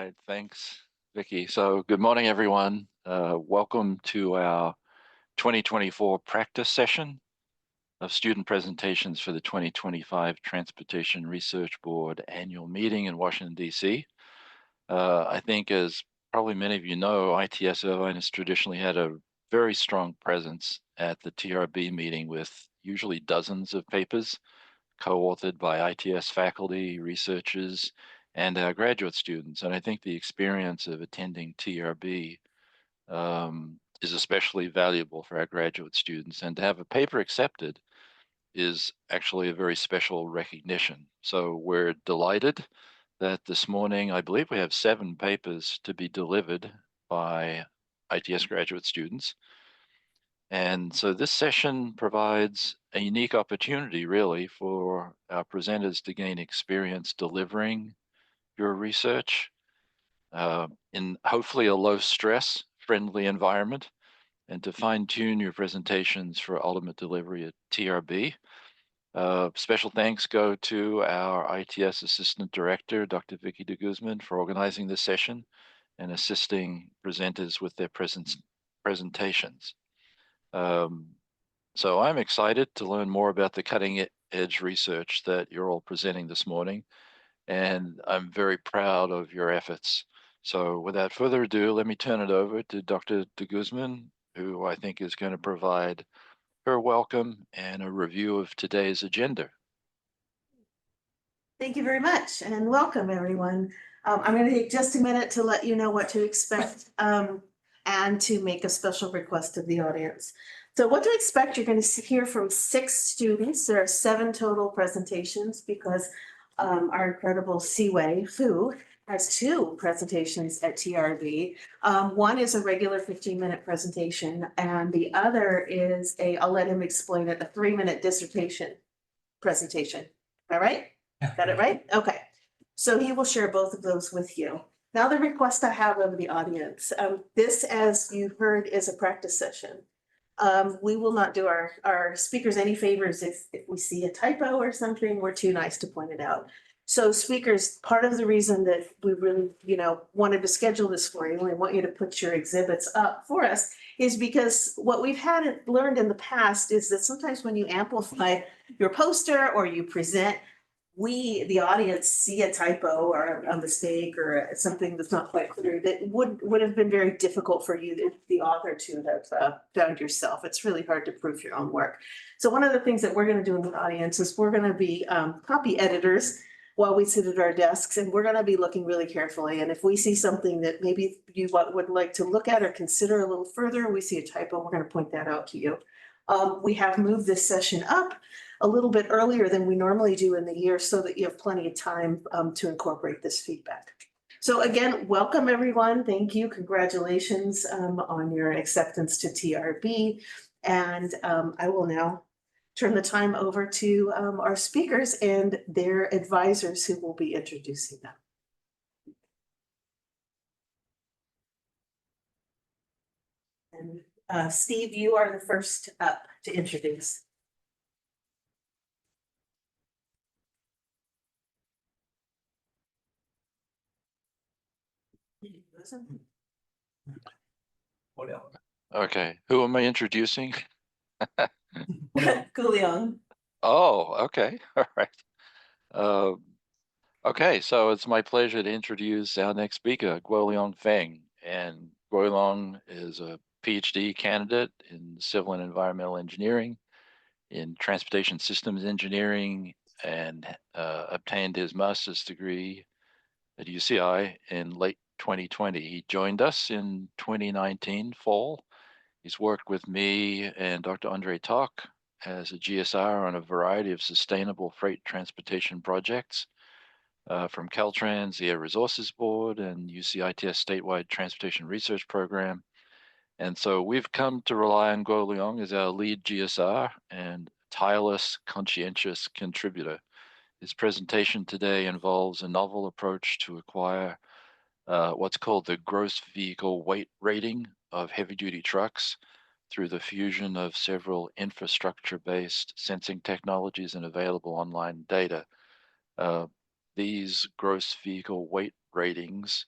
Right, thanks, Vicky. So good morning, everyone. Welcome to our 2024 practice session of student presentations for the 2025 Transportation Research Board annual meeting in Washington, D.C. I think, as probably many of you know, ITS Irvine has traditionally had a very strong presence at the TRB meeting with usually dozens of papers co-authored by ITS faculty, researchers, and our graduate students. And I think the experience of attending TRB is especially valuable for our graduate students. And to have a paper accepted is actually a very special recognition. So we're delighted that this morning, I believe we have 7 papers to be delivered by ITS graduate students. And so this session provides a unique opportunity, really, for our presenters to gain experience delivering your research in hopefully a low stress, friendly environment, and to fine tune your presentations for ultimate delivery at TRB. Special thanks go to our ITS Assistant Director, Dr. Vicky de Guzman, for organizing this session and assisting presenters with their presentations. So I'm excited to learn more about the cutting edge research that you're all presenting this morning, and I'm very proud of your efforts. So without further ado, let me turn it over to Dr. de Guzman, who I think is going to provide her welcome and a review of today's agenda. Thank you very much and welcome, everyone. I'm going to take just a minute to let you know what to expect and to make a special request of the audience. So what to expect, you're going to hear from 6 students. There are 7 total presentations because our incredible Seaway Fu has 2 presentations at TRB. One is a regular 15-minute presentation, and the other is I'll let him explain it, a 3-minute dissertation presentation. All right? Got it right? Okay. So he will share both of those with you. Now the request I have of the audience, this, as you heard, is a practice session. We will not do our speakers any favors if we see a typo or something, we're too nice to point it out. So speakers, part of the reason that we really, wanted to schedule this for you, and we want you to put your exhibits up for us, is because what we've learned in the past is that sometimes when you amplify your poster or you present, we, the audience, see a typo or a mistake or something that's not quite clear that would have been very difficult for you, the author, to have found yourself. It's really hard to proof your own work. So one of the things that we're going to do in the audience is we're going to be copy editors while we sit at our desks, and we're going to be looking really carefully. And if we see something that maybe you would like to look at or consider a little further, we see a typo, we're going to point that out to you. We have moved this session up a little bit earlier than we normally do in the year so that you have plenty of time to incorporate this feedback. So again, welcome everyone. Thank you. Congratulations on your acceptance to TRB. And I will now turn the time over to our speakers and their advisors who will be introducing them. And Steve, you are the first up to introduce. Okay, who am I introducing? Guliang. Oh, okay, all right. Okay, so it's my pleasure to introduce our next speaker, Guoliang Feng. And Guoliang is a PhD candidate in civil and environmental engineering, in transportation systems engineering, and obtained his master's degree at UCI in late 2020. He joined us in 2019 fall. He's worked with me and Dr. Andre Tak as a GSR on a variety of sustainable freight transportation projects. From Caltrans, the Air Resources Board, and UCITS statewide transportation research program. And so we've come to rely on Guoliang as our lead GSR and tireless, conscientious contributor. His presentation today involves a novel approach to acquire what's called the gross vehicle weight rating of heavy-duty trucks through the fusion of several infrastructure-based sensing technologies and available online data. These gross vehicle weight ratings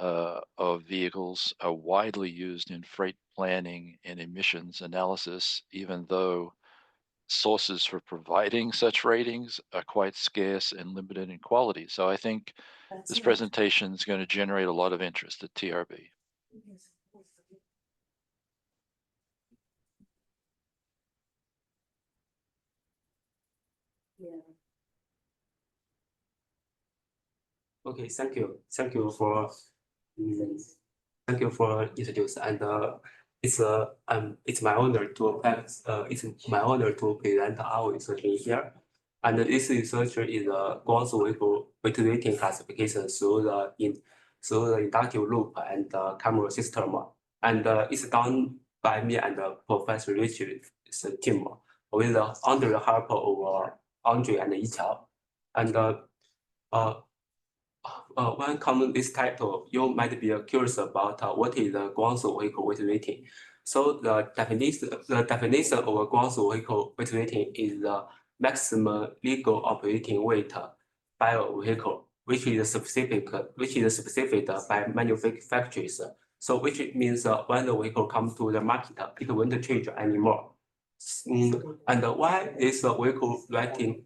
of vehicles are widely used in freight planning and emissions analysis, even though sources for providing such ratings are quite scarce and limited in quality. So I think That's this it. presentation is going to generate a lot of interest at TRB. Yeah. Okay, thank you. Thank you for introduce and it's my honor to present our research in here. And this research is a gross vehicle weight rating classification through the inductive loop and camera system. And it's done by me and Professor Richard's team with under the help of Andre and Yichao. And when coming this title, you might be curious about what is the gross vehicle weight rating. So the definition of a gross vehicle weight rating is the maximum legal operating weight by a vehicle, which is specific by manufacturers. So which means when the vehicle comes to the market, it won't change anymore. And why this vehicle rating?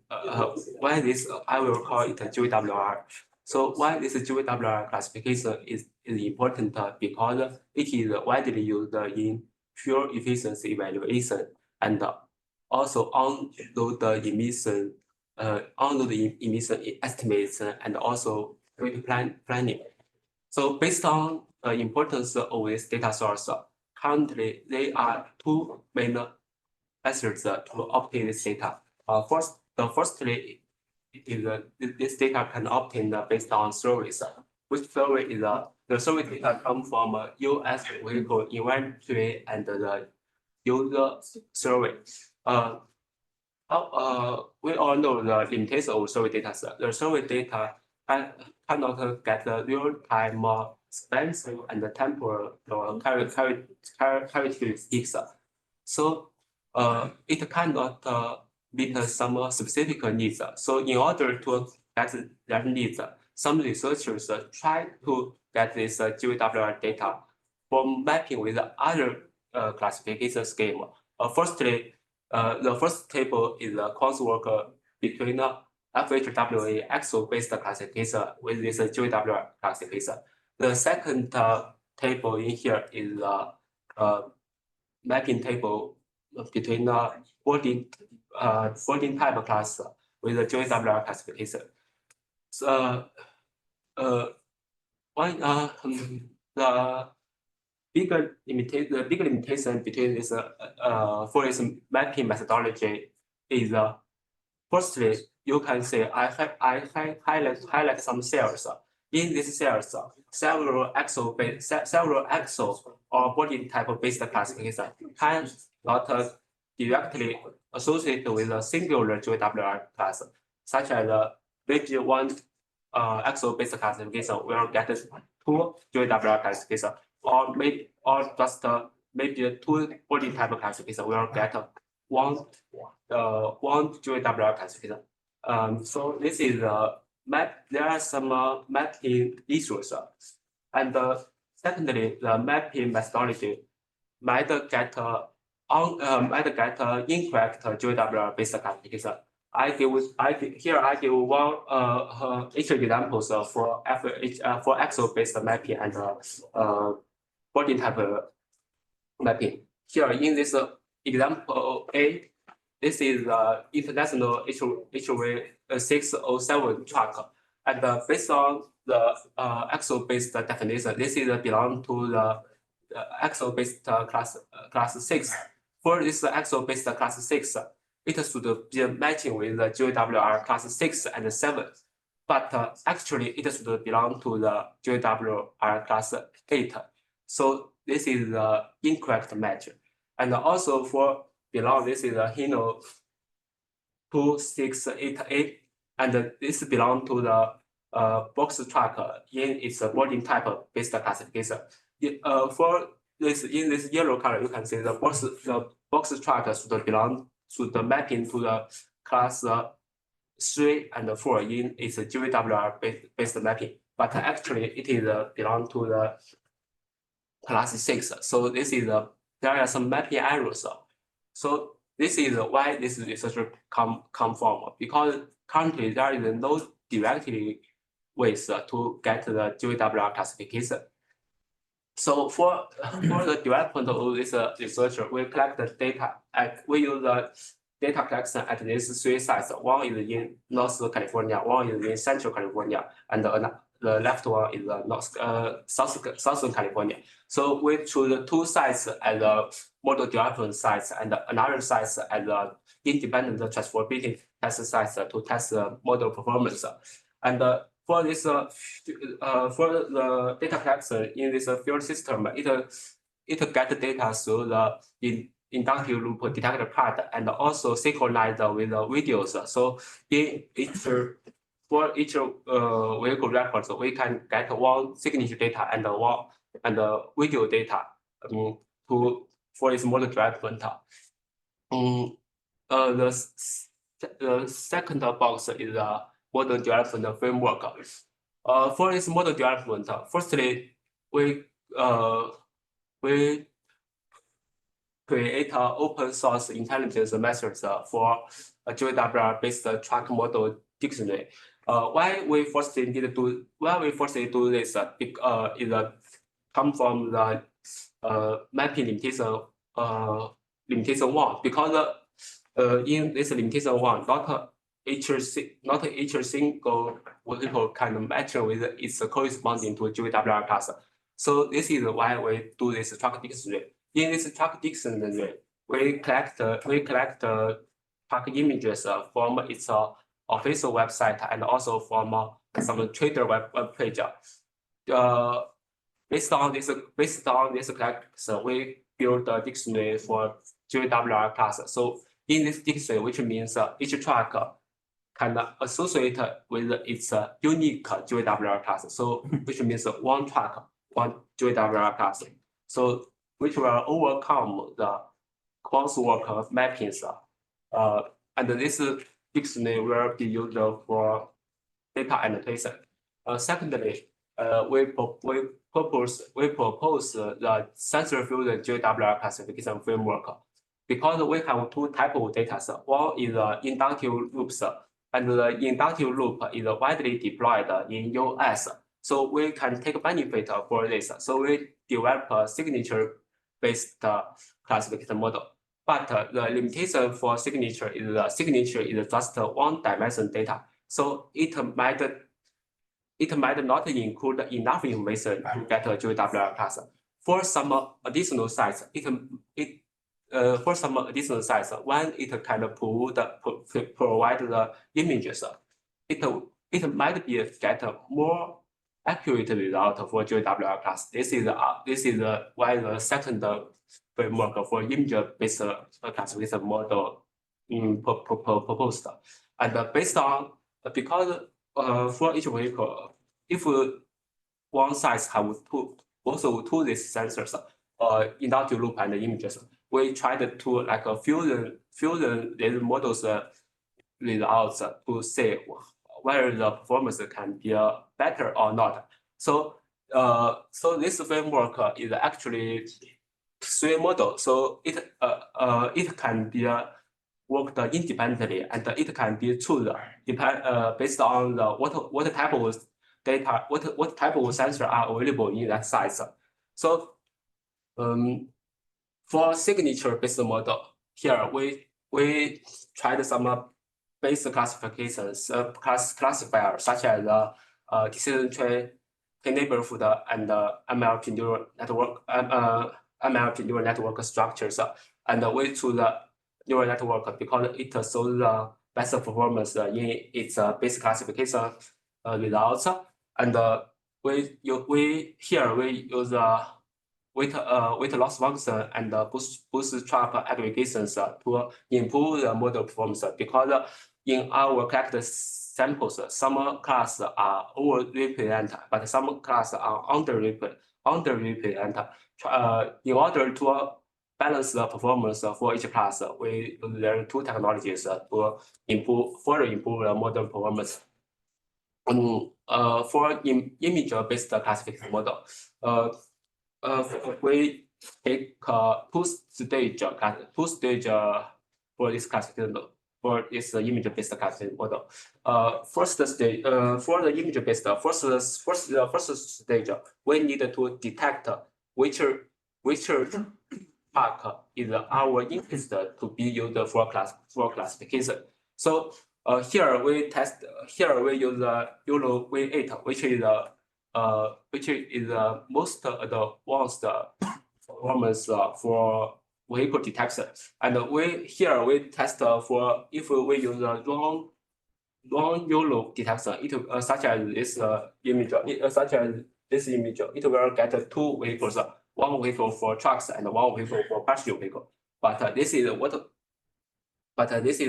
Why this? I will call it GWR. So why this GWR classification is important because it is widely used in fuel efficiency evaluation and also on-road emission estimates and also planning. So based on the importance of this data source, currently there are two main methods to obtain this data. Firstly, this data can obtain based on surveys. Which survey is the survey data come from US vehicle inventory and the user survey. We all know the limitation of survey data. The survey data cannot get the real-time expensive and temporal characteristics. So it cannot meet some specific needs. So in order to get that needs, some researchers try to get this GWR data from mapping with other classification scheme. Firstly, the first table is a crosswalk between FHWA axle-based classification with this GWR classification. The second table in here is a mapping table between boarding type class with the GWR classification. So the bigger limitation between this for this mapping methodology is firstly you can say I highlight some cells. In these cells, several axle or body type based classification can not directly associated with a singular GWR class, such as maybe one axle based classification will get two GWR classification, or just maybe two body type classification will get one GWR classification. So this is there are some mapping issues, and secondly, the mapping methodology might get incorrect GWR based classification. I give one each examples for axle based mapping and body type mapping. Here in this example A, this is international HV 607 truck, and based on the axle-based definition, this is belong to the axle-based class 6. For this axle-based class 6, it should be matching with the GWR class 6 and 7, but actually it should belong to the GWR class 8. So this is the incorrect match. And also for below, this is a Hino 2688, and this belong to the box truck in its boarding type based classification. For this in this yellow color, you can see the box truck should belong to the mapping to the class 3 and 4 in its GWR based mapping. but actually it is belong to the class 6. So this is there are some mapping errors. So this is why this research come from, because currently there is no directly ways to get the GWR classification. So for the development of this research, we collect the data. We use the data collection at these 3 sites. One is in North California, one is in Central California, and the left one is Southern California. So we choose 2 sites as the model development sites and another sites as the independent transferability test sites to test the model performance. And for this for the data collection in this field system, it get data through the inductive loop detector part and also synchronized with the videos. So in for each vehicle records, we can get one signature data and video data for its model development. The second box is a model development framework. For this model development, firstly, we create open source intelligence methods for a GWR based track model dictionary. Why we first do this? Is come from the mapping limitation one, because in this limitation one, not each single vehicle can match with its corresponding to GWR class. So this is why we do this track dictionary. In this track dictionary, we collect track images from its official website and also from some trader web page. Based on this collection, we build a dictionary for GWR class. So in this dictionary, which means each track can associate with its unique GWR class. So which means one track, one GWR class. So which will overcome the coursework of mappings. And this dictionary will be used for data annotation. Secondly, we propose the sensor fusion GWR classification framework, because we have 2 types of data. One is inductive loops, and the inductive loop is widely deployed in US. So we can take benefit for this. So we develop a signature-based classification model. But the limitation for signature is just one-dimensional data. So it might not include enough information to get a GWR class. For some additional sites, when it can provide the images, it might be get more accurate result for GWR class. This is why the second framework for image-based classification model proposed. And based on, because for each vehicle, if one site have two these sensors, inductive loop and images, we tried to like fusion these models results to see whether the performance can be better or not. So this framework is actually 3 models. So it can be worked independently, and it can be chosen based on the what type of data, what type of sensor are available in that size. So for signature-based model, here we tried some basic classifications, classifier such as decision tree, neighborhood, and MLP neural network structures. And we choose the neural network because it shows the best performance in its basic classification results. And we use weight loss function and bootstrap aggregations to improve the model performance, because in our collected samples, some classes are overrepresented, but some classes are underrepresented. In order to balance the performance for each class, we learn 2 technologies to further improve the model performance. For image-based classification model, we take two-stage for this classification for this image-based classification model. First stage for the image-based first stage, we need to detect which part is our interest to be used for classification. So here we use the Euro V8, which is the most advanced performance for vehicle detection. And we test for if we use the long Euro detection, it such as this image, it will get two vehicles, one vehicle for trucks and one vehicle for passenger vehicle. But this is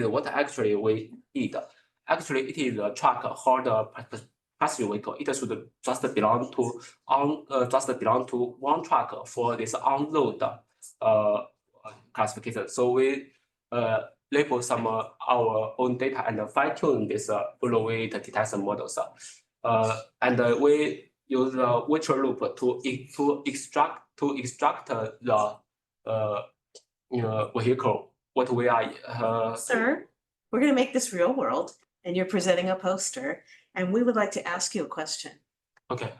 what actually we need. Actually, it is a truck or the passenger vehicle. It should just belong to one truck for this on-road classification. So we label some our own data and fine-tune this Euro V8 detection models. And we use the virtual loop to extract the vehicle. What we are Sir, we're going to make this real world, and you're presenting a poster, and we would like to ask you a question. okay.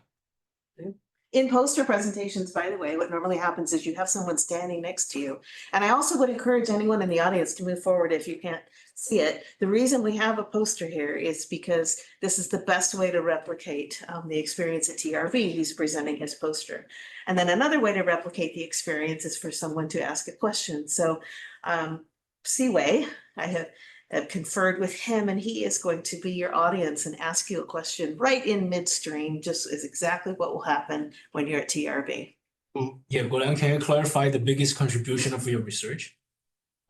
In poster presentations, by the way, what normally happens is you have someone standing next to you. And I also would encourage anyone in the audience to move forward if you can't see it. The reason we have a poster here is because this is the best way to replicate the experience at TRV. He's presenting his poster. And then another way to replicate the experience is for someone to ask a question. So Seaway, I have conferred with him, and he is going to be your audience and ask you a question right in midstream, just is exactly what will happen when you're at TRV. Yeah, Golan, can you clarify the biggest contribution of your research?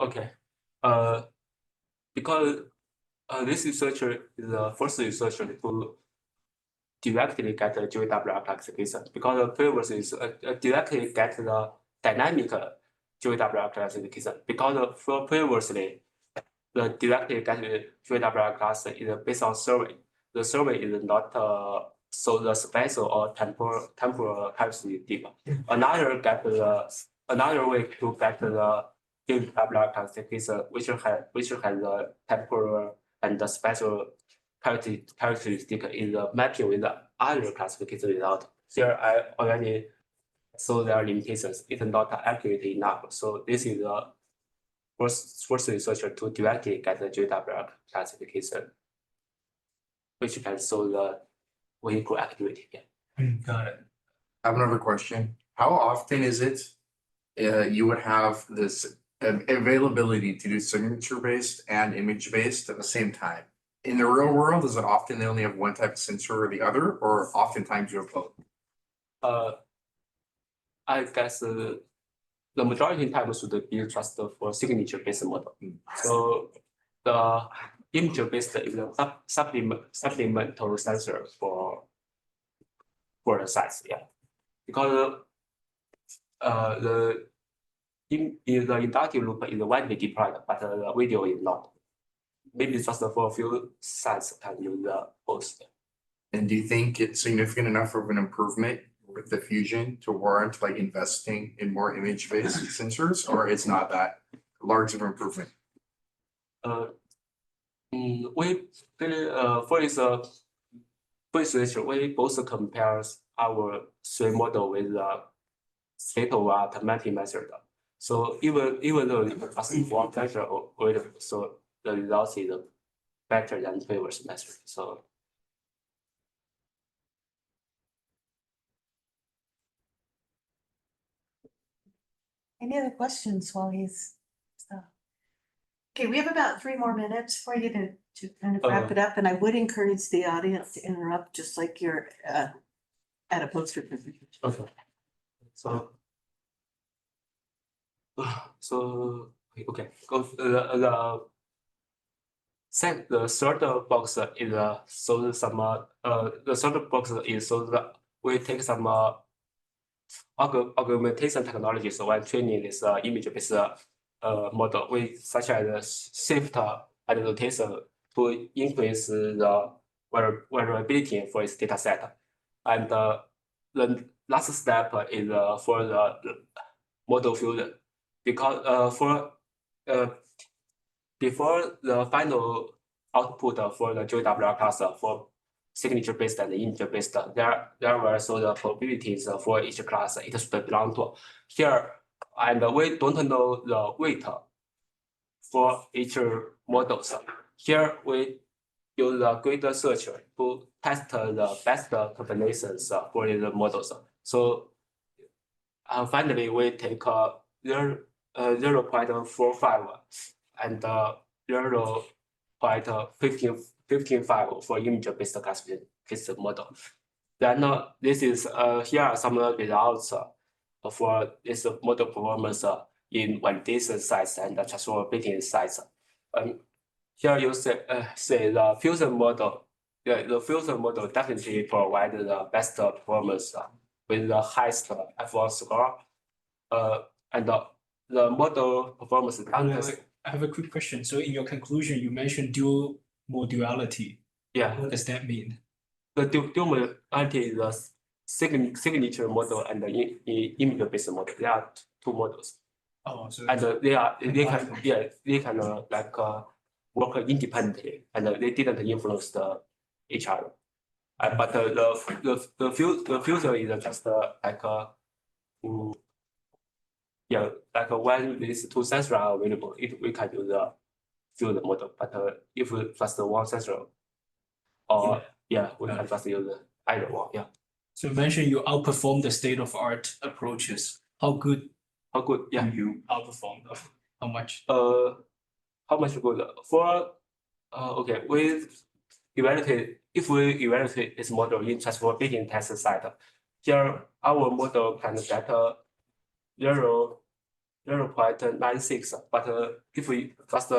Okay. Because this researcher is the first researcher to directly get the GWR classification. Because the previous is directly get the dynamic GWR classification. Because for previously, the directly get the GWR class is based on survey. The survey is not so the spatial or temporal characteristic. Another way to get the GWR classification, which has the temporal and the spatial characteristic is the mapping with the other classification result. Here I already saw their limitations. It's not accurate enough. So this is the first researcher to directly get the GWR classification, which can show the vehicle activity. Yeah. Got it. I have another question. How often is it you would have this availability to do signature-based and image-based at the same time? In the real world, is it often they only have one type of sensor or the other, or oftentimes you have both? I guess the majority of time should be just for signature-based model. So the image-based is a supplemental sensor for the size, yeah. Because the inductive loop is widely deployed, but the video is not. Maybe just for a few sites can use the both. And do you think it's significant enough of an improvement with the fusion to warrant like investing in more image-based sensors, or it's not that large of an improvement? We for this we both compare our three model with the state-of-art mapping method. So even though it's just one measure available, so the result is better than previous method. So Any other questions while he's? Okay, we have about 3 more minutes for you to kind of wrap it up, and I would encourage the audience to interrupt just like you're at a poster presentation. okay. So okay. Go the third box is so some the third box is so that we take some augmentation technologies when training this image-based model, with such as shift and rotation to increase the variability for its data set. And the last step is for the model fusion, because before the final output for the GWR class for signature based and image based, there were also the probabilities for each class it should belong to. Here, and we don't know the weight for each models. Here we use the grid search to test the best combinations for the models. So finally we take 0.45 and 0.155 for image-based classification model. Then this is here are some results for this model performance in validation size and transferability size. Here you see the fusion model. The fusion model definitely provides the best performance with the highest F1 score. And the model performance. I have a quick question. So in your conclusion, you mentioned dual modality. Yeah, What does that mean? the dual modality is the signature model and the image-based model. There are two models, Oh, so and they can like work independently, and they didn't influence each other. But the fusion is just like yeah, like when these two sensors are available, we can use the fusion model. But if just one sensor, or we can just use either one. Yeah. So you mentioned you outperform the state-of-art approaches. How good How good? Yeah. you outperform them? How much? How much good for? Okay, if we evaluate this model in transferability test site, here our model can get 0.96, but if we just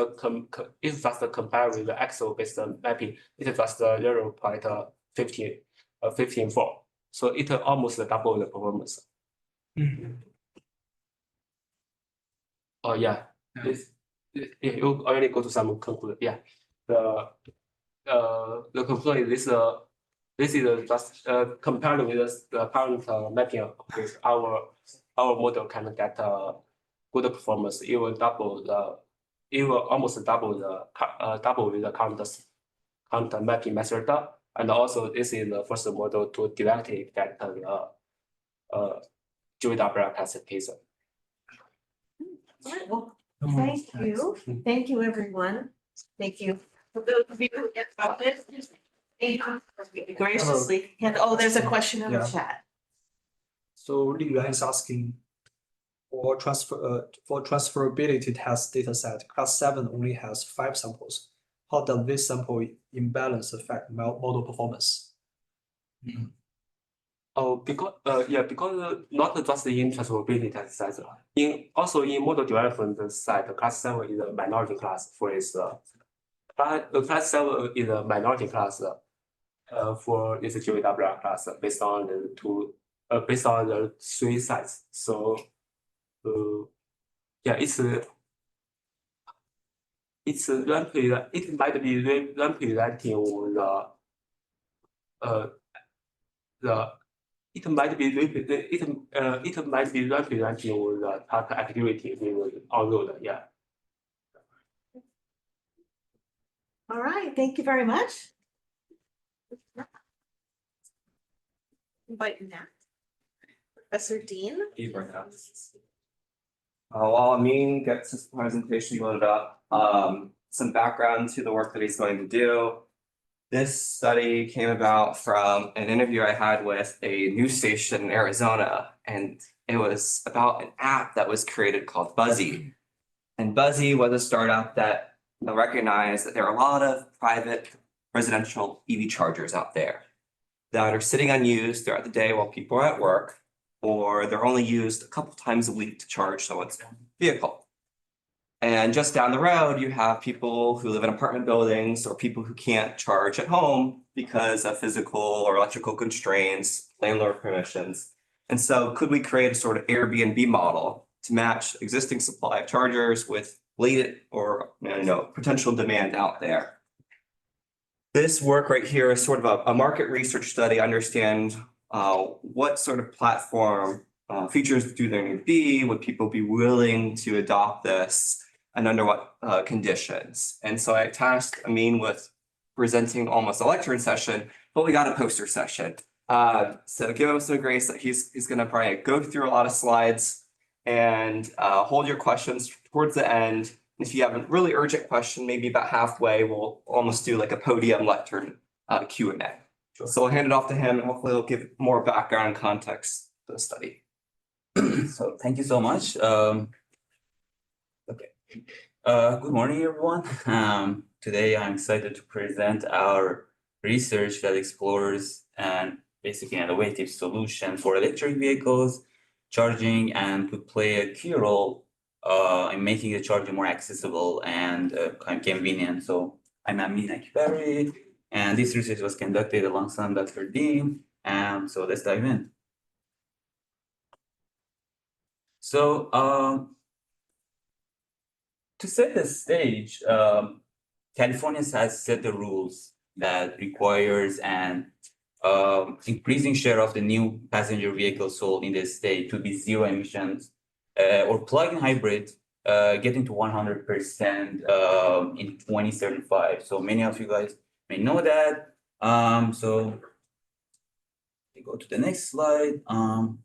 compare with the Excel based mapping, it is just 0.154. So it almost double the performance. Oh yeah, you already go to some conclusion. Yeah, the conclusion is this is just compared with the current mapping approach, our model can get good performance. It will almost double with the current mapping method. And also this is the first model to directly get the GWR classification. All right, well, thank you. Thank you, everyone. Thank you. For those of you who get about this, thank you graciously. And there's a question in the Yeah. chat. So Li Yuan is asking for transferability test dataset, class 7 only has 5 samples. How does this sample imbalance affect model performance? Oh, because not just in transferability test size, also in model development side, class 7 is a minority class for its class 7 is a minority class for its GWR class based on the three sites. So it's it might be representing it might be representing the task activity on road. Yeah. All right, thank you very much. Invite Nat. Professor Dean. While Amin gets his presentation loaded up, some background to the work that he's going to do. This study came about from an interview I had with a news station in Arizona, and it was about an app that was created called Buzzy. And Buzzy was a startup that recognized that there are a lot of private residential EV chargers out there that are sitting unused throughout the day while people are at work, or they're only used a couple times a week to charge someone's vehicle. And just down the road, you have people who live in apartment buildings or people who can't charge at home because of physical or electrical constraints, landlord permissions. And so could we create a sort of Airbnb model to match existing supply of chargers with latent or potential demand out there? This work right here is sort of a market research study, understand what sort of platform features do there need to be, would people be willing to adopt this, and under what conditions. And so I tasked Amin with presenting almost a lecture session, but we got a poster session. So give him some grace that he's gonna probably go through a lot of slides and hold your questions towards the end. If you have a really urgent question, maybe about halfway, we'll almost do like a podium lecture Q&A. So I'll hand it off to him, and hopefully he'll give more background and context to the study. So thank you so much. Okay. Good morning, everyone. Today I'm excited to present our research that explores an basically innovative solution for electric vehicles charging and could play a key role in making the charging more accessible and kind of convenient. So I'm Amin Akbari, and this research was conducted alongside Dr. Dean. And so let's dive in. So to set the stage, California has set the rules that requires an increasing share of the new passenger vehicles sold in the state to be zero emissions or plug-in hybrid, getting to 100% in 2035. So many of you guys may know that. So we go to the next slide. So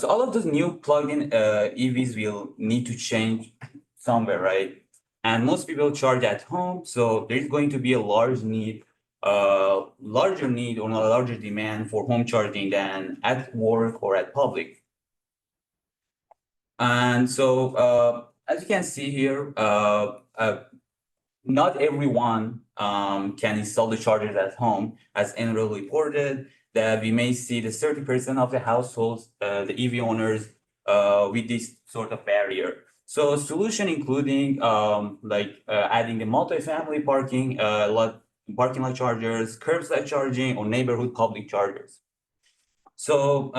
all of those new plug-in EVs will need to change somewhere, right? And most people charge at home, so there's going to be a larger need or a larger demand for home charging than at work or at public. And so as you can see here, not everyone can install the chargers at home, as Enroll reported that we may see the 30% of the households, the EV owners, with this sort of barrier. So solution including adding the multi-family parking lot chargers, curbside charging, or neighborhood public chargers. So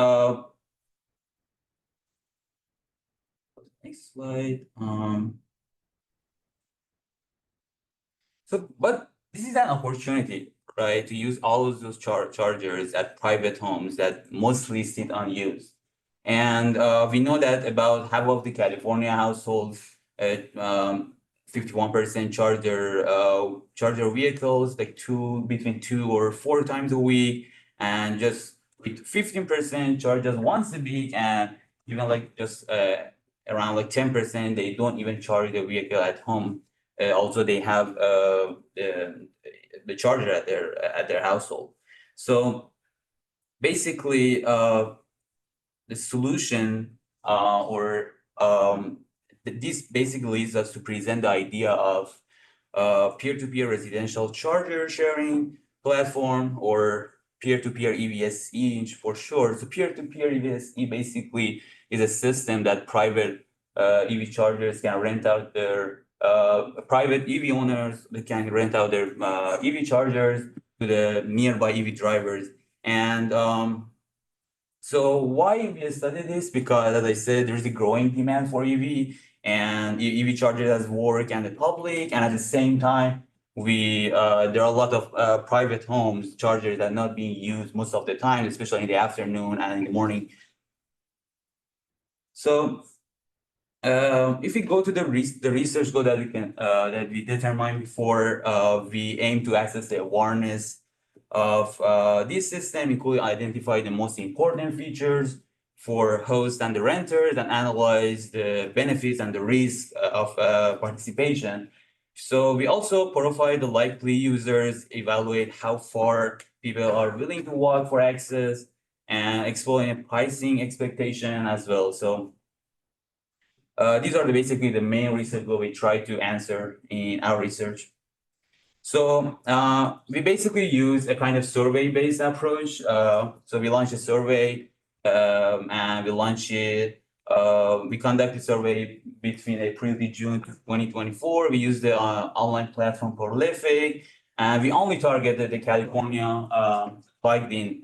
next slide. But this is an opportunity, right, to use all of those chargers at private homes that mostly sit unused. And we know that about half of the California households, 51% charge their charger vehicles between 2 or 4 times a week, and just 15% charge just once a week, and even around 10% they don't even charge the vehicle at home. Also, they have the charger at their household. So basically, the solution this basically leads us to present the idea of peer-to-peer residential charger sharing platform, or peer-to-peer EVSE for short. So peer-to-peer EVSE basically is a system that private EV chargers can rent out their private EV owners. They can rent out their EV chargers to the nearby EV drivers. And so why we studied this? Because, as I said, there's a growing demand for EV, and EV chargers as work and the public, and at the same time, there are a lot of private homes chargers that are not being used most of the time, especially in the afternoon and in the morning. So if we go to the research goal that we determined before, we aim to access the awareness of this system, including identify the most important features for hosts and the renters, and analyze the benefits and the risks of participation. So we also provide the likely users, evaluate how far people are willing to walk for access, and exploring pricing expectation as well. So these are basically the main research goals we try to answer in our research. So we basically use a kind of survey-based approach. So we launched a survey, and we launched it. We conducted a survey between April to June 2024. We used the online platform called Lefe, and we only targeted the California plugged-in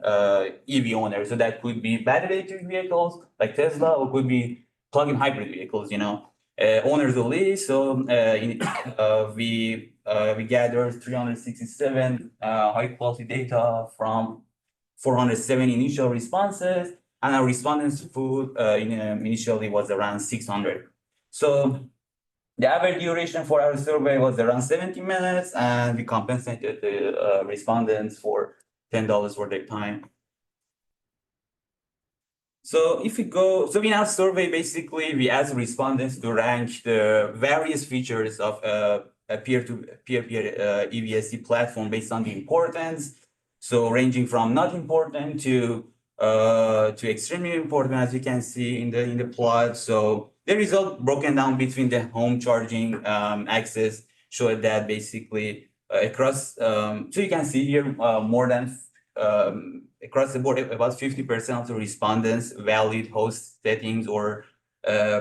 EV owners. So that could be battery electric vehicles like Tesla, or could be plug-in hybrid vehicles, owners only. So we we gathered 367 high quality data from 407 initial responses, and our respondents' food initially was around 600. So the average duration for our survey was around 70 minutes, and we compensated the respondents for $10 for their time. So if we go, so in our survey, basically, we asked respondents to rank the various features of a peer-to-peer EVSE platform based on the importance. So ranging from not important to extremely important, as you can see in the plot. So the result broken down between the home charging access showed that basically across, so you can see here more than across the board, about 50% of the respondents valid host settings or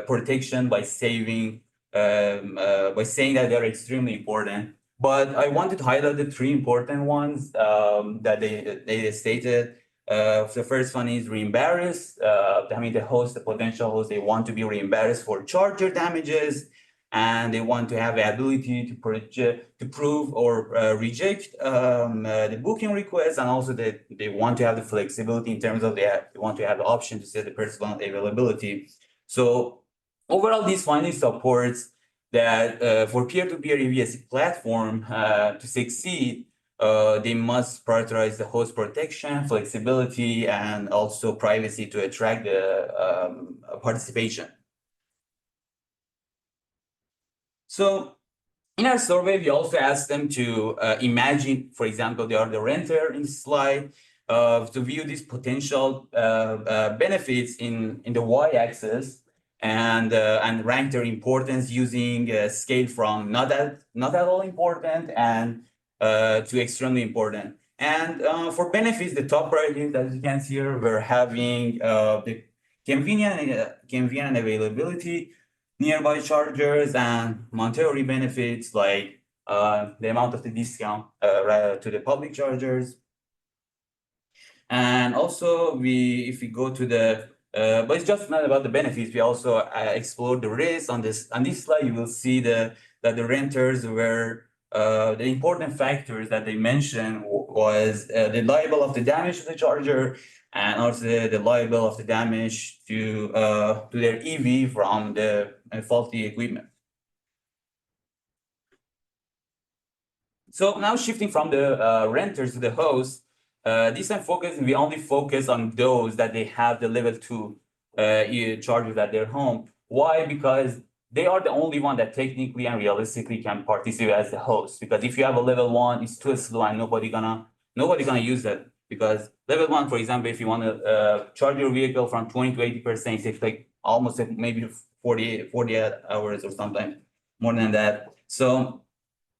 protection by saying that they're extremely important. But I wanted to highlight the three important ones that they stated. The first one is reimbursed. I mean, the potential host, they want to be reimbursed for charger damages, and they want to have the ability to prove or reject the booking request, and also they want to have the flexibility in terms of they want to have the option to set the personal availability. So overall, this finding supports that for peer-to-peer EVSE platform to succeed, they must prioritize the host protection, flexibility, and also privacy to attract the participation. So in our survey, we also asked them to imagine, for example, they are the renter in the slide, to view these potential benefits in the y-axis and rank their importance using a scale from not at all important and to extremely important. And for benefits, the top priorities, as you can see here, we're having the convenient availability, nearby chargers, and monetary benefits like the amount of the discount to the public chargers. And also, if we go to the, but it's just not about the benefits. We also explored the risks. On this slide, you will see that the renters were the important factors that they mentioned was the liable of the damage to the charger, and also the liable of the damage to their EV from the faulty equipment. So now shifting from the renters to the host, this time we only focus on those that they have the level 2 chargers at their home. Why? Because they are the only one that technically and realistically can participate as the host. Because if you have a level 1, it's too slow and nobody gonna use that. Because level 1, for example, if you want to charge your vehicle from 20 to 80%, it takes like almost maybe 40 hours or sometimes more than that. So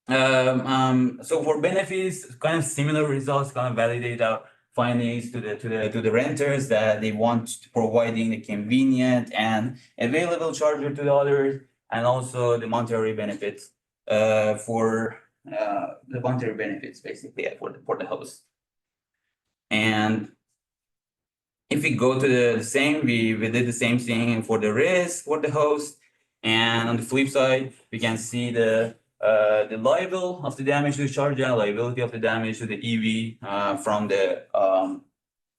so for benefits, kind of similar results, kind of validate our findings to the renters that they want to providing the convenient and available charger to the others, and also the monetary benefits for the monetary benefits basically for the host. And if we go to the same, we did the same thing for the risk for the host, and on the flip side, we can see the liable of the damage to the charger, liability of the damage to the EV from the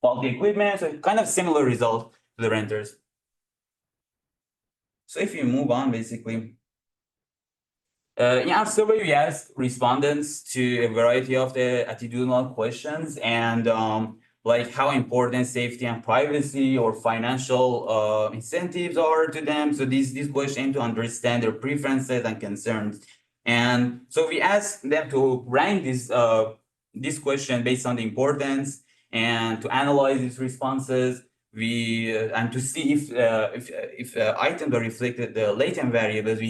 faulty equipment. So kind of similar result to the renters. So if you move on, basically, in our survey, we asked respondents to a variety of the attitudinal questions and like how important safety and privacy or financial incentives are to them. So these questions aim to understand their preferences and concerns. And so we asked them to rank this question based on the importance and to analyze these responses. And to see if items are reflected the latent variables.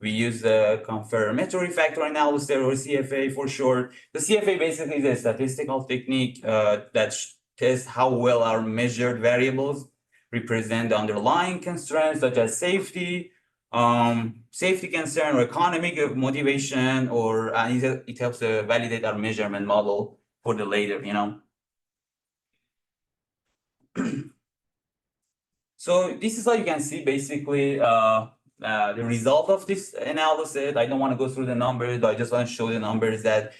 We use the confirmatory factor analysis, or CFA for short. The CFA basically is a statistical technique that tests how well our measured variables represent the underlying constraints such as safety, safety concern, or economic motivation, or it helps to validate our measurement model for the later, So this is how you can see basically the result of this analysis. I don't want to go through the numbers, but I just want to show the numbers that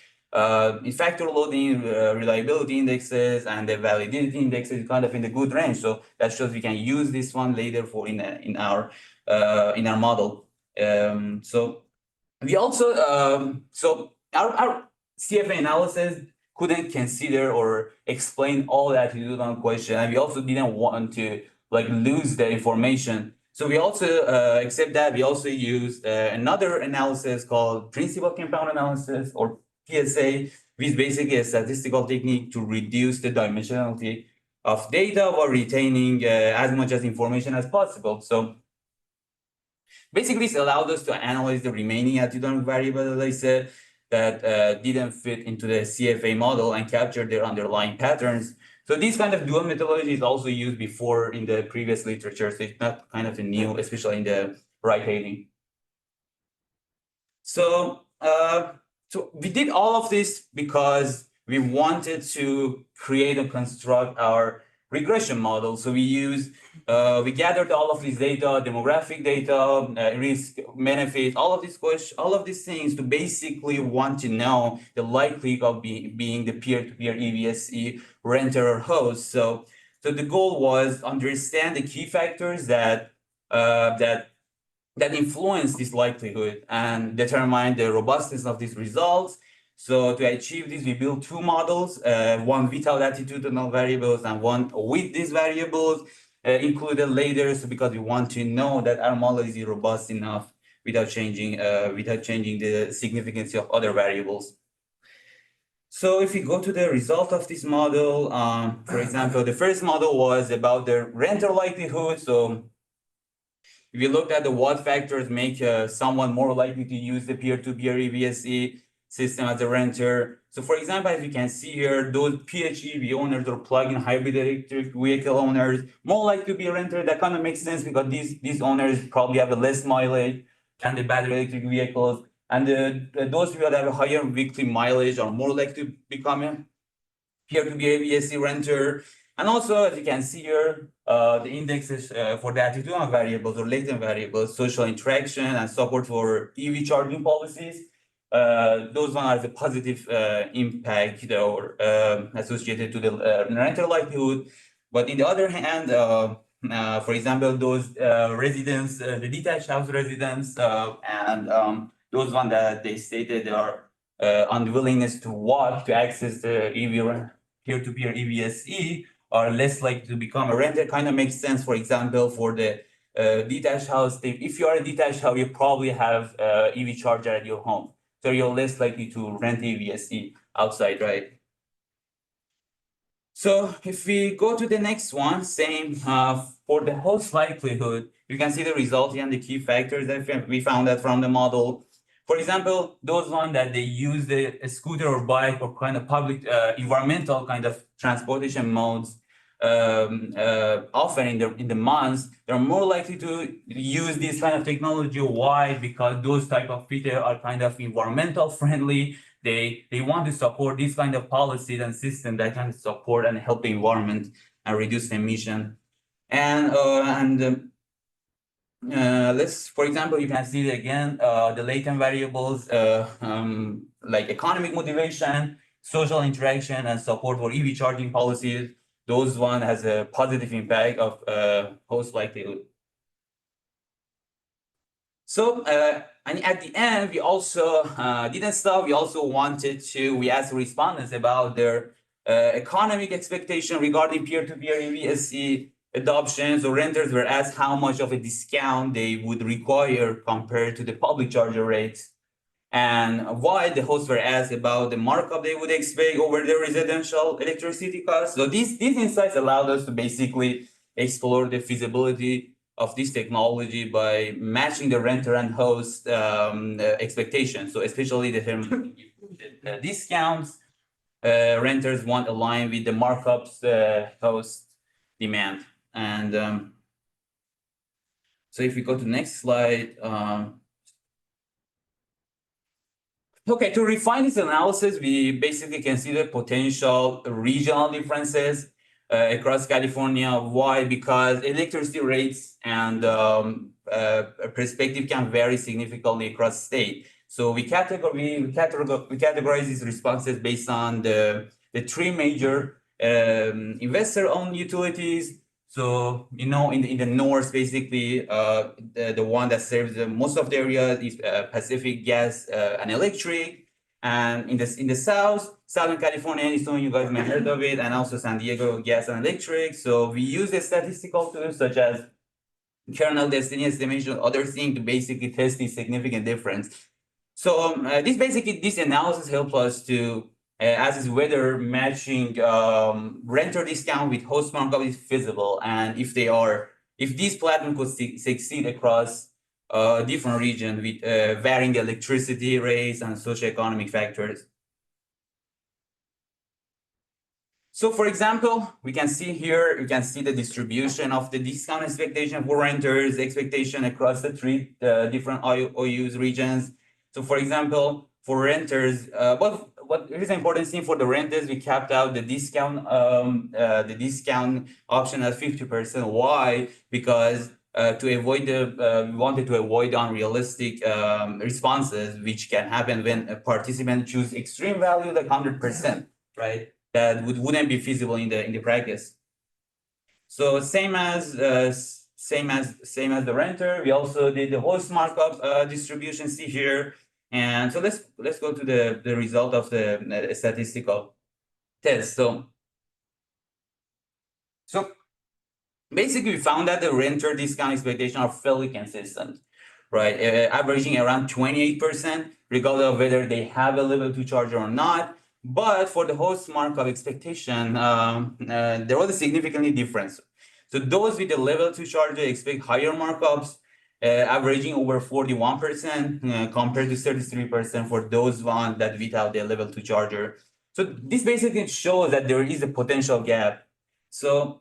in factor loading, reliability indexes and the validity indexes kind of in the good range. So that shows we can use this one later for in our model. So we also so our CFA analysis couldn't consider or explain all the attitudinal question, and we also didn't want to like lose the information. So we also except that we also used another analysis called principal compound analysis or PSA, which is basically a statistical technique to reduce the dimensionality of data while retaining as much as information as possible. So basically, this allowed us to analyze the remaining attitudinal variables, as I said, that didn't fit into the CFA model and capture their underlying patterns. So this kind of dual methodology is also used before in the previous literature, so it's not kind of a new, especially in the ride-hailing. So, so we did all of this because we wanted to create and construct our regression model. So we gathered all of this data, demographic data, risk, benefit, all of these things to basically want to know the likelihood of being the peer-to-peer EVSE renter or host. So the goal was understand the key factors that influence this likelihood and determine the robustness of these results. So to achieve this, we built two models, one without attitudinal variables and one with these variables included later. So because we want to know that our model is robust enough without changing the significance of other variables. So if we go to the result of this model, for example, the first model was about the renter likelihood. So if you look at what factors make someone more likely to use the peer-to-peer EVSE system as a renter. So for example, as you can see here, those PHEV owners or plug-in hybrid electric vehicle owners more likely to be a renter. That kind of makes sense because these owners probably have a less mileage than the battery electric vehicles. And those people that have a higher weekly mileage are more likely to become a peer-to-peer EVSE renter. And also, as you can see here, the indexes for the attitudinal variables or latent variables, social interaction and support for EV charging policies. Those one has a positive impact or associated to the renter likelihood. But in the other hand, for example, those residents, the detached house residents, and those one that they stated are unwillingness to walk to access the EV peer-to-peer EVSE are less likely to become a renter. Kind of makes sense. For example, for the detached house, if you are a detached house, you probably have EV charger at your home. So you're less likely to rent EVSE outside, right? So if we go to the next one, same for the host likelihood, you can see the result and the key factors that we found that from the model. For example, those one that they use a scooter or bike or kind of public environmental kind of transportation modes often in the months, they're more likely to use this kind of technology. Why? Because those type of people are kind of environmental friendly. They want to support this kind of policies and system that can support and help the environment and reduce emission. And let's, for example, you can see again the latent variables like economic motivation, social interaction, and support for EV charging policies. Those one has a positive impact of host likelihood. So and at the end, we also didn't stop. We also we asked respondents about their economic expectation regarding peer-to-peer EVSE adoptions, or renters were asked how much of a discount they would require compared to the public charger rates. And why the hosts were asked about the markup they would expect over their residential electricity costs. So these insights allowed us to basically explore the feasibility of this technology by matching the renter and host expectations. So especially the discounts renters want align with the markups host demand. And so if we go to the next slide. Okay, to refine this analysis, we basically consider potential regional differences across California. Why? Because electricity rates and perspective can vary significantly across state. So we categorize these responses based on the three major investor-owned utilities. So, you know, in the north, basically, the one that serves most of the area is Pacific Gas and Electric. And in the south, Southern California, some of you guys may have heard of it, and also San Diego Gas and Electric. So we use the statistical tools such as kernel density estimation, other things to basically test the significant difference. So this analysis helps us to assess whether matching renter discount with host markup is feasible, and if these platforms could succeed across different regions with varying electricity rates and socioeconomic factors. So for example, we can see here, you can see the distribution of the discount expectation for renters, expectation across the three different OUs regions. So for example, for renters, what is an important thing for the renters, we capped out the discount option at 50%. Why? Because we wanted to avoid unrealistic responses, which can happen when a participant choose extreme value like 100%, right? That wouldn't be feasible in the practice. So same as the renter, we also did the host markup distribution. See here, and so let's go to the result of the statistical test. So basically, we found that the renter discount expectations are fairly consistent, right? Averaging around 28%, regardless of whether they have a level 2 charger or not. But for the host markup expectation, there was a significantly difference. So those with the level 2 charger expect higher markups, averaging over 41% compared to 33% for those ones that without the level 2 charger. So this basically shows that there is a potential gap. So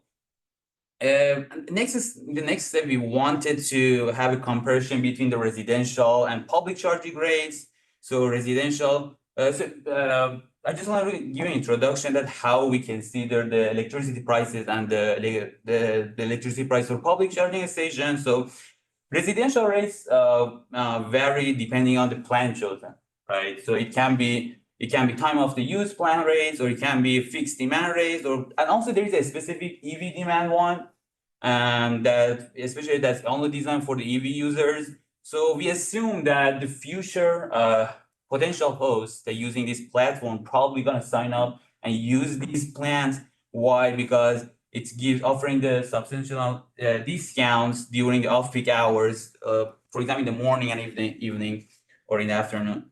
the next step, we wanted to have a comparison between the residential and public charging rates. So residential, I just want to give an introduction that how we consider the electricity prices and the electricity price for public charging stations. So residential rates vary depending on the plan chosen, right? So it can be time of the use plan rates, or it can be fixed demand rates, and also there is a specific EV demand one, that especially that's only designed for the EV users. So we assume that the future potential hosts that using this platform probably gonna sign up and use these plans. Why? Because it gives offering the substantial discounts during the off-peak hours, for example, in the morning and evening or in the afternoon.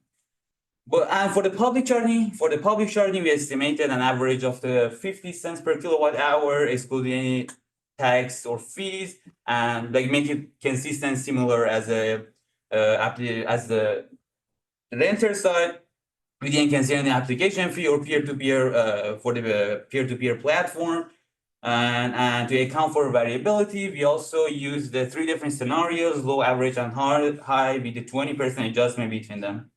And for the public charging, we estimated an average of the 50 cents per kilowatt hour, excluding any tax or fees, and like make it consistent, similar as the renter side. We didn't consider the application fee or peer-to-peer for the peer-to-peer platform. And to account for variability, we also use the 3 different scenarios: low, average, and high, with the 20% adjustment between them.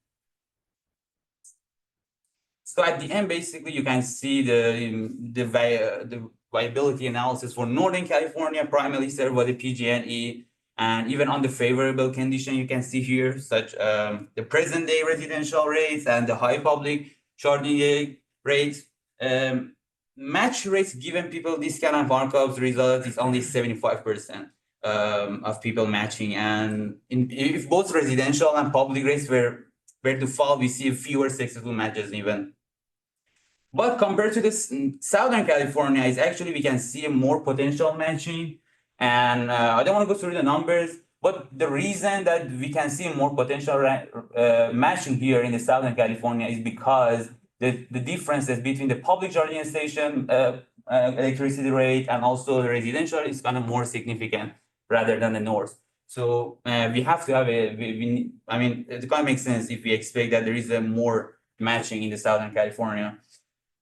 So at the end, basically, you can see the viability analysis for Northern California, primarily served by the PG&E, and even on the favorable condition, you can see here, such the present day residential rates and the high public charging rates. Match rates given people discount and markups result is only 75% of people matching, and if both residential and public rates were to fall, we see fewer successful matches even. But compared to this Southern California, is actually we can see more potential matching. And I don't want to go through the numbers, but the reason that we can see more potential matching here in the Southern California is because the differences between the public charging station electricity rate and also the residential is kind of more significant rather than the north. So we have to have I mean, it kind of makes sense if we expect that there is a more matching in the Southern California.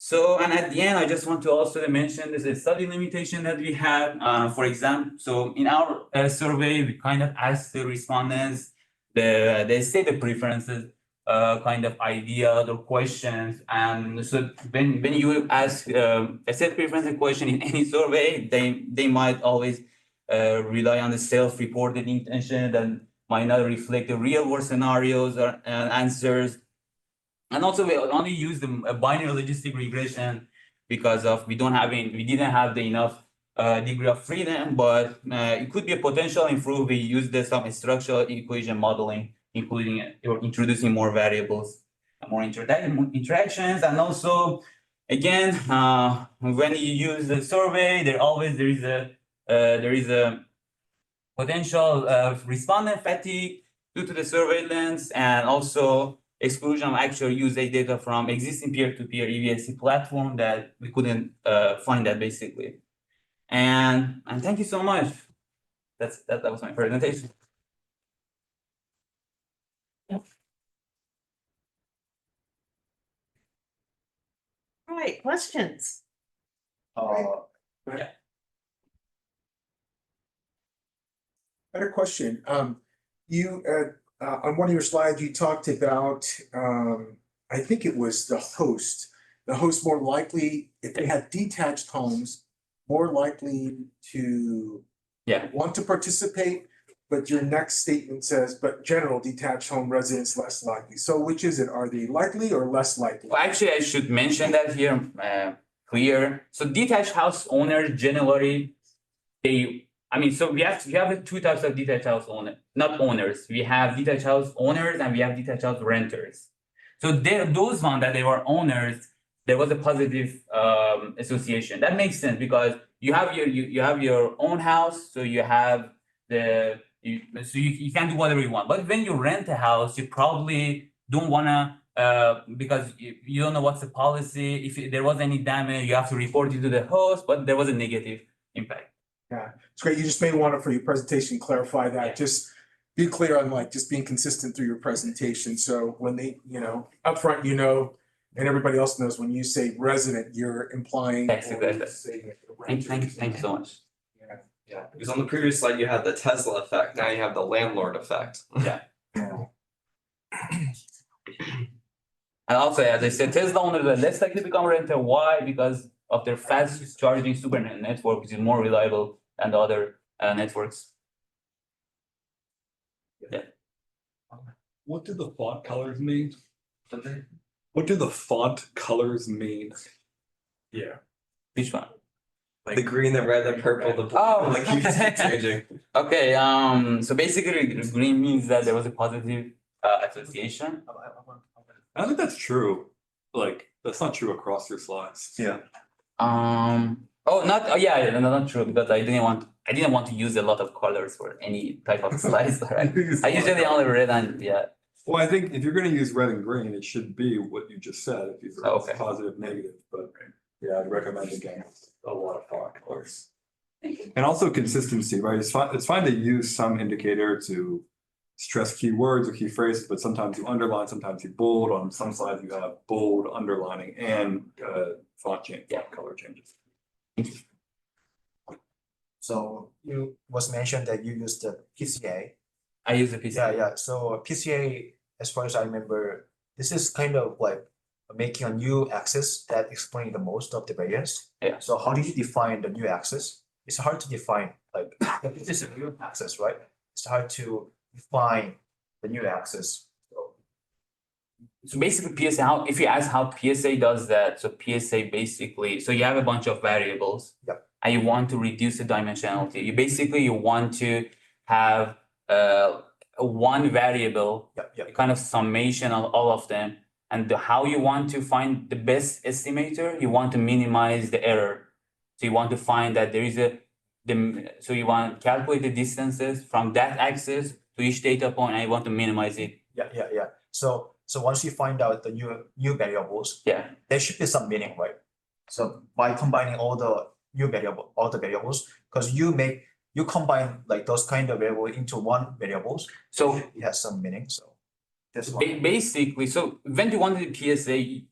So, and at the end, I just want to also mention this study limitation that we have. For example, so in our survey, we kind of asked the respondents, they say the preferences kind of ideas or questions. And so when you ask a set preference question in any survey, they might always rely on the self-reported intention that might not reflect the real world scenarios or answers. And also we only use the binary logistic regression because we didn't have the enough degree of freedom, but it could be a potential improve. We use some structural equation modeling, including or introducing more variables, more interactions, and also again when you use the survey, there is a potential of respondent fatigue due to the surveillance, and also exclusion of actual usage data from existing peer-to-peer EVSC platform that we couldn't find that basically. And thank you so much. That was my presentation. All right, questions? I had a question. You, on one of your slides, you talked about, I think it was the host more likely, if they had detached homes, more likely to want to participate, but your next statement says, but general detached home residents less likely. So which is it? Are they likely or less likely? Well, actually, I should mention that here clear. So detached house owners generally, so we have two types of detached house owners, not owners. We have detached house owners and we have detached house renters. So those ones that they were owners, there was a positive association. That makes sense because you have your own house, so you have you can do whatever you want. But when you rent a house, you probably don't wanna because you don't know what's the policy. If there was any damage, you have to report it to the host, but there was a negative impact. Yeah, it's great. You just may want to, for your presentation, clarify that. Yeah. Just be clear on like just being consistent through your presentation. So when they, upfront, and everybody else knows when you say resident, you're implying. Yes, or exactly. saying that the Thank you so much. Yeah, because on the previous slide, you had the Tesla effect, now you have the landlord effect. Yeah. Yeah. And also, as I said, Tesla owners are less likely to become renter. Why? Because of their fast charging super network, which is more reliable than the other networks. Yeah. What do the font colors mean? What do the font colors mean? Yeah. Which one? The green, the red, the purple, the blue, Oh, like keeps changing. Okay, so basically green means that there was a positive association. I don't think that's true. Like, that's not true across your slides. Yeah. Not true, because I didn't want to use a lot of colors for any type of slides, right? I usually only red and Well, I think if you're gonna use red and green, it should be what you just said, if you Okay. positive, negative, but yeah, I'd recommend against a lot of font colors. And also consistency, right? It's fine to use some indicator to stress keywords or key phrases, but sometimes you underline, sometimes you bold. On some slides, you have bold, underlining, and font color changes. So you was mentioned that you use the PCA. I use the PCA. Yeah. So PCA, as far as I remember, this is kind of like making a new axis that explains the most of the variance. Yeah. So how do you define the new axis? It's hard to define, like, this is a new axis, right? It's hard to define the new axis. So basically PSA, if you ask how PSA does that, so PSA basically, so you have a bunch of variables. Yep. And you want to reduce the dimensionality. You want to have one variable, Yep. kind of summation of all of them. And how you want to find the best estimator, you want to minimize the error. So you want to find that there is so you want to calculate the distances from that axis to each data point, and you want to minimize it. Yeah. So once you find out the new variables, there should be some meaning, right? So by combining all the variables, because you combine like those kind of variables into one variables, so it has some meaning. So that's why. Basically, so when you want the PSA,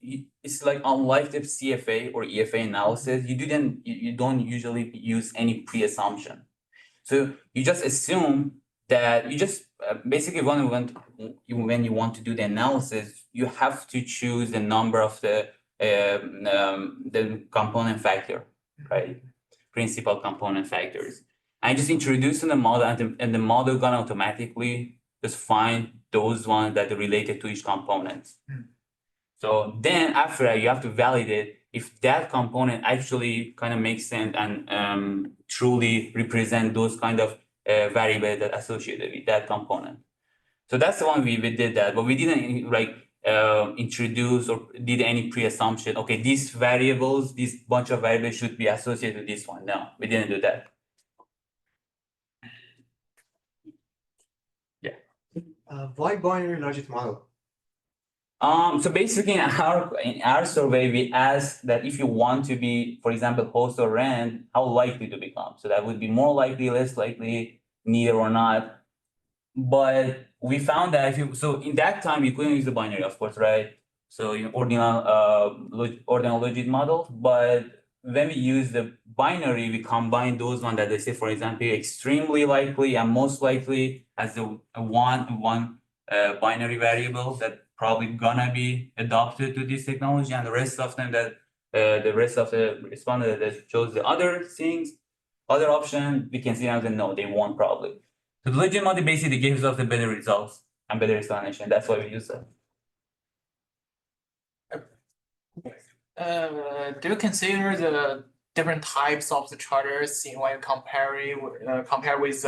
it's like unlike the CFA or EFA analysis, you don't usually use any pre-assumption. So you just assume that you just basically when you want to do the analysis, you have to choose the number of the component factor, right? Principal component factors. And just introducing the model, and the model gonna automatically just find those ones that are related to each component. So then after that, you have to validate if that component actually kind of makes sense and truly represent those kind of variables that associated with that component. So that's the one we did that, but we didn't like introduce or did any pre-assumption. Okay, these variables, this bunch of variables should be associated with this one. No, we didn't do that. Yeah. Why binary logic model? So basically in our survey, we asked that if you want to be, for example, host or rent, how likely to become. So that would be more likely, less likely, neither or not. But we found that if you, so in that time, you couldn't use the binary, of course, right? So in ordinal logit model, but when we use the binary, we combine those ones that they say, for example, extremely likely and most likely as the one binary variable that probably gonna be adopted to this technology, and the rest of them that the rest of the respondents that chose the other things, other option, we can see now that no, they won't probably. So the logit model basically gives us the better results and better explanation. That's why we use that. Do you consider the different types of the chargers in when compare with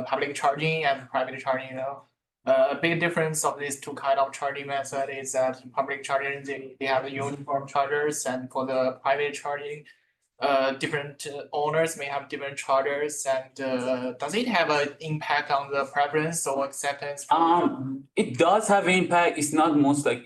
public charging and private charging? You know, a big difference of these two kind of charging method is that public charging they have uniform chargers, and for the private charging, different owners may have different chargers. And does it have an impact on the preference or acceptance? It does have impact. It's not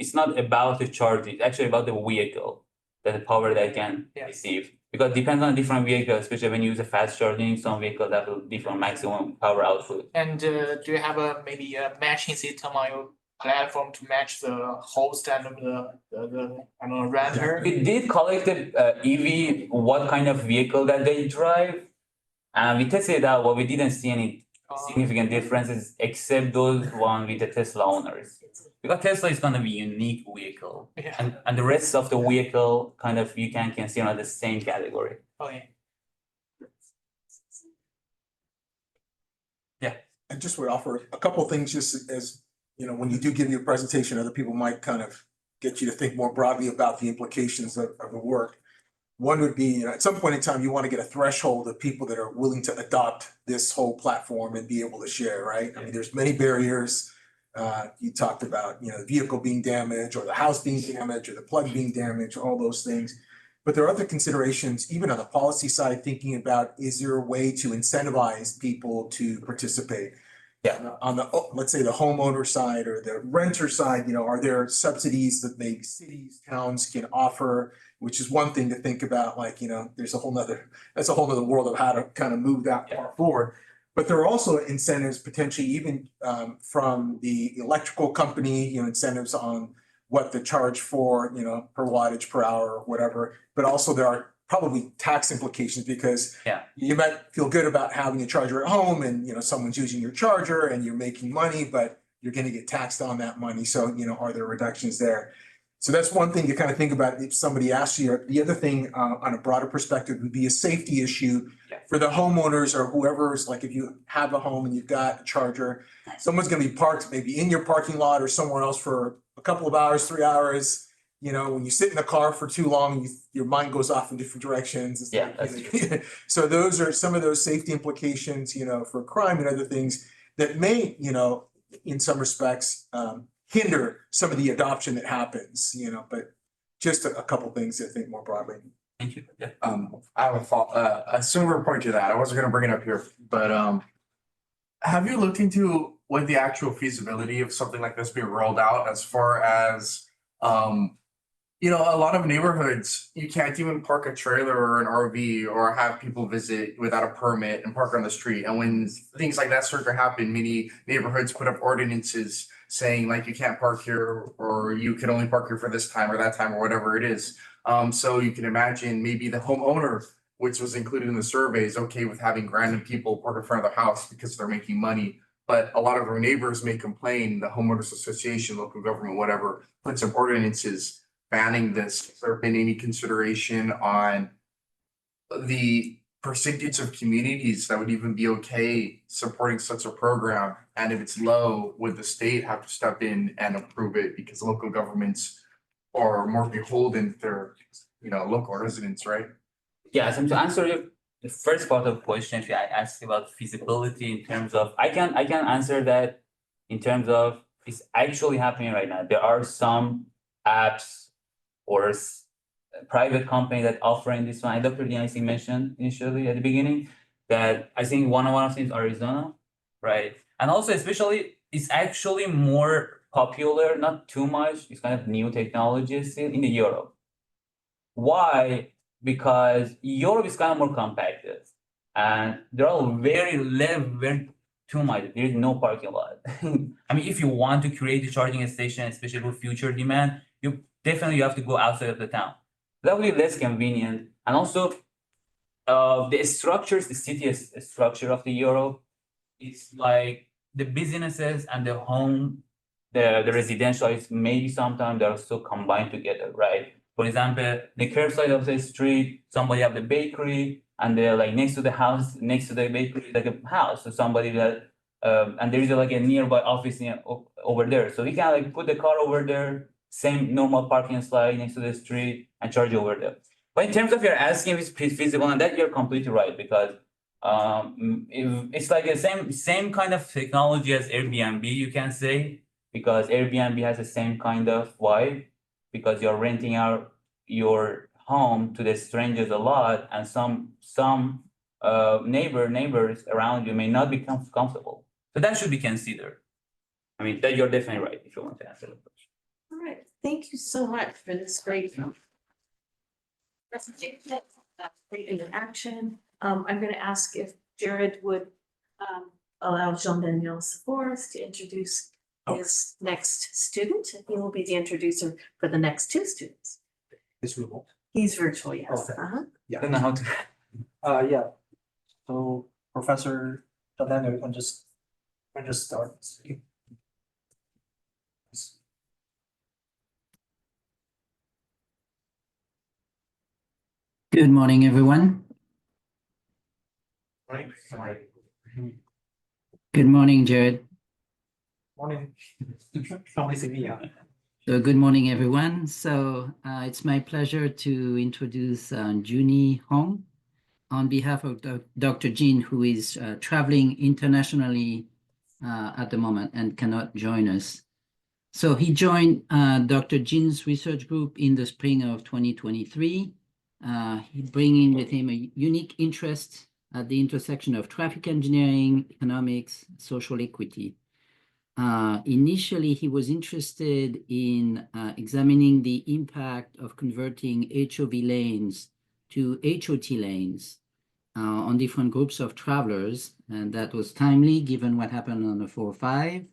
it's not about the charge. It's actually about the vehicle, that the power that can receive. Because it depends on different vehicles, especially when you use a fast charging, some vehicles have a different maximum power output. And do you have maybe a matching system on your platform to match the host and the renter? We did collect the EV, what kind of vehicle that they drive, and we tested it out, but we didn't see any significant differences except those one with the Tesla owners. Because Tesla is gonna be a unique vehicle, and the rest of the vehicle kind of you can consider the same category. Okay. Yeah. I just would offer a couple of things just as, you know, when you do give your presentation, other people might kind of get you to think more broadly about the implications of the work. One would be, you know, at some point in time, you want to get a threshold of people that are willing to adopt this whole platform and be able to share, right? I mean, there's many barriers. You talked about, you know, the vehicle being damaged or the house being damaged or the plug being damaged, all those things. But there are other considerations, even on the policy side, thinking about, is there a way to incentivize people to participate? Yeah. On the, let's say the homeowner side or the renter side, you know, are there subsidies that maybe cities, towns can offer? Which is one thing to think about, like, you know, that's a whole nother world of how to kind of move that part forward. But there are also incentives potentially even from the electrical company, you know, incentives on what the charge for, you know, per wattage per hour or whatever. But also there are probably tax implications because you might feel good about having a charger at home and, you know, someone's using your charger and you're making money, but you're going to get taxed on that money. So, you know, are there reductions there? So that's one thing to kind of think about if somebody asks you. The other thing on a broader perspective would be a safety issue for the homeowners or whoever's, like if you have a home and you've got a charger, someone's going to be parked maybe in your parking lot or somewhere else for a couple of hours, 3 hours. You know, when you sit in the car for too long, your mind goes off in different directions. Yeah, that's true. So those are some of those safety implications, you know, for crime and other things that may, you know, in some respects, hinder some of the adoption that happens, you know, but just a couple things I think more broadly. Thank you. Yeah. I have a similar point to that. I wasn't gonna bring it up here, but have you looked into what the actual feasibility of something like this being rolled out as far as you know, a lot of neighborhoods, you can't even park a trailer or an RV or have people visit without a permit and park on the street. And when things like that start to happen, many neighborhoods put up ordinances saying like you can't park here or you can only park here for this time or that time or whatever it is. So you can imagine maybe the homeowner which was included in the survey, is okay with having random people park in front of their house because they're making money. But a lot of our neighbors may complain, the homeowners association, local government, whatever, put some ordinances banning this. Has there been any consideration on the percentage of communities that would even be okay supporting such a program? And if it's low, would the state have to step in and approve it because local governments are more beholden to their, local residents, right? Yeah, so to answer the first part of the question, if I asked about feasibility in terms of, I can answer that in terms of it's actually happening right now. There are some apps or private company that offering this one. And Dr. Dianisi mentioned initially at the beginning that I think one of them is Arizona, right? And also especially it's actually more popular, not too much. It's kind of new technology still in the Europe. Why? Because Europe is kind of more compacted and there are very too much. There is no parking lot. I mean, if you want to create a charging station, especially for future demand, you have to go outside of the town. That will be less convenient. And also the structures, the city structure of the Europe, it's like the businesses and the home, the residential is maybe sometimes they're so combined together, right? For example, the curbside of the street, somebody have the bakery, and they're like next to the house, next to the bakery, like a house. So somebody that, and there is like a nearby office over there. So you can like put the car over there, same normal parking slide next to the street and charge over there. But in terms of you're asking if it's feasible, and that you're completely right, because it's like the same kind of technology as Airbnb, you can say, because Airbnb has the same kind of vibe, because you're renting out your home to the strangers a lot, and some neighbors around you may not be comfortable. So that should be considered. I mean, that you're definitely right if you want to answer the question. All right, thank you so much for this great presentation, great interaction. I'm going to ask if Jared would allow Jean-Daniel Sephores to introduce his next student. He will be the introducer for the next two students. It's remote. He's virtual, yes. Okay. I don't know how to. Yeah. So Professor Jean-Daniel, you can just start speaking. Good morning, everyone. Good morning, Jared. Morning. Only see me, yeah. So good morning, everyone. So it's my pleasure to introduce Junie Hong on behalf of Dr. Jin, who is traveling internationally at the moment and cannot join us. So he joined Dr. Jin's research group in the spring of 2023. He's bringing with him a unique interest at the intersection of traffic engineering, economics, social equity. Initially, he was interested in examining the impact of converting HOV lanes to HOT lanes on different groups of travelers, and that was timely given what happened on the 405.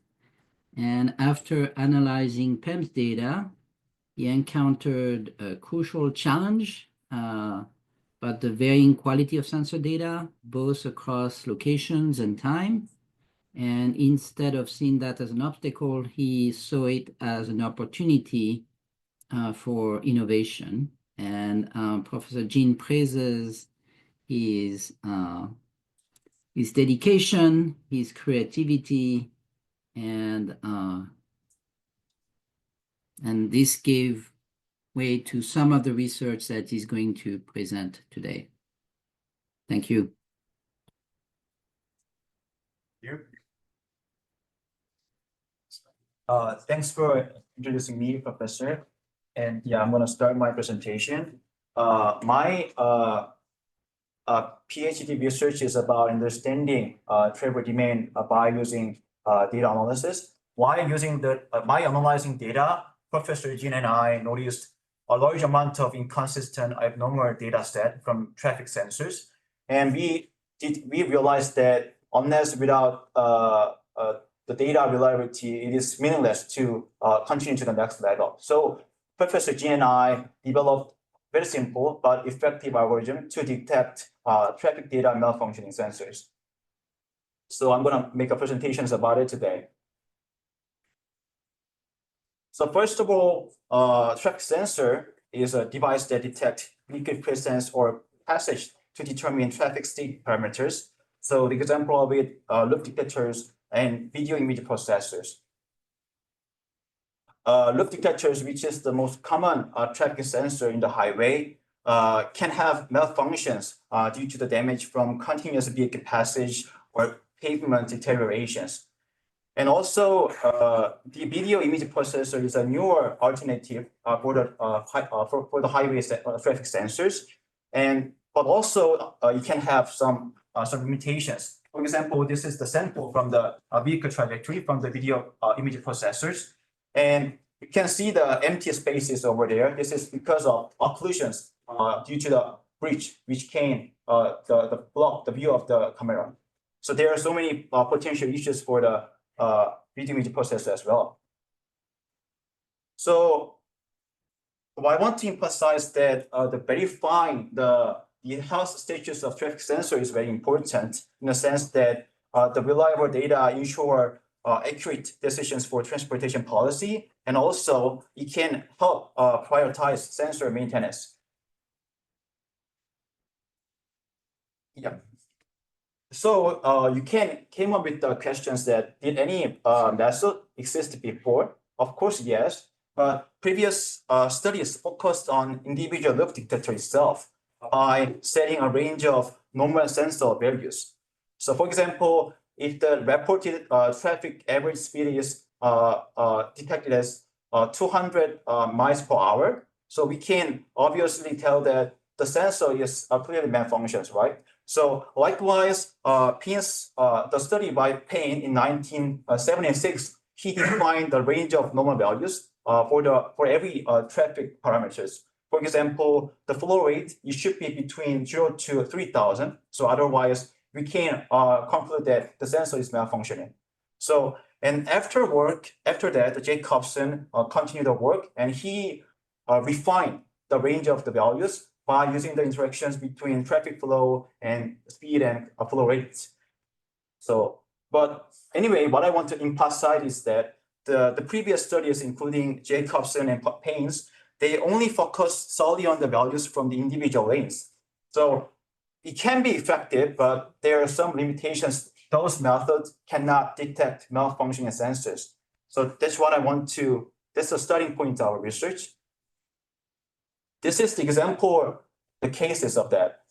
And after analyzing PEMS data, he encountered a crucial challenge, but the varying quality of sensor data, both across locations and time. And instead of seeing that as an obstacle, he saw it as an opportunity for innovation. And Professor Jin praises his dedication, his creativity, and this gave way to some of the research that he's going to present today. Thank you. Thanks for introducing me, Professor. And yeah, I'm gonna start my presentation. My PhD research is about understanding travel demand by using data analysis. While using by analyzing data, Professor Jin and I noticed a large amount of inconsistent abnormal data set from traffic sensors. And we realized that unless without the data reliability, it is meaningless to continue to the next level. So Professor Jin and I developed very simple but effective algorithm to detect traffic data malfunctioning sensors. So I'm gonna make a presentation about it today. So first of all, traffic sensor is a device that detects liquid presence or passage to determine traffic state parameters. So the example of it, look detectors and video image processors. Look detectors, which is the most common traffic sensor in the highway, can have malfunctions due to the damage from continuous vehicle passage or pavement deteriorations. And also, the video image processor is a newer alternative for the highway traffic sensors. But also, you can have some limitations. For example, this is the sample from the vehicle trajectory from the video image processors. And you can see the empty spaces over there. This is because of occlusions due to the bridge, which can block the view of the camera. So there are so many potential issues for the video image processor as well. So I want to emphasize that the verifying the health status of traffic sensor is very important in the sense that the reliable data ensure accurate decisions for transportation policy, and also it can help prioritize sensor maintenance. Yeah. So you came up with the questions that did any method exist before? Of course, yes. But previous studies focused on individual look detector itself by setting a range of normal sensor values. So for example, if the reported traffic average speed is detected as 200 miles per hour, so we can obviously tell that the sensor is clearly malfunctions, right? So likewise, the study by Payne in 1976, he defined the range of normal values for every traffic parameters. For example, the flow rate, it should be between 0 to 3,000. So otherwise, we can conclude that the sensor is malfunctioning. So, and after that, Jacobson continued the work, and he refined the range of the values by using the interactions between traffic flow and speed and flow rates. So, but anyway, what I want to emphasize is that the previous studies, including Jacobson and Payne's, they only focus solely on the values from the individual lanes. So it can be effective, but there are some limitations. Those methods cannot detect malfunctioning sensors. So that's what I want to, that's the starting point of our research. This is the example, the cases of that.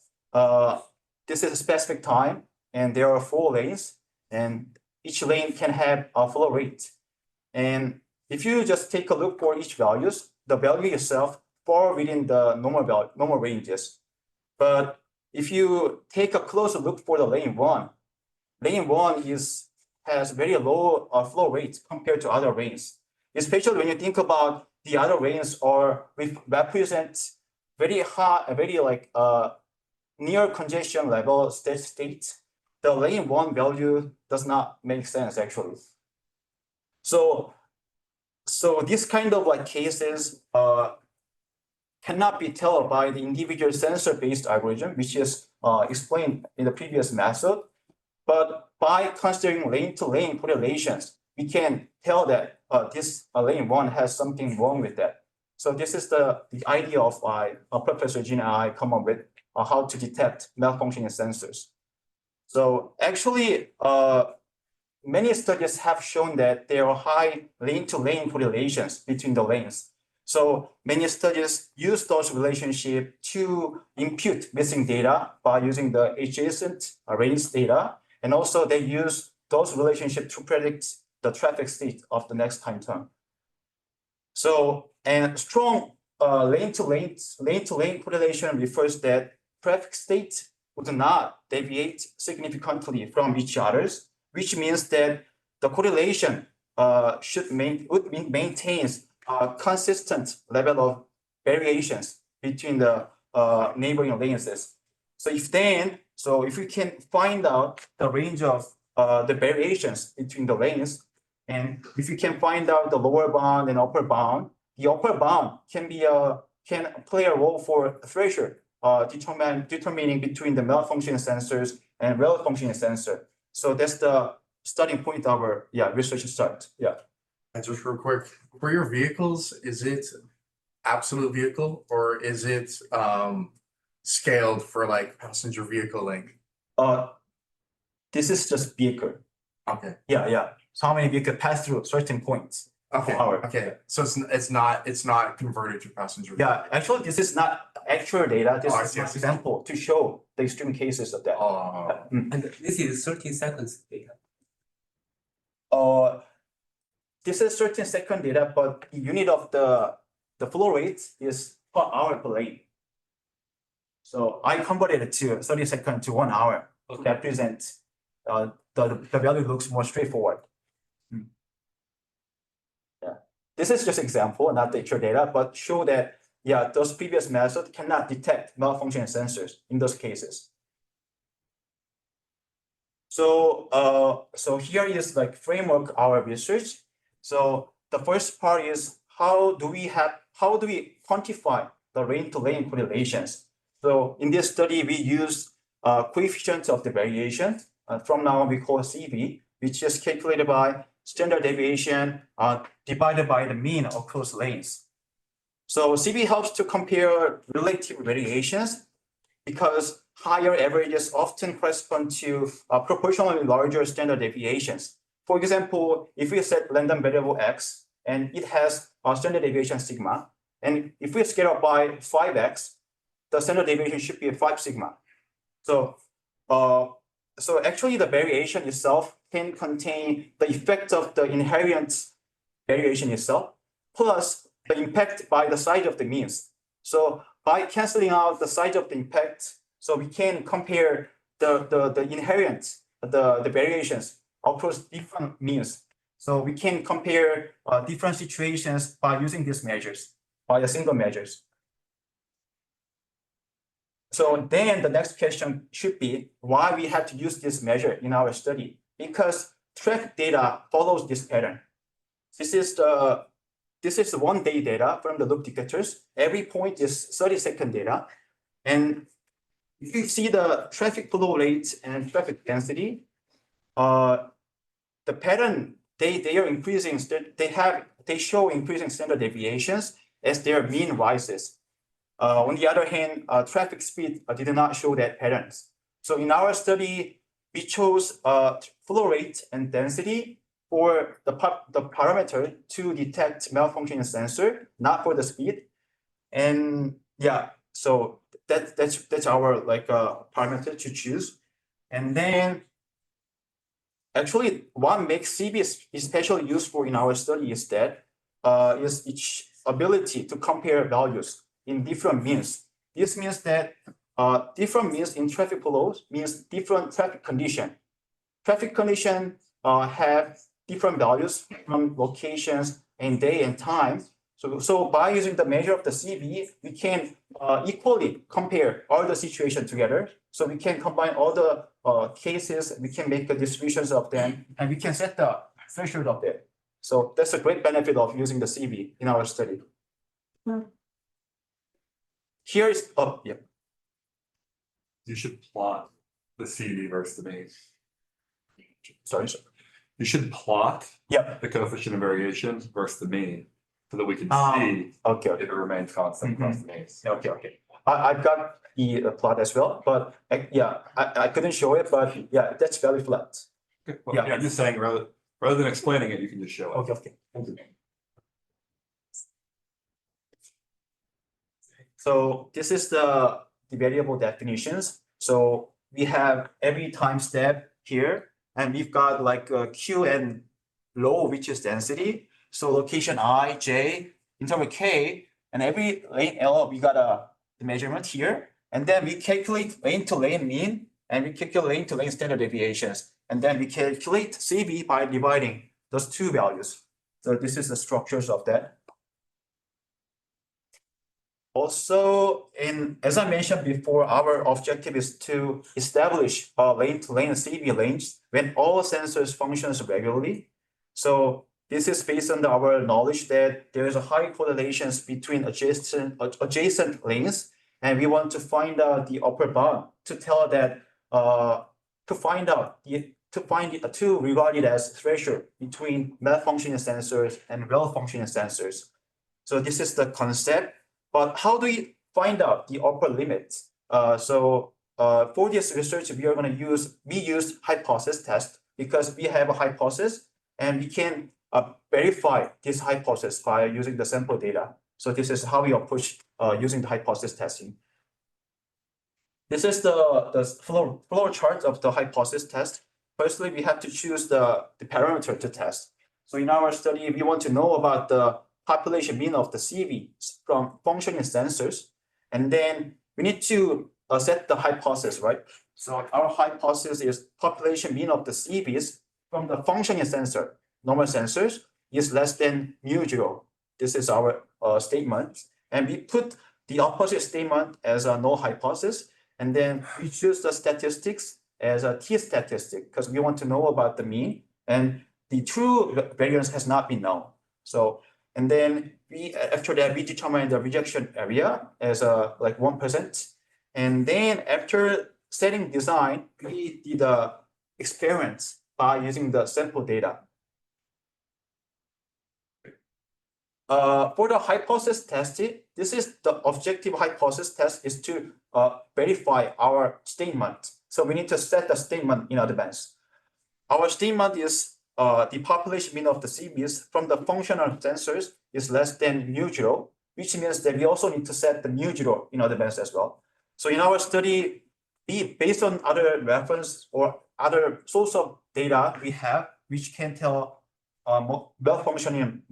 This is a specific time, and there are 4 lanes, and each lane can have a flow rate. And if you just take a look for each values, the value itself fall within the normal ranges. But if you take a closer look for the lane 1 has very low flow rate compared to other lanes. Especially when you think about the other lanes represent very high, very near congestion level state. The lane 1 value does not make sense actually. So this kind of cases cannot be told by the individual sensor-based algorithm, which is explained in the previous method. But by considering lane-to-lane correlations, we can tell that this lane 1 has something wrong with that. So this is the idea of Professor Jin and I come up with how to detect malfunctioning sensors. So actually, many studies have shown that there are high lane-to-lane correlations between the lanes. So many studies use those relationships to impute missing data by using the adjacent lanes data. And also they use those relationships to predict the traffic state of the next time turn. So, and strong lane-to-lane correlation refers that traffic state would not deviate significantly from each other's, which means that the correlation maintains a consistent level of variations between the neighboring lanes. So if we can find out the range of the variations between the lanes, and if you can find out the lower bound and upper bound, the upper bound can be a can play a role for threshold, determining between the malfunction sensors and well functioning sensor. So that's the starting point of our research start. Yeah. And just real quick, for your vehicles, is it absolute vehicle or is it scaled for like passenger vehicle length? This is just vehicle. Okay. Yeah. So how many vehicle pass through certain points? Okay, Hour. okay, so it's not converted to passenger. Yeah, actually, this is not actual data. This Oh, I is see, an I see. example to show the extreme cases of that. Oh, And this is 13 seconds data. This is 13-second data, but the unit of the flow rate is per hour per lane. So I converted it to 30 seconds to 1 hour to represent the value looks more straightforward. Yeah, this is just example, not the actual data, but show that those previous methods cannot detect malfunctioning sensors in those cases. So here is like framework our research. So the first part is how do we quantify the lane-to-lane correlations? So in this study, we used coefficient of the variation. From now on, we call CV, which is calculated by standard deviation divided by the mean across lanes. So CV helps to compare relative variations because higher averages often correspond to proportionally larger standard deviations. For example, if we set random variable X and it has a standard deviation sigma, and if we scale up by 5X, the standard deviation should be 5 sigma. So actually the variation itself can contain the effect of the inherent variation itself, plus the impact by the size of the means. So by canceling out the size of the impact, so we can compare the inherent, the variations across different means. So we can compare different situations by using these measures, by a single measures. So then the next question should be why we had to use this measure in our study, because traffic data follows this pattern. This is the 1 day data from the loop detectors. Every point is 30-second data. And if you see the traffic flow rate and traffic density, the pattern, they are increasing, they show increasing standard deviations as their mean rises. On the other hand, traffic speed did not show that patterns. So in our study, we chose flow rate and density for the parameter to detect malfunctioning sensor, not for the speed. And so that's our parameter to choose. And then actually what makes CV especially useful in our study is that is its ability to compare values in different means. This means that different means in traffic flows means different traffic condition. Traffic condition have different values from locations and day and time. So by using the measure of the CV, we can equally compare all the situations together. So we can combine all the cases, we can make the distributions of them, and we can set the threshold of them. So that's a great benefit of using the CV in our study. Here is, You should plot the CV versus the mean. Sorry, sir. You should plot Yeah. the coefficient of variation versus the mean so that we can see Okay. if it remains constant across the means. Okay. I've got the plot as well, but I couldn't show it, but that's very flat. Okay, well, I'm just saying rather than explaining it, you can just show it. Okay. Thank you. So this is the variable definitions. So we have every time step here, and we've got like a Q and low, which is density. So location I, J, interval K, and every lane L, we got the measurement here. And then we calculate lane to lane mean, and we calculate lane to lane standard deviations. And then we calculate CV by dividing those two values. So this is the structures of that. Also, as I mentioned before, our objective is to establish lane-to-lane CV lanes when all sensors functions regularly. So this is based on our knowledge that there is a high correlations between adjacent lanes, and we want to find out the upper bound to tell that to regard it as threshold between malfunctioning sensors and well-functioning sensors. So this is the concept, but how do we find out the upper limits? For this research, we use hypothesis test because we have a hypothesis and we can verify this hypothesis by using the sample data. So this is how we approach using the hypothesis testing. This is the flow chart of the hypothesis test. Firstly, we have to choose the parameter to test. So in our study, we want to know about the population mean of the CV from functioning sensors, and then we need to set the hypothesis, right? So our hypothesis is population mean of the CVs from the functioning sensor, normal sensors, is less than mu0. This is our statement, and we put the opposite statement as a null hypothesis, and then we choose the statistics as a t statistic because we want to know about the mean, and the true variance has not been known. So, and then after that we determine the rejection area as like 1%, and then after setting design, we did the experiments by using the sample data. For the hypothesis test, this is the objective hypothesis test is to verify our statement. So we need to set the statement in advance. Our statement is the population mean of the CVs from the functional sensors is less than mu0, which means that we also need to set the mu0 in advance as well. So in our study, based on other reference or other source of data we have, which can tell malfunctioning,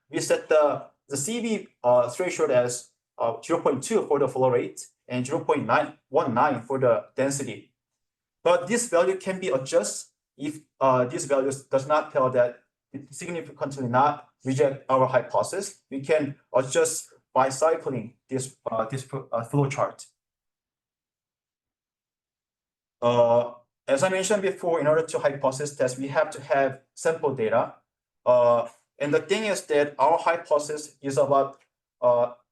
we set the CV threshold as 0.2 for the flow rate and 0.919 for the density. But this value can be adjusted if this value does not tell that it significantly not reject our hypothesis. We can adjust by cycling this flow chart. As I mentioned before, in order to hypothesis test, we have to have sample data. And the thing is that our hypothesis is about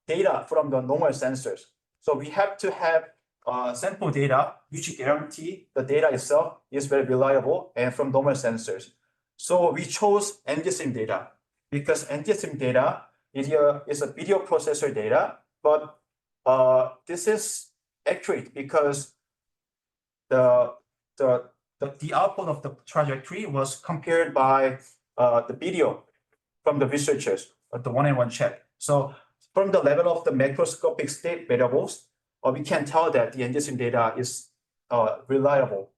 data from the normal sensors. So we have to have sample data which guarantee the data itself is very reliable and from normal sensors. So we chose NDSIM data because NDSIM data is a video processor data, but this is accurate because the output of the trajectory was compared by the video from the researchers, the one-on-one check. So from the level of the macroscopic state variables, we can tell that the NDSIM data is reliable.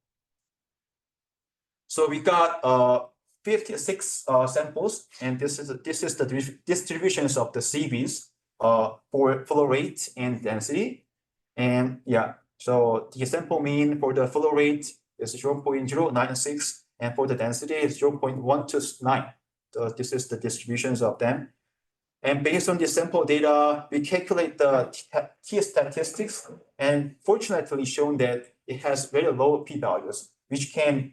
So we got 56 samples, and this is the distributions of the CVs for flow rate and density. And yeah, so the sample mean for the flow rate is 0.096, and for the density is 0.129. So this is the distributions of them. And based on the sample data, we calculate the t statistics, and fortunately shown that it has very low p-values, which can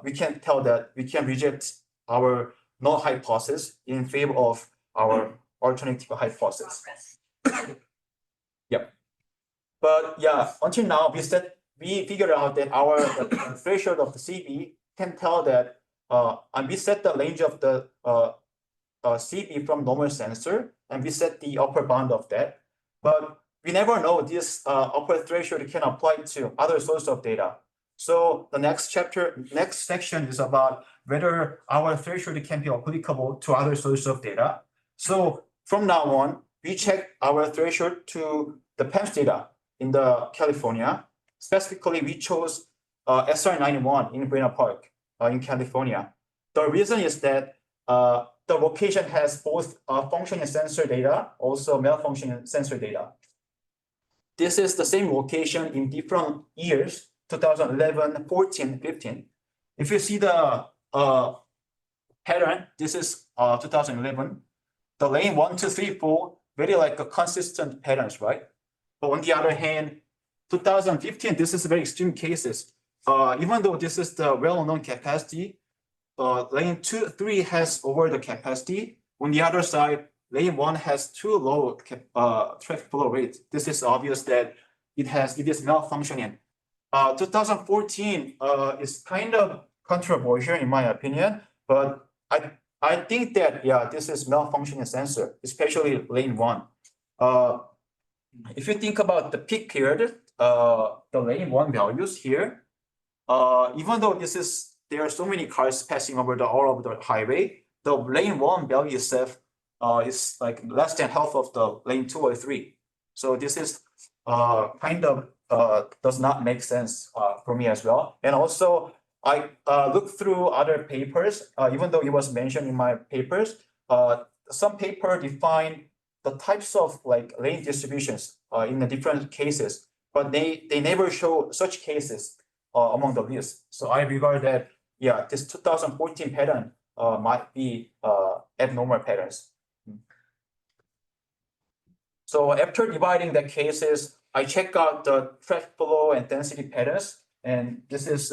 we can tell that we can reject our null hypothesis in favor of our alternative hypothesis. Yep. But yeah, until now we figured out that our threshold of the CV can tell that and we set the range of the CV from normal sensor, and we set the upper bound of that. But we never know this upper threshold can apply to other source of data. So the next section is about whether our threshold can be applicable to other sources of data. So from now on, we check our threshold to the PAMS data in the California. Specifically, we chose SR91 in Buena Park in California. The reason is that the location has both functioning sensor data, also malfunctioning sensor data. This is the same location in different years, 2011, 14, 15. If you see the pattern, this is 2011. The lane 1, 2, 3, 4, very like a consistent patterns, right? But on the other hand, 2015, this is very extreme cases. Even though this is the well-known capacity, lane 3 has over the capacity. On the other side, lane 1 has too low traffic flow rate. This is obvious that it is malfunctioning. 2014 is kind of controversial in my opinion, but I think that yeah, this is malfunctioning sensor, especially lane 1. If you think about the peak period, the lane 1 values here, even though there are so many cars passing over all of the highway, the lane 1 value itself is like less than half of the lane 2 or 3. So this is kind of does not make sense for me as well. And also I looked through other papers, even though it was mentioned in my papers, some paper define the types of like lane distributions in the different cases, but they never show such cases among the list. So I regard that, yeah, this 2014 pattern might be abnormal patterns. So after dividing the cases, I check out the traffic flow and density patterns, and this is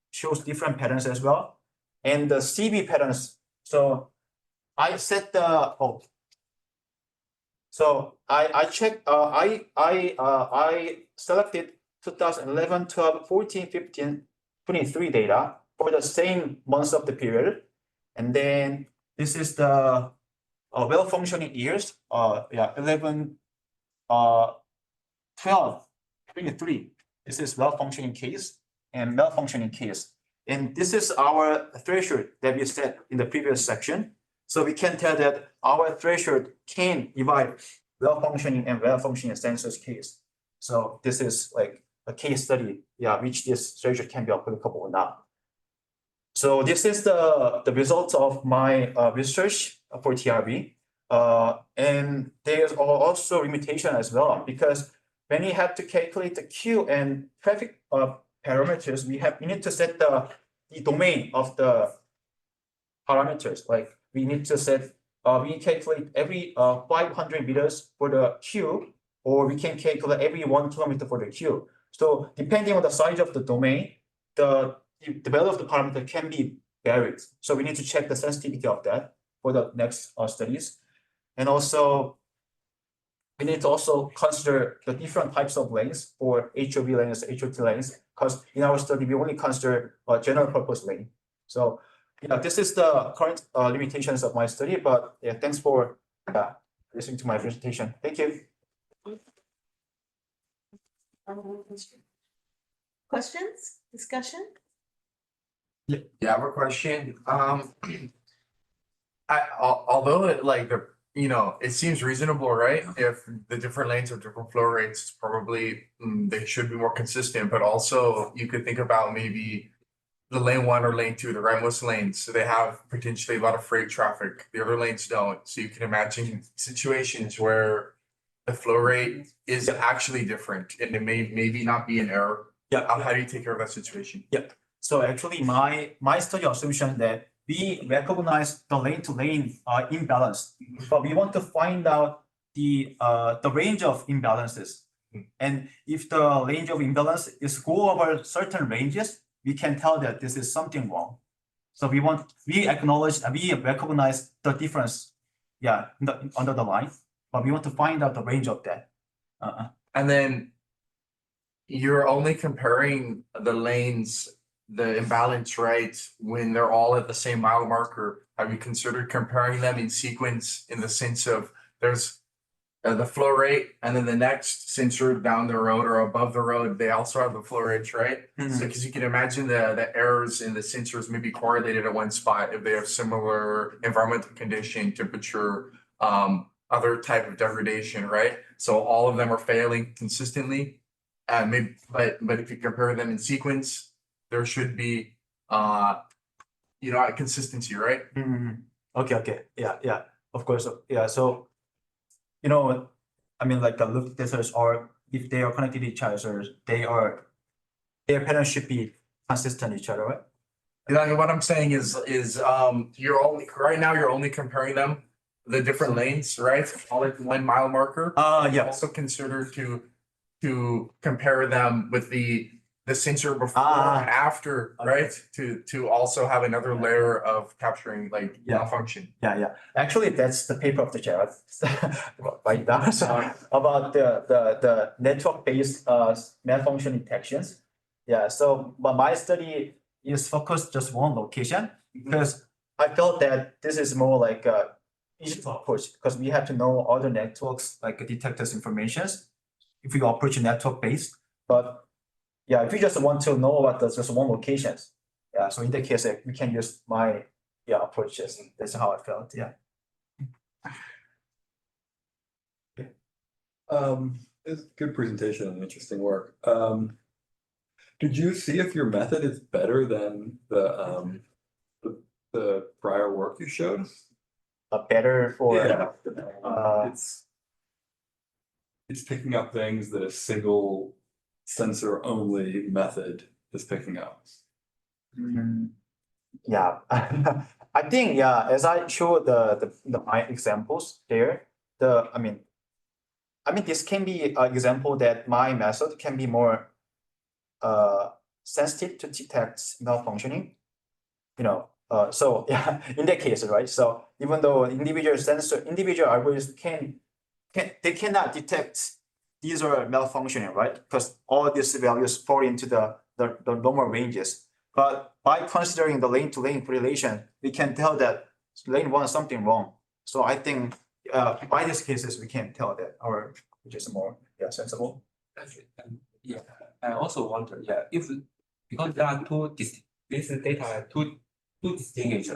shows different patterns as well. And the CB patterns. So I set the So I checked, I selected 2011, 12, 14, 15, 23 data for the same months of the period. And then this is the well-functioning years, 11, 12, 23. This is well-functioning case and malfunctioning case. And this is our threshold that we set in the previous section. So we can tell that our threshold can divide well-functioning and well-functioning sensors case. So this is like a case study, yeah, which this threshold can be applicable or not. So this is the results of my research for TRV. And there's also limitation as well, because when we have to calculate the Q and traffic parameters, we need to set the domain of the parameters. Like we need to set, we calculate every 500 meters for the Q, or we can calculate every 1 kilometer for the Q. So depending on the size of the domain, the value of the parameter can be varied. So we need to check the sensitivity of that for the next studies. And also, we need to also consider the different types of lanes for HOV lanes, HOT lanes, because in our study, we only consider a general purpose lane. So yeah, this is the current limitations of my study, but yeah, thanks for listening to my presentation. Thank you. Questions, discussion? Yeah, I have a question. Although it like the, it seems reasonable, right? If the different lanes have different flow rates, probably they should be more consistent, but also you could think about maybe the lane 1 or lane 2, the rightmost lanes, so they have potentially a lot of freight traffic. The other lanes don't. So you can imagine situations where the flow rate is actually different and it may maybe not be an error. Yeah. How do you take care of that situation? Yeah. So actually my study assumption that we recognize the lane to lane imbalance, but we want to find out the range of imbalances. And if the range of imbalance is go over certain ranges, we can tell that this is something wrong. So we recognize the difference, under the line, but we want to find out the range of that. And then you're only comparing the lanes, the imbalance, right, when they're all at the same mile marker. Have you considered comparing them in sequence in the sense of there's the flow rate and then the next sensor down the road or above the road, they also have the flow rates, right? So because you can imagine the errors in the sensors may be correlated at one spot if they have similar environmental condition, temperature, other type of degradation, right? So all of them are failing consistently. Maybe, but if you compare them in sequence, there should be a consistency, right? Okay. Yeah. Of course. Yeah. So, I mean, like the loop testers are, if they are connected to each other, their patterns should be consistent each other, right? Yeah, what I'm saying is you're only comparing them, the different lanes, right? All at 1 mile marker. Yeah. Also consider to compare them with the the sensor before and after, right? To also have another layer of capturing like Yeah. malfunction. Yeah. Actually, that's the paper of the Jared right now. So about the network-based malfunction detections. Yeah, so but my study is focused just one location because I felt that this is more like easy to approach because we have to know all the networks like detectors informations if we approach network-based. But yeah, if you just want to know about just one locations, yeah. So in that case, we can use my approaches. That's how I felt. Yeah. It's a good presentation and interesting work. Did you see if your method is better than the prior work you showed? Better for It's picking up things that a single sensor only method is picking up. Yeah, I think as I showed the my examples there, I mean this can be an example that my method can be more sensitive to detect malfunctioning. So yeah, in that case, right? So even though individual algorithms they cannot detect these are malfunctioning, right? Because all these values fall into the normal ranges. But by considering the lane-to-lane correlation, we can tell that lane one is something wrong. So I think by these cases we can tell that our which is more sensible. Yeah, I also wonder, if because there are this data are two distinguished.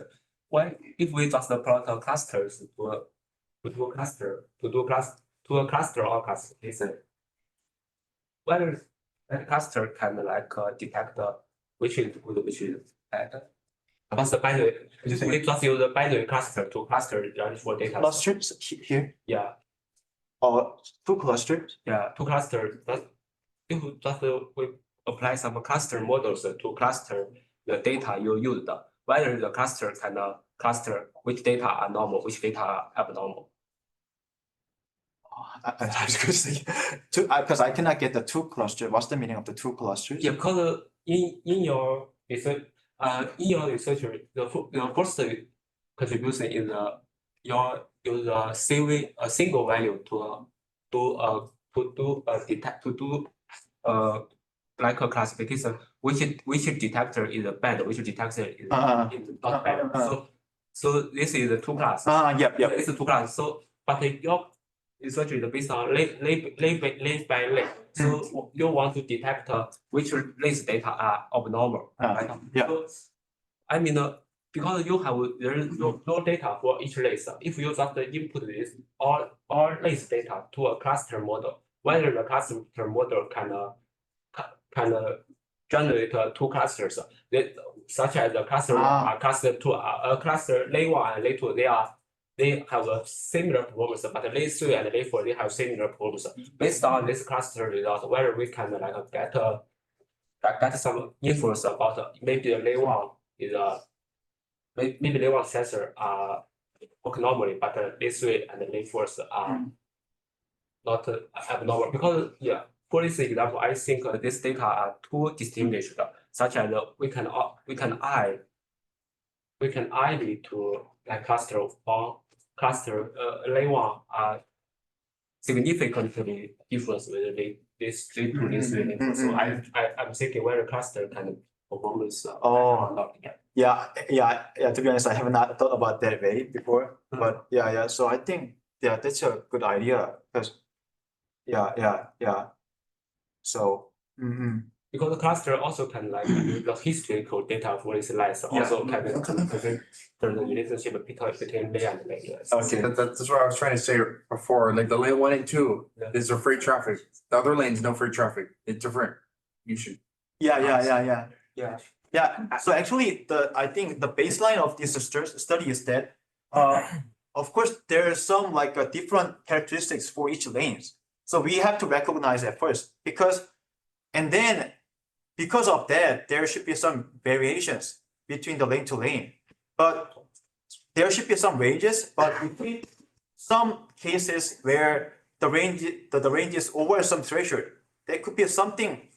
Why if we just plot clusters to a cluster or classification, whether that cluster can like detect which is good, which is bad. Because by the way, we just use a binary cluster to cluster for data. Clusters here. Yeah. Or two clusters. Yeah, two clusters. If just we apply some cluster models to cluster the data you used, whether the cluster can cluster which data are normal, which data are abnormal. I was going to say two because I cannot get the two cluster. What's the meaning of the two clusters? Yeah, because in your research, the first contribution is a single value to do like a classification, which detector is bad, which detector is not bad. So this is the two class. Yep. It's a two class. So but your research is based on lane by lane. So you want to detect which lanes data are abnormal. Right? Yeah. So, I mean, because there is no data for each lane. If you just input this all lanes data to a cluster model, whether the cluster model can generate two clusters, such as the cluster cluster two, cluster lane one and lane two, they have a similar performance, but lane three and lane four they have similar performance. Based on this cluster result, whether we can like get some influence about maybe the lane one is maybe lane one sensor work normally, but lane three and lane four are not abnormal. Because for this example, I think this data are too distinguished, such as we can lead to like cluster one cluster lane one are significantly different with this lane two, lane three, lane four. So I'm thinking whether cluster can perform this or not. To be honest, I have not thought about that way before. But yeah. So I think that's a good idea because So because the cluster also can like use the historical data for its lines, also can present the relationship between lane and lane. Okay, that's what I was trying to say before. Like the lane 1 and 2 is a free traffic. The other lane's no free traffic. It's different. You should. Yeah. So actually, I think the baseline of this study is that, of course, there are some like different characteristics for each lanes. So we have to recognize that first, because of that, there should be some variations between the lane to lane. But there should be some ranges, but between some cases where the range is over some threshold, there could be something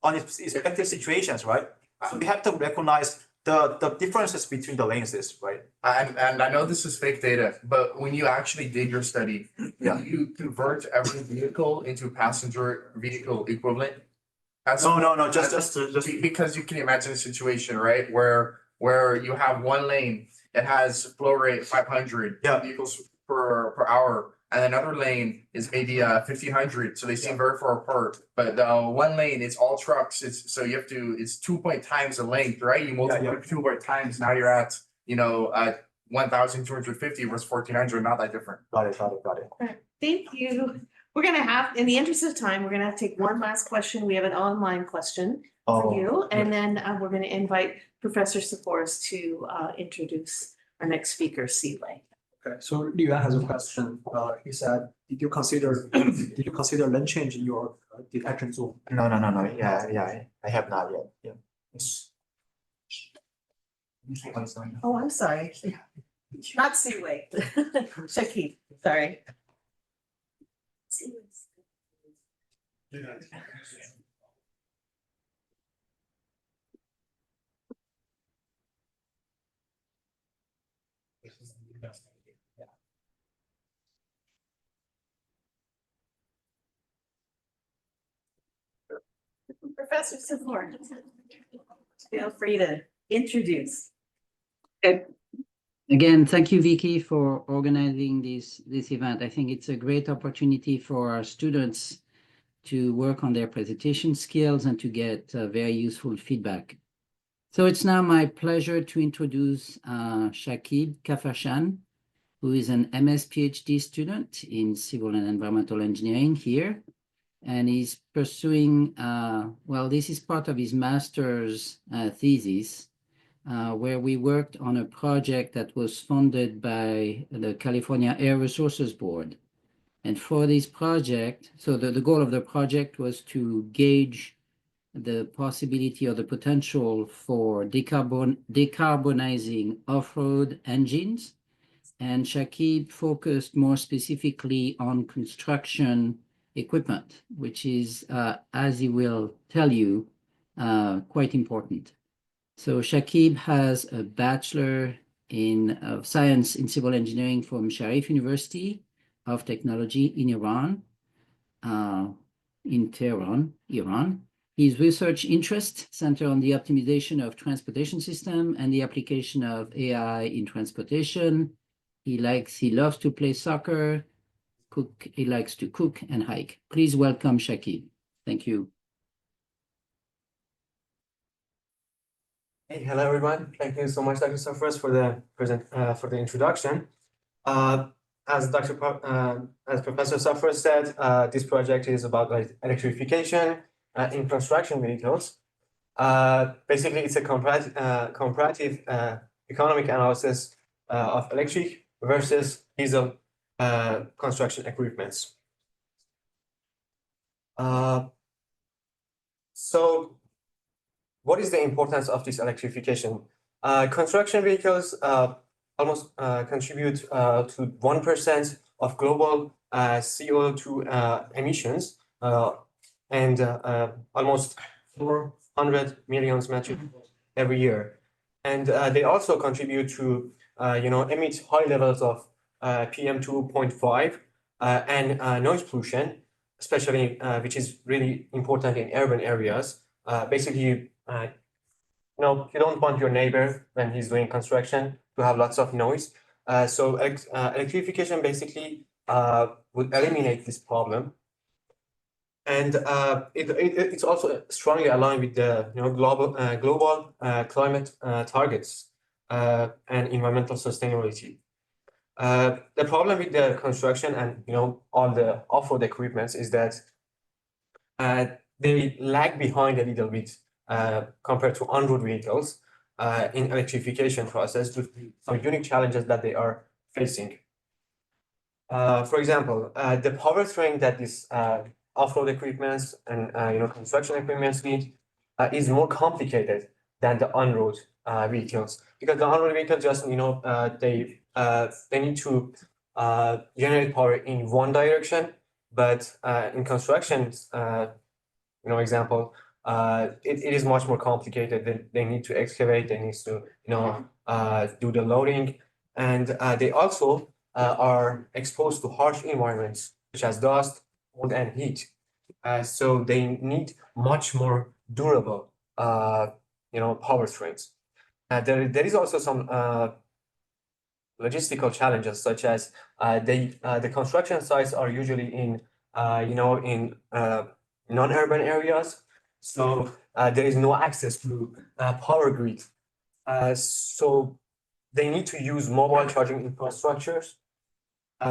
unexpected situations, right? So we have to recognize the differences between the lenses, right? And I know this is fake data, but when you actually did your study, Yeah. you convert every vehicle into a passenger vehicle equivalent? No, just Because you can imagine a situation, right, where you have one lane that has flow rate 500 Yeah. vehicles per hour, and another lane is maybe 1500, so they seem very far apart. But the one lane, it's all trucks. It's 2 times the length, right? You multiply 2 times, now you're at 1250 versus 1400, not that different. got it. Thank you. We're gonna have, in the interest of time, we're gonna have to take one last question. We have an online question for Oh, you. And then we're gonna invite Professor Sepphoris to introduce our next speaker, Seaway. Okay, so Liu has a question. He said, did you consider lens change in your detection zone? No. Yeah, I have not yet. Yeah. Yes. Oh, I'm sorry. Not Seaway. Shakib, sorry. Professor Sepphoris, feel free to introduce. Again, thank you, Vicky, for organizing this event. I think it's a great opportunity for our students to work on their presentation skills and to get very useful feedback. So it's now my pleasure to introduce Shakib Kafarshan, who is an MS PhD student in civil and environmental engineering here. And he's pursuing, this is part of his master's thesis, where we worked on a project that was funded by the California Air Resources Board. And for this project, so the goal of the project was to gauge the possibility or the potential for decarbonizing off-road engines. And Shakib focused more specifically on construction equipment, which is, as he will tell you, quite important. So Shakib has a Bachelor of Science in Civil Engineering from Sharif University of Technology in Iran, in Tehran, Iran. His research interests center on the optimization of transportation system and the application of AI in transportation. He loves to play soccer, he likes to cook and hike. Please welcome Shakib. Thank you. Hey, hello everyone. Thank you so much, Dr. Sepphoris, for the introduction. As Professor Sepphoris said, this project is about electrification in construction vehicles. Basically, it's a comparative economic analysis of electric versus diesel construction equipments. So, what is the importance of this electrification? Construction vehicles almost contribute to 1% of global CO2 emissions and almost 400 million metric every year. And they also contribute to, emit high levels of PM 2.5 and noise pollution, especially which is really important in urban areas. Basically, you don't want your neighbor when he's doing construction to have lots of noise. So electrification basically would eliminate this problem. And it's also strongly aligned with the global climate targets and environmental sustainability. The problem with the construction and all the off-road equipments is that they lag behind a little bit compared to on-road vehicles in electrification process due to some unique challenges that they are facing. For example, the powertrain that this off-road equipments and construction equipments need is more complicated than the on-road vehicles, because the on-road vehicles just they need to generate power in one direction, but in construction example, it is much more complicated. They need to excavate, they need to, do the loading. And they also are exposed to harsh environments such as dust, cold, and heat. So they need much more durable, powertrains. There is also some logistical challenges, such as the construction sites are usually in non-urban areas, so there is no access to power grid. So they need to use mobile charging infrastructures,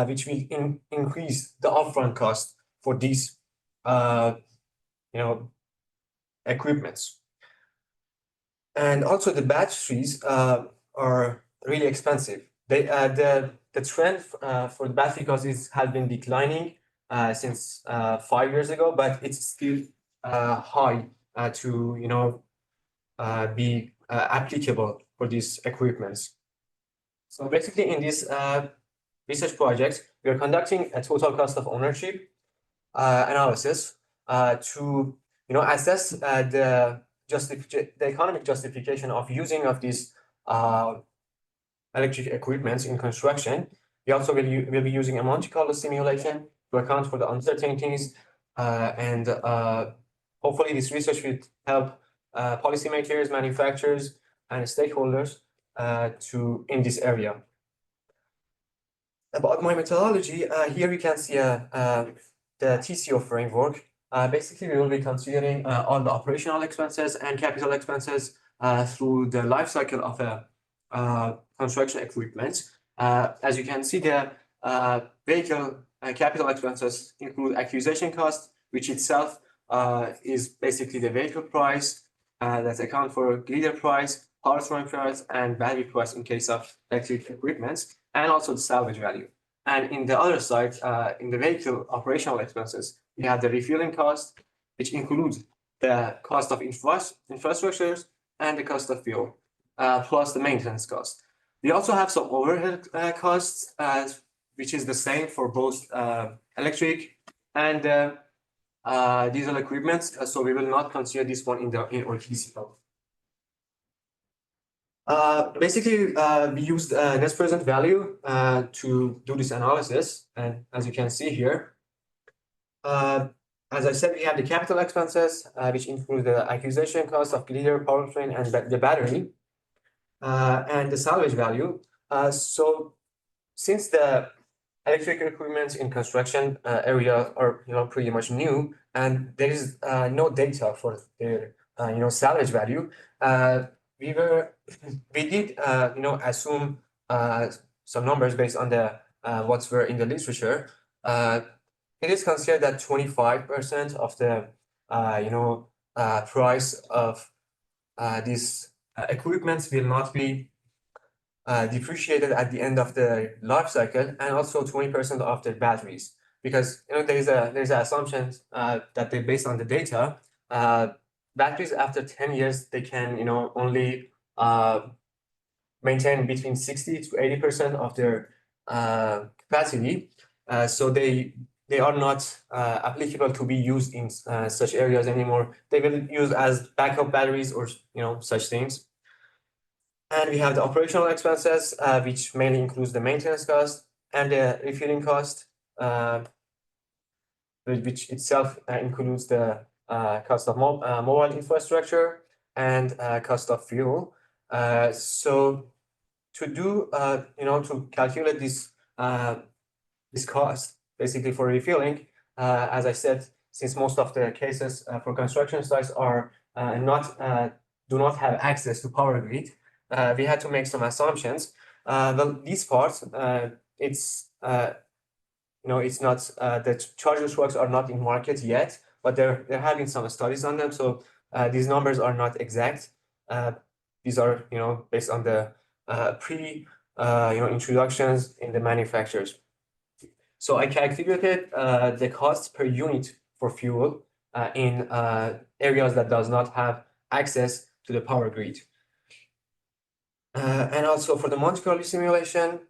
which will increase the upfront cost for these equipments. And also the batteries are really expensive. The trend for the battery cost has been declining since 5 years ago, but it's still high to be applicable for these equipments. So basically, in this research project, we are conducting a total cost of ownership analysis to assess the economic justification of using of these electric equipments in construction. We also will be using a Monte Carlo simulation to account for the uncertainties, and hopefully this research will help policymakers, manufacturers, and stakeholders in this area. About my methodology, here we can see the TCO framework. Basically, we will be considering all the operational expenses and capital expenses through the life cycle of a construction equipment. As you can see, the vehicle capital expenses include acquisition cost, which itself is basically the vehicle price that account for glider price, powertrain price, and battery price in case of electric equipment, and also the salvage value. And in the other side, in the vehicle operational expenses, we have the refueling cost, which includes the cost of infrastructures and the cost of fuel, plus the maintenance cost. We also have some overhead costs, which is the same for both electric and diesel equipment. So we will not consider this one in our TCO. Basically, we used net present value to do this analysis, and as you can see here, as I said, we have the capital expenses, which include the acquisition cost of glider, powertrain, and the battery, and the salvage value. So since the electric equipment in construction area are pretty much new, and there is no data for their salvage value, we did assume some numbers based on the what's were in the literature. It is considered that 25% of the price of these equipments will not be depreciated at the end of the life cycle, and also 20% of the batteries, because there's an assumption that they based on the data. Batteries after 10 years, they can only maintain between 60 to 80% of their capacity, so they are not applicable to be used in such areas anymore. They will use as backup batteries or such things. And we have the operational expenses, which mainly includes the maintenance cost and the refueling cost, which itself includes the cost of mobile infrastructure and cost of fuel. So to do, to calculate this cost, basically for refueling, as I said, since most of the cases for construction sites are do not have access to power grid, we had to make some assumptions. Well, these parts, it's not the charger trucks are not in market yet, but they're having some studies on them. So these numbers are not exact. These are based on the introductions in the manufacturers. So I calculated the cost per unit for fuel in areas that does not have access to the power grid. And also for the Monte Carlo simulation,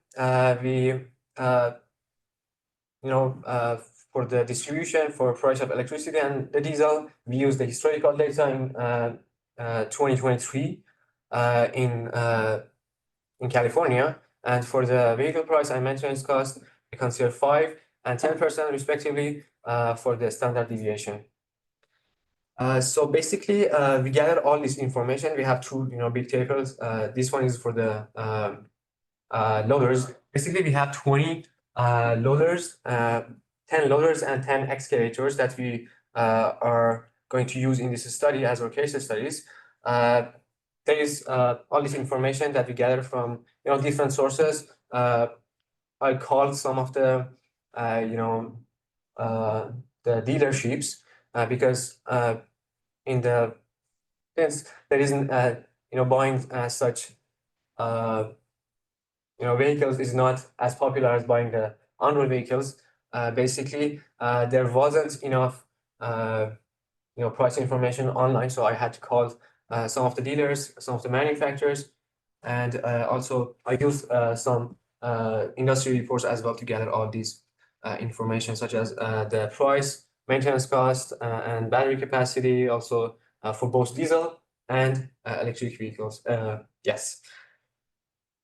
for for the distribution for price of electricity and the diesel, we use the historical data in 2023 in California. And for the vehicle price and maintenance cost, we consider 5% and 10% respectively for the standard deviation. So basically, we gather all this information. We have two, big tables. This one is for the loaders. Basically, we have 20 loaders, 10 loaders and 10 excavators that we are going to use in this study as our case studies. There is all this information that we gather from different sources. I called some of the the dealerships because since there isn't buying such vehicles is not as popular as buying the on-road vehicles. Basically, there wasn't enough price information online, so I had to call some of the dealers, some of the manufacturers, and also I used some industry reports as well to gather all these information, such as the price, maintenance cost, and battery capacity, also for both diesel and electric vehicles. Yes.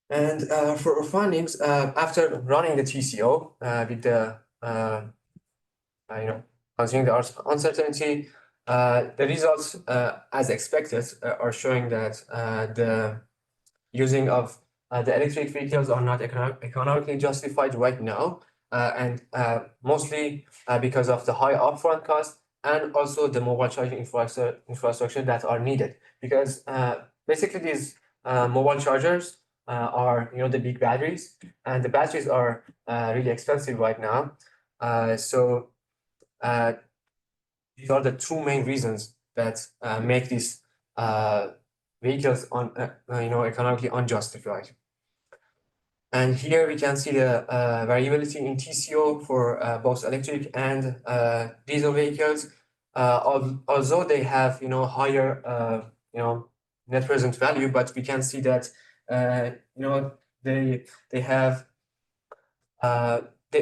And for our findings, after running the TCO with the considering the uncertainty, the results as expected are showing that the using of the electric vehicles are not economically justified right now, and mostly because of the high upfront cost and also the mobile charging infrastructure that are needed. Because basically these mobile chargers are the big batteries, and the batteries are really expensive right now. So these are the two main reasons that make these vehicles economically unjustified. And here we can see the variability in TCO for both electric and diesel vehicles. Although they have higher net present value, but we can see that they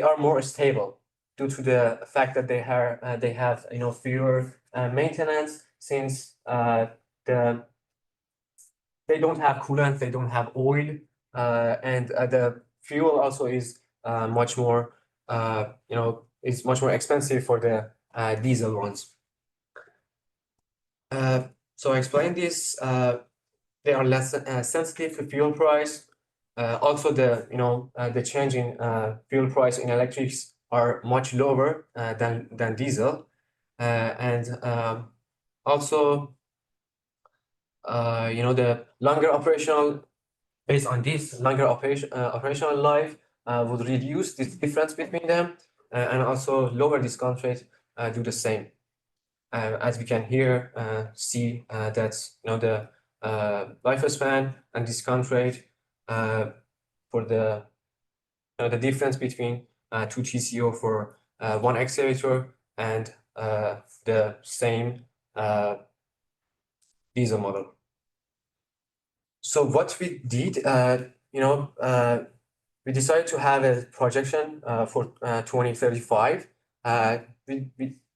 are more stable due to the fact that they have fewer maintenance, since they don't have coolant, they don't have oil, and the fuel also is much more is much more expensive for the diesel ones. So I explained this. They are less sensitive to fuel price. Also, the change in fuel price in electrics are much lower than diesel, and also the longer operational, based on this longer operational life would reduce this difference between them, and also lower discount rate do the same. As we can here see that the lifespan and discount rate for the difference between two TCO for one excavator and the same diesel model. So what we did, we decided to have a projection for 2035.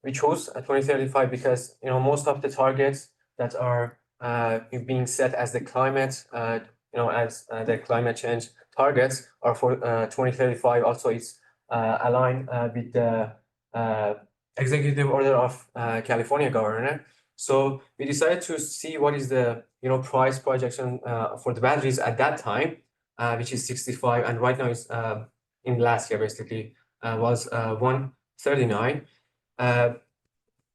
We chose 2035 because most of the targets that are being set as the climate, as the climate change targets are for 2035. Also, it's aligned with the executive order of California governor. So we decided to see what is the price projection for the batteries at that time, which is 65, and right now it's in last year basically was 139.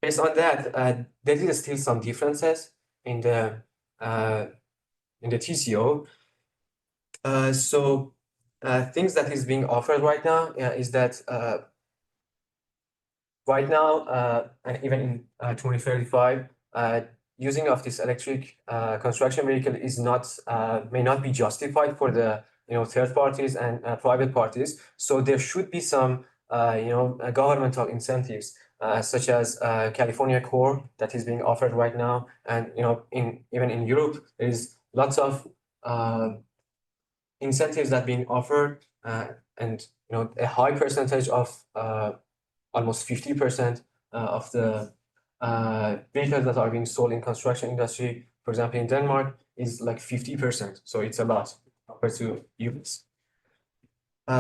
Based on that, there is still some differences in the TCO. So things that is being offered right now is that right now and even in 2035, using of this electric construction vehicle is not may not be justified for the third parties and private parties. So there should be some governmental incentives, such as California Core that is being offered right now, and even in Europe there is lots of incentives that being offered, and a high percentage of almost 50% of the vehicles that are being sold in construction industry, for example, in Denmark, is like 50%. So it's a lot compared to US.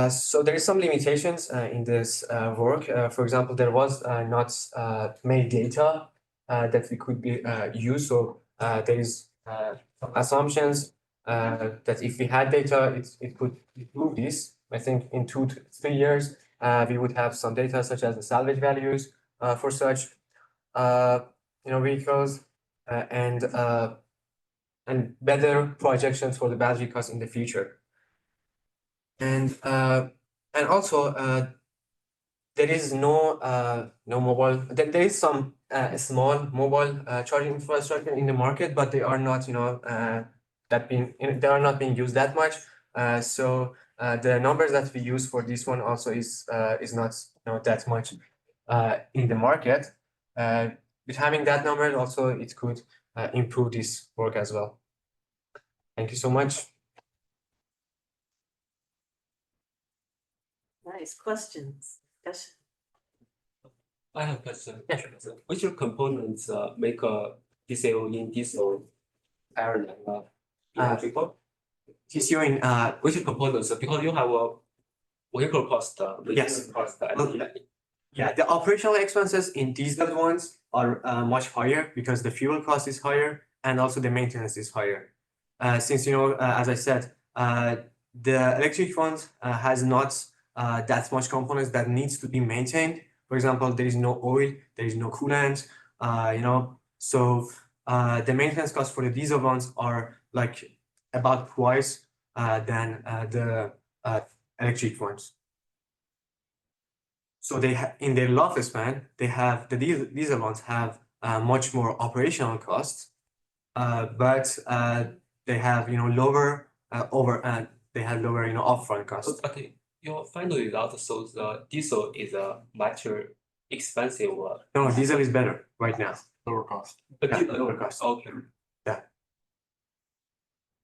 So there is some limitations in this work. For example, there was not many data that we could be use. So there is some assumptions that if we had data, it could improve this. I think in 2 to 3 years, we would have some data such as the salvage values for such vehicles and better projections for the battery costs in the future. And also there is no mobile. There is some small mobile charging infrastructure in the market, but they are not they are not being used that much. So the numbers that we use for this one also is not that much in the market. With having that number also, it could improve this work as well. Thank you so much. Nice questions. Discussion. I have a question. Which components make a TCO in diesel airline electrical? TCO in Which components? Because you have a vehicle cost. Yes. Cost, Yeah, the operational expenses in diesel ones are much higher because the fuel cost is higher and also the maintenance is higher. Since as I said, the electric ones has not that much components that needs to be maintained. For example, there is no oil, there is no coolant, so the maintenance costs for the diesel ones are like about twice than the electric ones. So they in their lifespan, they have the diesel ones have much more operational costs, but they have lower they have lower upfront costs. Okay, your final result shows the diesel is a much expensive. No, diesel is better right now. Lower cost. Lower cost. Okay.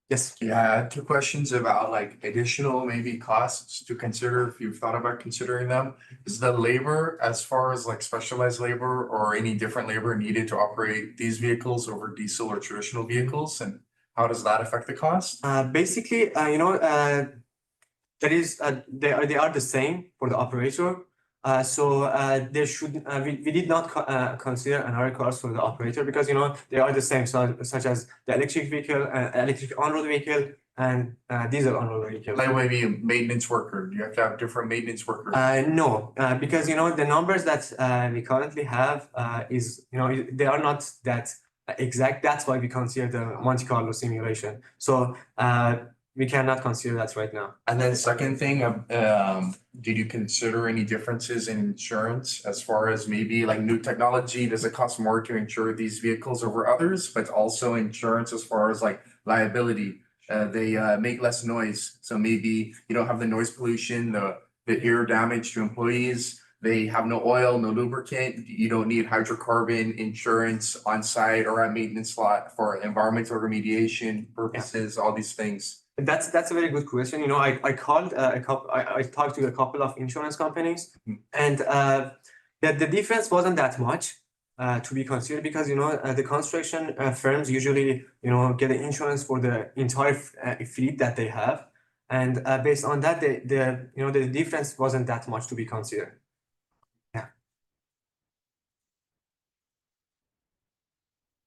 Yes. Yeah, I had 2 questions about like additional maybe costs to consider if you've thought about considering them. Is the labor as far as like specialized labor or any different labor needed to operate these vehicles over diesel or traditional vehicles? And how does that affect the cost? Basically, there is they are the same for the operator. So there should we did not consider another cost for the operator because they are the same, such as the electric vehicle, electric on-road vehicle, and diesel on-road vehicle. Like maybe a maintenance worker, do you have to have different maintenance workers? No, because the numbers that we currently have is they are not that exact. That's why we consider the Monte Carlo simulation. So we cannot consider that right now. And then second thing, did you consider any differences in insurance as far as maybe like new technology? Does it cost more to insure these vehicles over others, but also insurance as far as like liability? They make less noise, so maybe you don't have the noise pollution, the ear damage to employees. They have no oil, no lubricant. You don't need hydrocarbon insurance on site or at maintenance lot for environmental remediation purposes, all these things. That's a very good question. I called I talked to a couple of insurance companies, and the difference wasn't that much to be considered because the construction firms usually get an insurance for the entire fleet that they have, and based on that, the difference wasn't that much to be considered. Yeah.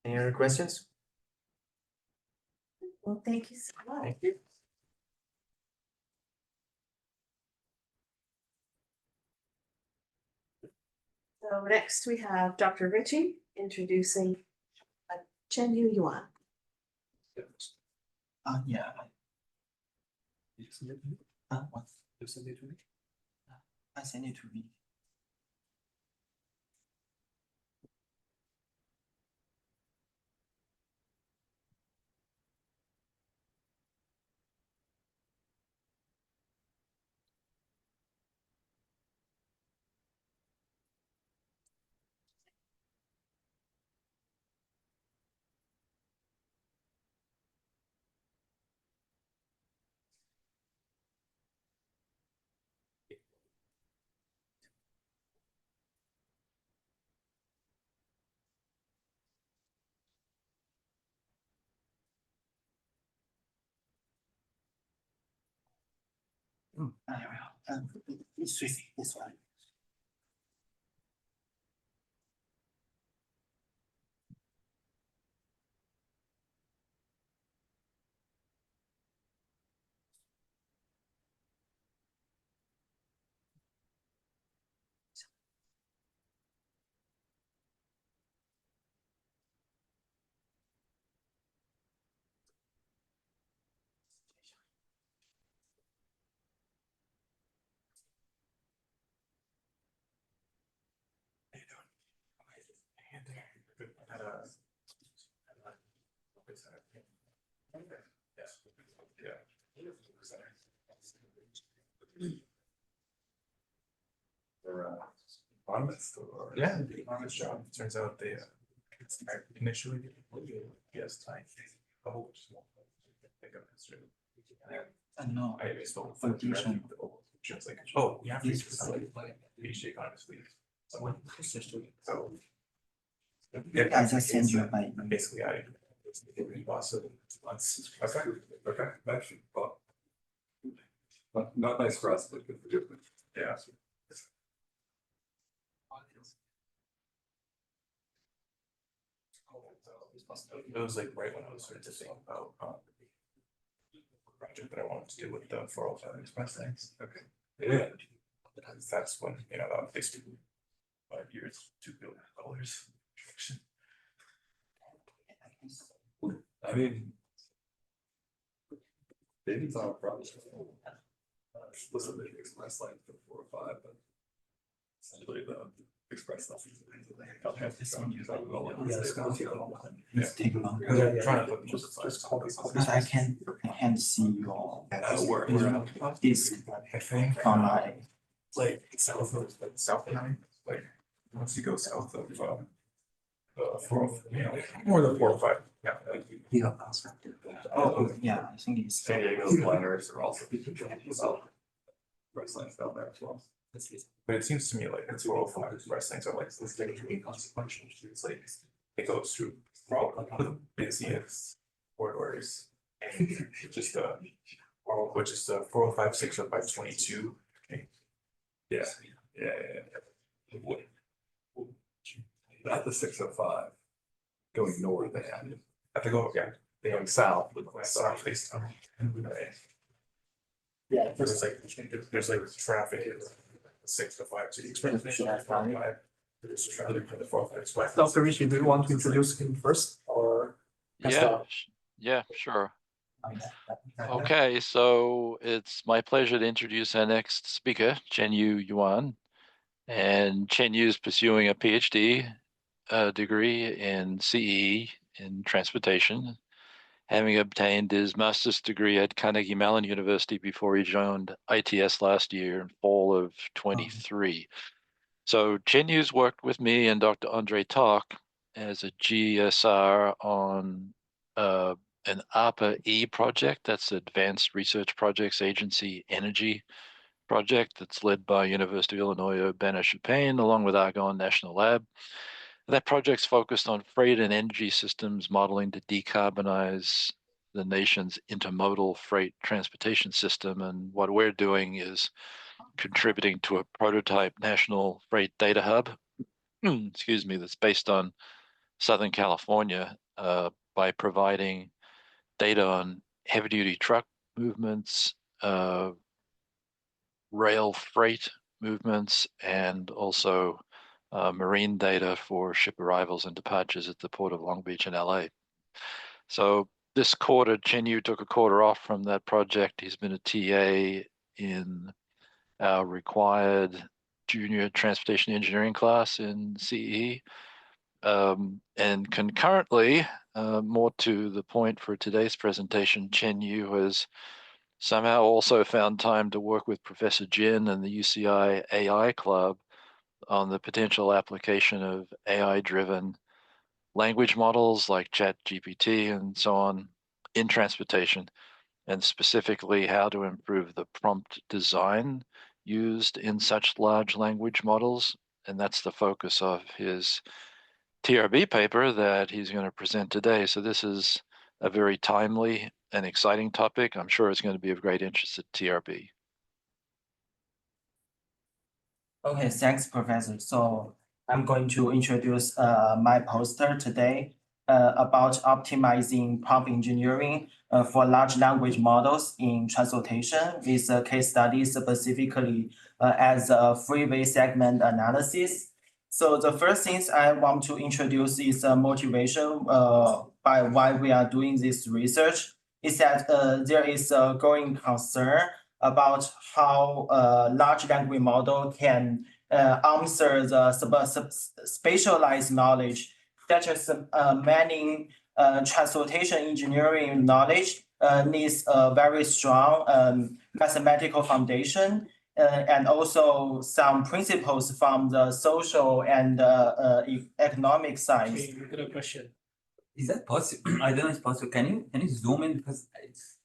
Any other questions? Well, thank you so much. Thank you. So next we have Dr. Ritchie introducing Chen Yu Yuan. Yeah. What? You send it to me? I send it to me. This one. Economist or? Yeah, the economist job, turns out they, initially, yes, I hope. No, I still. confusion. Just like, oh, yeah, this is like, PhD economist leave. So. Yeah, I just sent you my. basically, I. Lots of months. Okay, actually, well. Not nice for us, but good for you. Yeah. It was like right when I was starting to think about project that I wanted to do with the 405 Express things. Okay. Yeah. Because that's when, you know, that basically 5 years, $2 billion. I mean. David's on a project. Explicitly express line for 405, but. Essentially the express line. I'll have to show you that all of this. It's taking longer. I'm trying to put Just call it. But I can see your. where This I think on my. like south of like once you go south of more than 405. Yeah. Yeah. Oh, yeah, I think it's. San Diego's liners are also. Express lines down there as well. But it seems to me like it's 405 express things are like this thing inconsequential. It's like it goes through all the busiest corridors. And just which is the 405, 605, 22. Yeah. Not the 605. Going north and. Have to go, yeah. Going south. Southeast. Yeah, there's like traffic. 6 to 5 to the express. There's traffic for the 405 express. Dr. Rishi, do you want to introduce him first or? Yeah, sure. Okay, so it's my pleasure to introduce our next speaker, Chenyu Yuan. And Chenyu is pursuing a PhD degree in CE in transportation, having obtained his master's degree at Carnegie Mellon University before he joined ITS last year in fall of 23. So Chenyu's worked with me and Dr. Andre Tak as a GSR on an ARPA-E project, that's Advanced Research Projects Agency Energy project that's led by University of Illinois Urbana-Champaign along with Argonne National Lab. That project's focused on freight and energy systems modeling to decarbonize the nation's intermodal freight transportation system. And what we're doing is contributing to a prototype national freight data hub, excuse me, that's based on Southern California by providing data on heavy duty truck movements, rail freight movements, and also marine data for ship arrivals and departures at the Port of Long Beach in LA. So this quarter, Chenyu took a quarter off from that project. He's been a TA in our required junior transportation engineering class in CE. And concurrently, more to the point for today's presentation, Chenyu has somehow also found time to work with Professor Jin and the UCI AI Club on the potential application of AI-driven language models like ChatGPT and so on in transportation, and specifically how to improve the prompt design used in such large language models. And that's the focus of his TRB paper that he's going to present today. So this is a very timely and exciting topic. I'm sure it's going to be of great interest at TRB. Okay, thanks, Professor. So I'm going to introduce my poster today about optimizing prompt engineering for large language models in transportation with a case study specifically as a freeway segment analysis. So the first things I want to introduce is motivation by why we are doing this research is that there is a growing concern about how large language model can answer the specialized knowledge, such as many transportation engineering knowledge needs a very strong mathematical foundation and also some principles from the social and economic science. Okay, good question. Is that possible? I don't know if it's possible. Can you zoom in because it's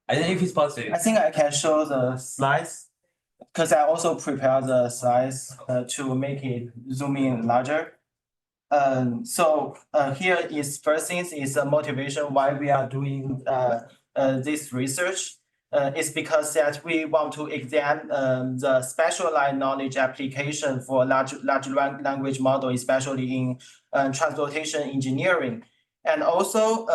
I don't know if it's possible. I think I can show the slides because I also prepared the slides to make it zoom in larger. Here is first thing is a motivation why we are doing this research. It's because that we want to examine the specialized knowledge application for large language model, especially in transportation engineering. And also,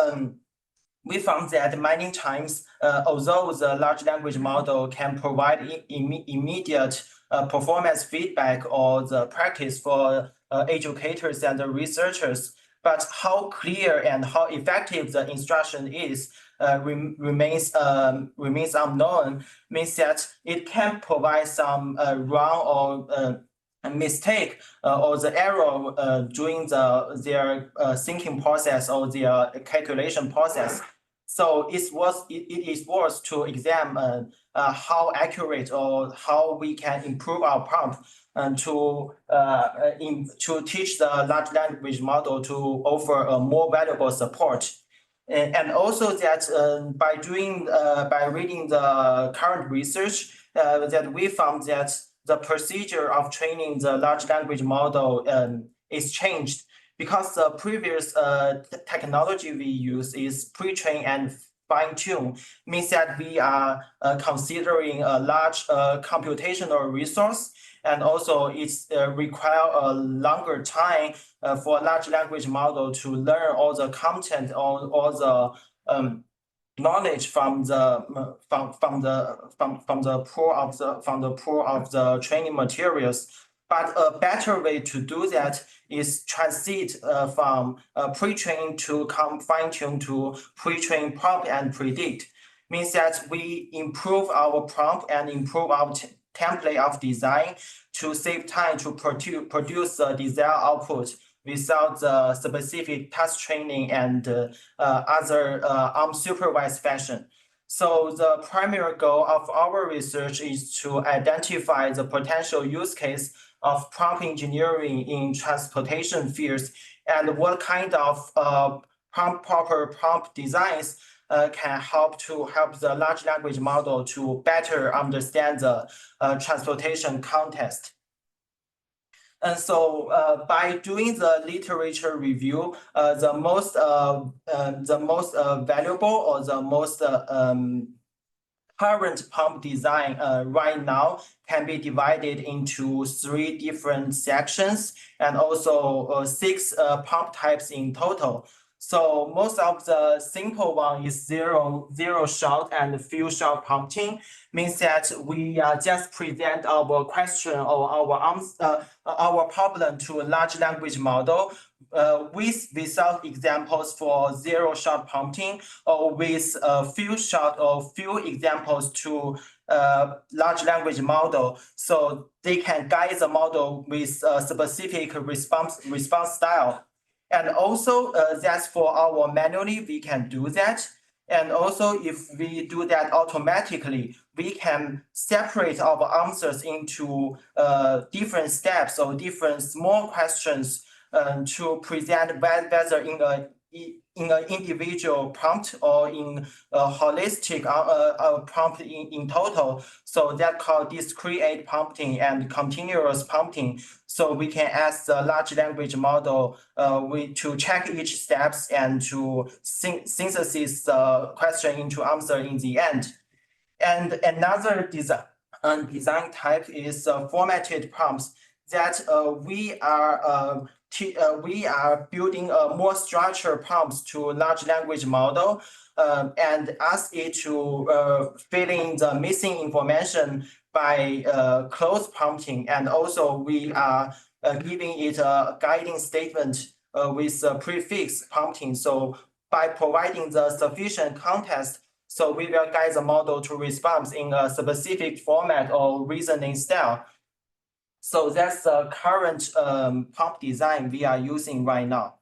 we found that many times, although the large language model can provide immediate performance feedback or the practice for educators and the researchers, but how clear and how effective the instruction is remains unknown, means that it can provide some wrong or mistake or the error during their thinking process or their calculation process. So it is worth to examine how accurate or how we can improve our prompt and to teach the large language model to offer a more valuable support. And also that by reading the current research that we found that the procedure of training the large language model is changed because the previous technology we use is pre-train and fine-tune, means that we are considering a large computational resource, and also it's require a longer time for a large language model to learn all the content, all the knowledge from the pool of the training materials. But a better way to do that is transit from pre-train to fine-tune to pre-train prompt and predict. Means that we improve our prompt and improve our template of design to save time to produce the desired output without the specific task training and other unsupervised fashion. So the primary goal of our research is to identify the potential use case of prompt engineering in transportation fields and what kind of proper prompt designs can help the large language model to better understand the transportation context. And so by doing the literature review, the most valuable or the most current prompt design right now can be divided into 3 different sections and also 6 prompt types in total. So most of the simple one is zero shot and few shot prompting, means that we just present our question or our problem to a large language model without examples for 0 shot prompting, or with a few shot or few examples to large language model, so they can guide the model with a specific response style. And also that's for our manually, we can do that. And also if we do that automatically, we can separate our answers into different steps or different small questions to present whether in an individual prompt or in a holistic prompt in total. So that called discrete prompting and continuous prompting. So we can ask the large language model to check each steps and to synthesize the question into answer in the end. And another design type is formatted prompts that we are building a more structured prompts to large language model and ask it to fill in the missing information by close prompting. And also we are giving it a guiding statement with a prefix prompting. So by providing the sufficient context, so we will guide the model to respond in a specific format or reasoning style. So that's the current prompt design we are using right now.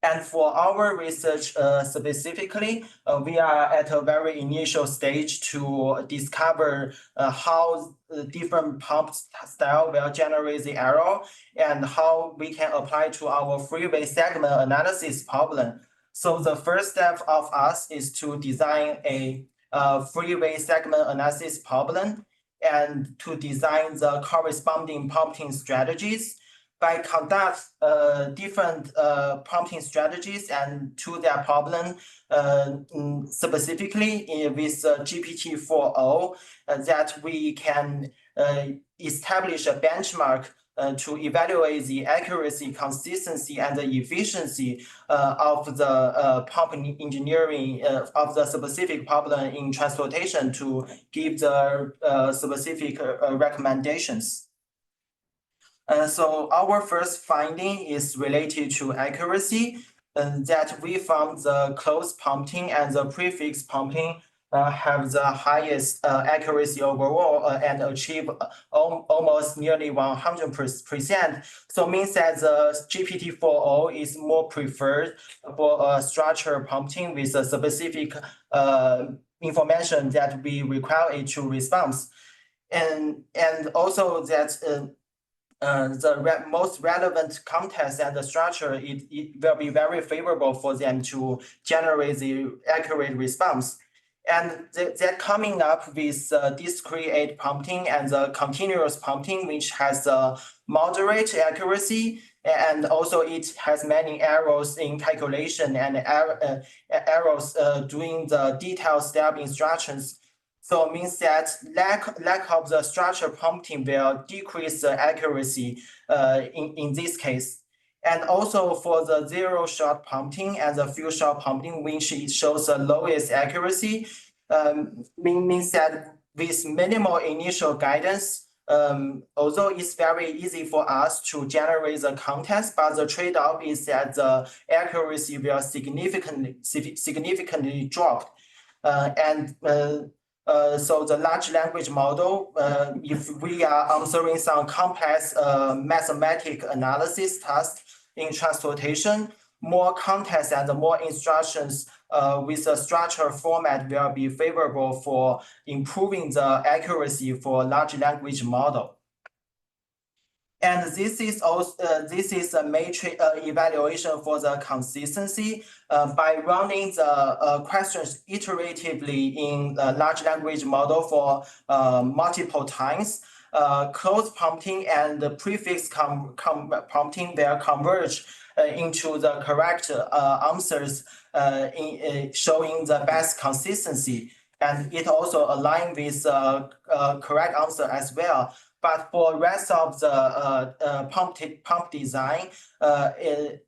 And for our research specifically, we are at a very initial stage to discover how the different prompt style will generate the error and how we can apply to our freeway segment analysis problem. So the first step of us is to design a freeway segment analysis problem and to design the corresponding prompting strategies. By conduct different prompting strategies and to their problem specifically with GPT-4o that we can establish a benchmark to evaluate the accuracy, consistency, and the efficiency of the prompt engineering of the specific problem in transportation to give the specific recommendations. So our first finding is related to accuracy, that we found the close prompting and the prefix prompting have the highest accuracy overall and achieve almost nearly 100%. So means that the GPT-4o is more preferred for structured prompting with a specific information that we require it to respond. And also that the most relevant context and the structure, it will be very favorable for them to generate the accurate response. And they're coming up with discrete prompting and the continuous prompting, which has a moderate accuracy, and also it has many errors in calculation and errors doing the detailed step instructions. So it means that lack of the structured prompting will decrease the accuracy in this case. And also for the zero-shot prompting and the few-shot prompting, which it shows the lowest accuracy, means that with minimal initial guidance, although it's very easy for us to generate the context, but the trade-off is that the accuracy will significantly drop. So the large language model, if we are answering some complex mathematical analysis tasks in transportation, more context and more instructions with a structured format will be favorable for improving the accuracy for large language model. And this is also a matrix evaluation for the consistency by running the questions iteratively in a large language model for multiple times. Close prompting and the prefix prompting will converge into the correct answers, showing the best consistency. And it also aligns with correct answer as well. But for rest of the prompt design, the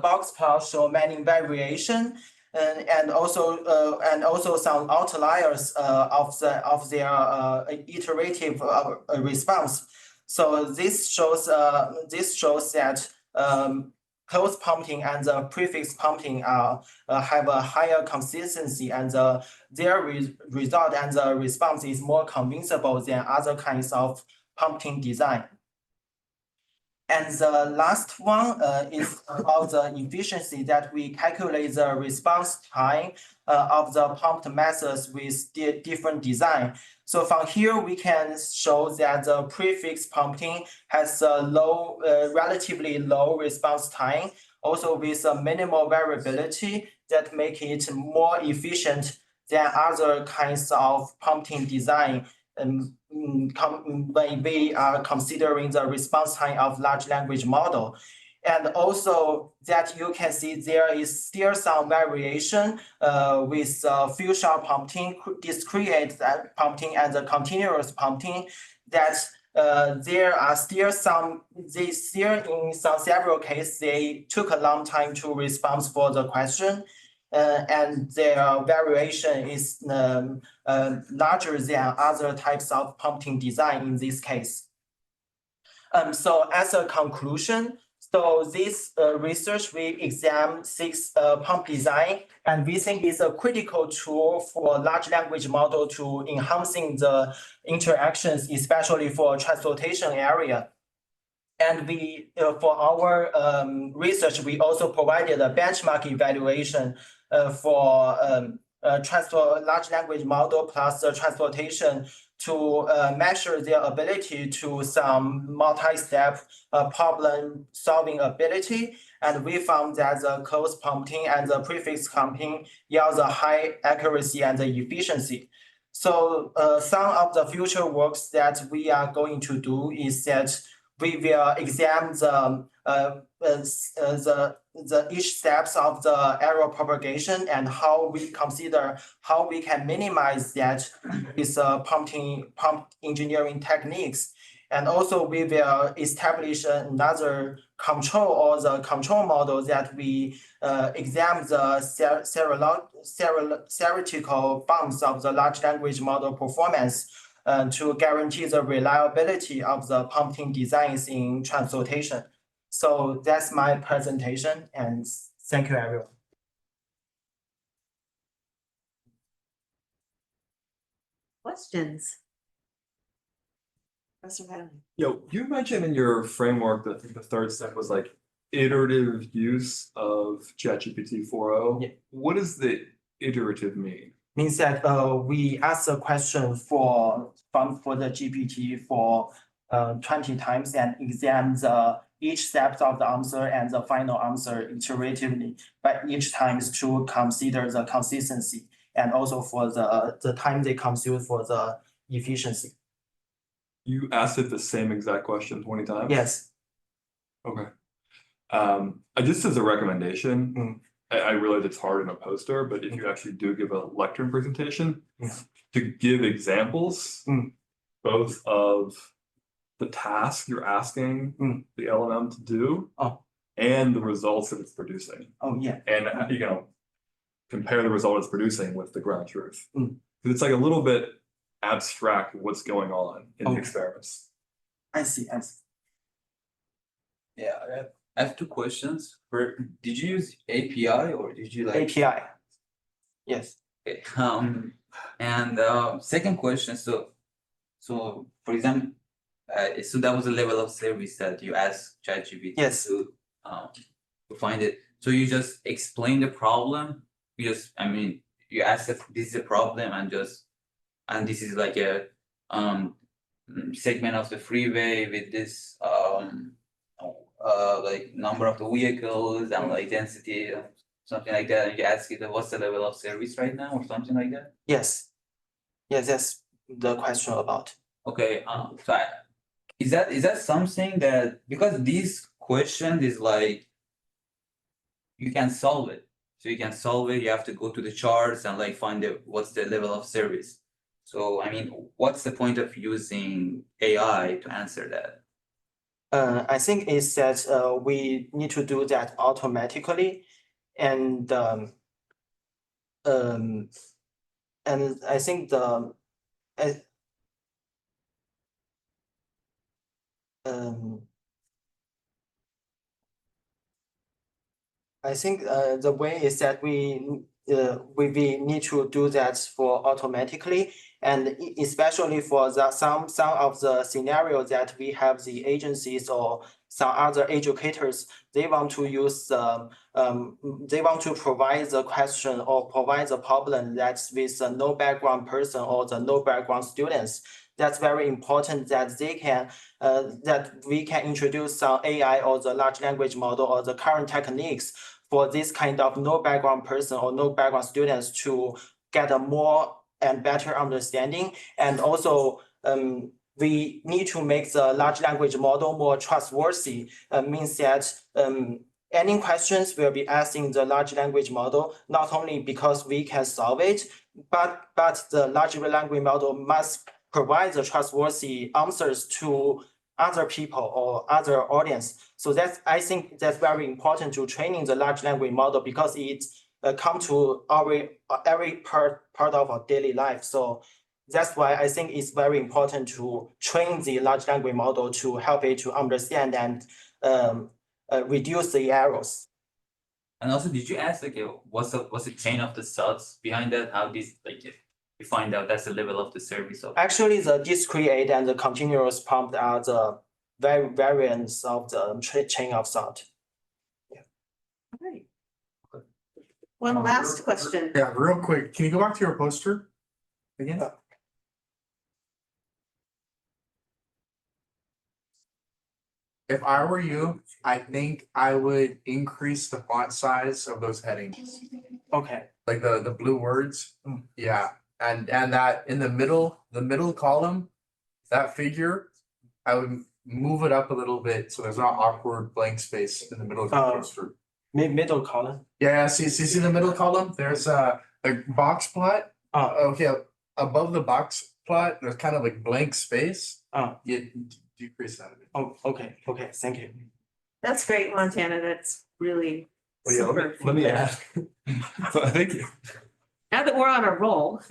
box plot show many variation and also some outliers of their iterative response. So this shows that close prompting and the prefix prompting have a higher consistency, and their result and the response is more convincible than other kinds of prompting design. And the last one is about the efficiency that we calculate the response time of the prompt methods with different design. So from here, we can show that the prefix prompting has a relatively low response time, also with a minimal variability that make it more efficient than other kinds of prompting design. When we are considering the response time of large language model. And also that you can see there is still some variation with few-shot prompting, discrete prompting, and the continuous prompting, that there are still in some several cases, they took a long time to respond for the question. And their variation is larger than other types of prompting design in this case. So as a conclusion, so this research, we examined 6 prompt design, and we think it's a critical tool for large language model to enhancing the interactions, especially for transportation area. And we, for our research, we also provided a benchmark evaluation for large language model plus the transportation to measure their ability to some multi-step problem solving ability. And we found that the close prompting and the prefix prompting yields a high accuracy and efficiency. So some of the future works that we are going to do is that we will examine the each steps of the error propagation and how we consider how we can minimize that with prompt engineering techniques. And also we will establish another control or the control model that we examine the theoretical bounds of the large language model performance to guarantee the reliability of the prompting designs in transportation. So that's my presentation, and thank you, everyone. Questions? Professor Hadley. Yo, you mentioned in your framework that I think the 3rd step was like iterative use of ChatGPT 4.0. Yeah. What does the iterative mean? Means that we ask a question for the GPT for 20 times and examine each step of the answer and the final answer iteratively, but each time is to consider the consistency and also for the time they consume for the efficiency. You asked it the same exact question 20 times? Yes. Okay. Just as a recommendation, I realize it's hard in a poster, but if you actually do give a lectern presentation, to give examples, both of the task you're asking the LLM to do, and the results that it's producing. Oh, yeah. And compare the result it's producing with the ground truth. Because it's like a little bit abstract what's going on in the experiments. I see. Yeah, I have 2 questions. Did you use API or did you like API? Yes. Okay. And second question, so for example, so that was a level of service that you asked ChatGPT to find it. So you just explain the problem. You ask if this is a problem and this is like a segment of the freeway with this like number of the vehicles and like density, something like that. And you ask it what's the level of service right now or something like that. Yes. Yes, that's the question about. Okay. So is that something that, because this question is like you can solve it. So you can solve it. You have to go to the charts and like find what's the level of service. So what's the point of using AI to answer that? I think it's that we need to do that automatically, and I think the way is that we need to do that for automatically, and especially for some of the scenarios that we have the agencies or some other educators, they want to use they want to provide the question or provide the problem that's with a no background person or the no background students. That's very important that they can that we can introduce some AI or the large language model or the current techniques for this kind of no background person or no background students to get a more and better understanding. And also we need to make the large language model more trustworthy. Means that any questions will be asking the large language model, not only because we can solve it, but the large language model must provide the trustworthy answers to other people or other audience. So I think that's very important to training the large language model because it come to every part of our daily life. So that's why I think it's very important to train the large language model to help it to understand and reduce the errors. And also, did you ask like what's the chain of the thoughts behind that? How this like you find out that's the level of the service of Actually, the discrete and the continuous prompt are the variants of the chain of thought. Right. One last question. Yeah, real quick, can you go back to your poster again? If I were you, I think I would increase the font size of those headings, Okay. like the blue words. Yeah, and that in the middle column, that figure, I would move it up a little bit so there's not awkward blank space in the middle of the poster. Middle column. Yeah, see the middle column? There's a box plot. Okay, above the box plot, there's kind of like blank space. You decrease that a bit. Oh, okay, thank you. That's great, Montana. That's really Well, yeah, super. let me add. So I think Now that we're on a roll.